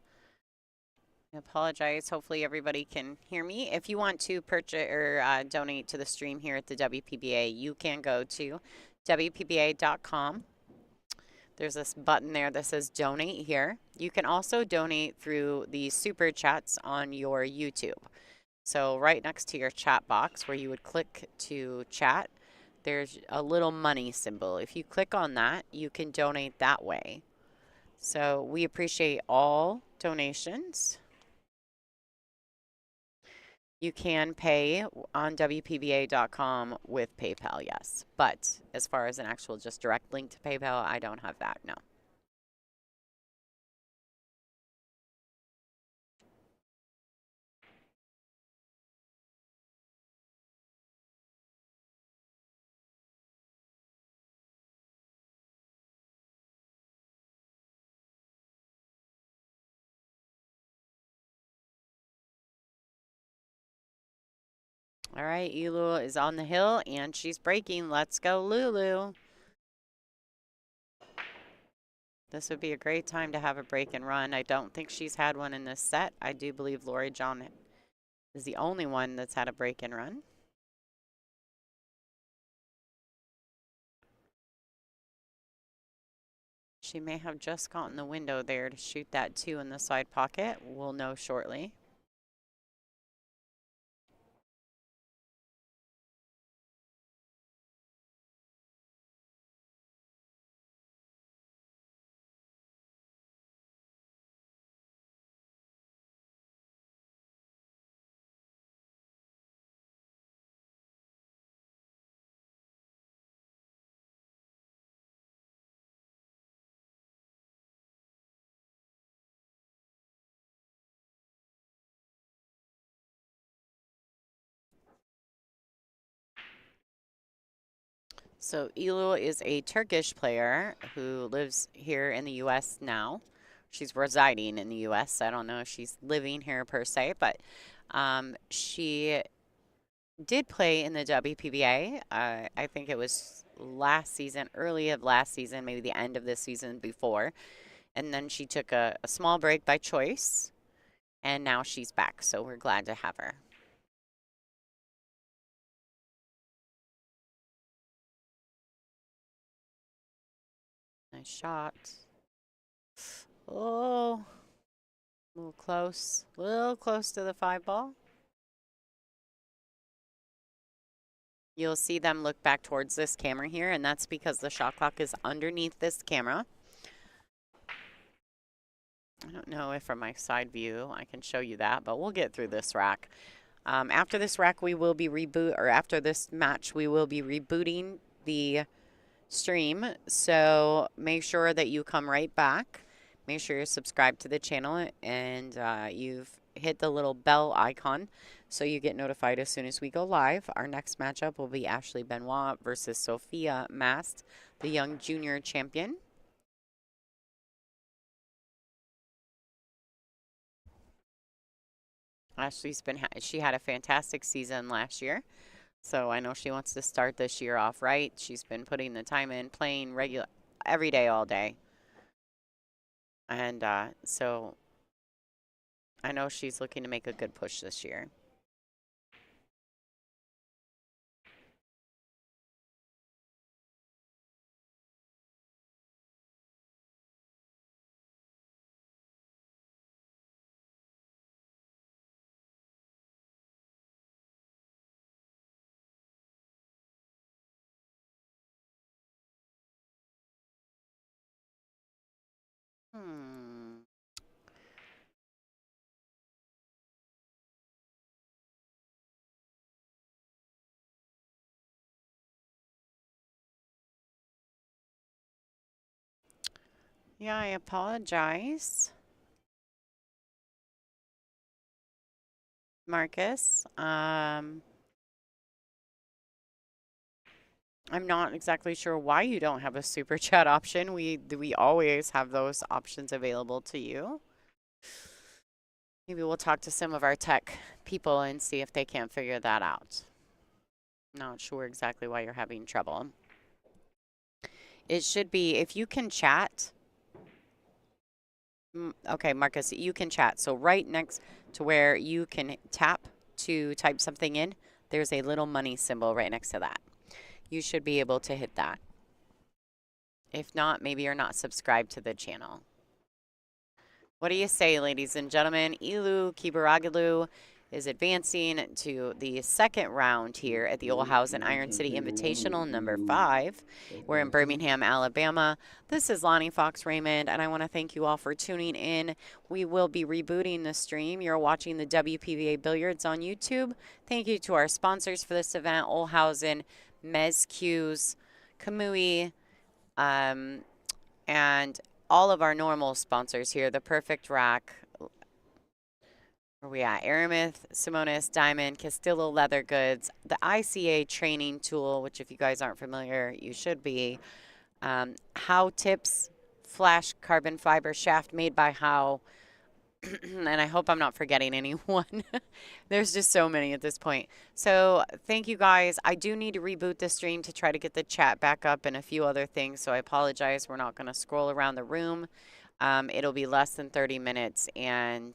I apologize. Hopefully everybody can hear me. If you want to purchase or donate to the stream here at the WPBA, you can go to WPBA.com. There's this button there that says donate here. You can also donate through the super chats on your YouTube. So right next to your chat box where you would click to chat, there's a little money symbol. If you click on that, you can donate that way. So we appreciate all donations. You can pay on WPBA.com with PayPal, yes. But as far as an actual just direct link to PayPal, I don't have that, no. All right, Elu is on the hill, and she's breaking. Let's go, Lulu. This would be a great time to have a break and run. I don't think she's had one in this set. I do believe Lori John is the only one that's had a break and run. She may have just gotten the window there to shoot that 2 in the side pocket. We'll know shortly. So Elu is a Turkish player who lives here in the U.S. now. She's residing in the U.S. I don't know if she's living here per se, but she did play in the WPBA. I think it was last season, early of last season, maybe the end of this season before. And then she took a small break by choice, and now she's back. So we're glad to have her. Nice shot. Oh, a little close to the 5 ball. You'll see them look back towards this camera here, and that's because the shot clock is underneath this camera. I don't know if from my side view I can show you that, but we'll get through this rack. After this rack, we will be after this match, we will be rebooting the stream. So make sure that you come right back. Make sure you're subscribed to the channel and you've hit the little bell icon so you get notified as soon as we go live. Our next matchup will be Ashley Benoit versus Sophia Mast, the young junior champion. Ashley's she had a fantastic season last year, so I know she wants to start this year off right. She's been putting the time in, playing regular every day, all day. And so I know she's looking to make a good push this year. Yeah, I apologize, Marcus. I'm not exactly sure why you don't have a super chat option. We always have those options available to you. Maybe we'll talk to some of our tech people and see if they can't figure that out. Not sure exactly why you're having trouble. It should be, if you can chat. Okay, Marcus, you can chat. So right next to where you can tap to type something in, there's a little money symbol right next to that. You should be able to hit that. If not, maybe you're not subscribed to the channel. What do you say, ladies and gentlemen? Ilu Kibaragalu is advancing to the second round here at the Olhausen Iron City Invitational number 5. We're in Birmingham, Alabama. This is Lonnie Fox Raymond, and I want to thank you all for tuning in. We will be rebooting the stream. You're watching the WPBA Billiards on YouTube. Thank you to our sponsors for this event, Olhausen, Mezq's, Kamui, and all of our normal sponsors here, The Perfect Rack. Where we at? Aramith, Simonis, Diamond, Castillo Leather Goods, the ICA training tool, which if you guys aren't familiar, you should be. How Tips, Flash Carbon Fiber Shaft made by How. And I hope I'm not forgetting anyone. There's just so many at this point. So thank you guys. I do need to reboot the stream to try to get the chat back up and a few other things. So I apologize. We're not going to scroll around the room. It'll be less than 30 minutes. And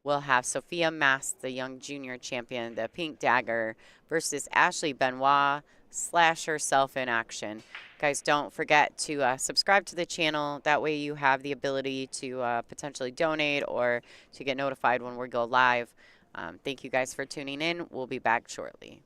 we'll have Sophia Mast, the young junior champion, the Pink Dagger, versus Ashley Benoit / herself in action. Guys, don't forget to subscribe to the channel. That way you have the ability to potentially donate or to get notified when we go live. Thank you guys for tuning in. We'll be back shortly.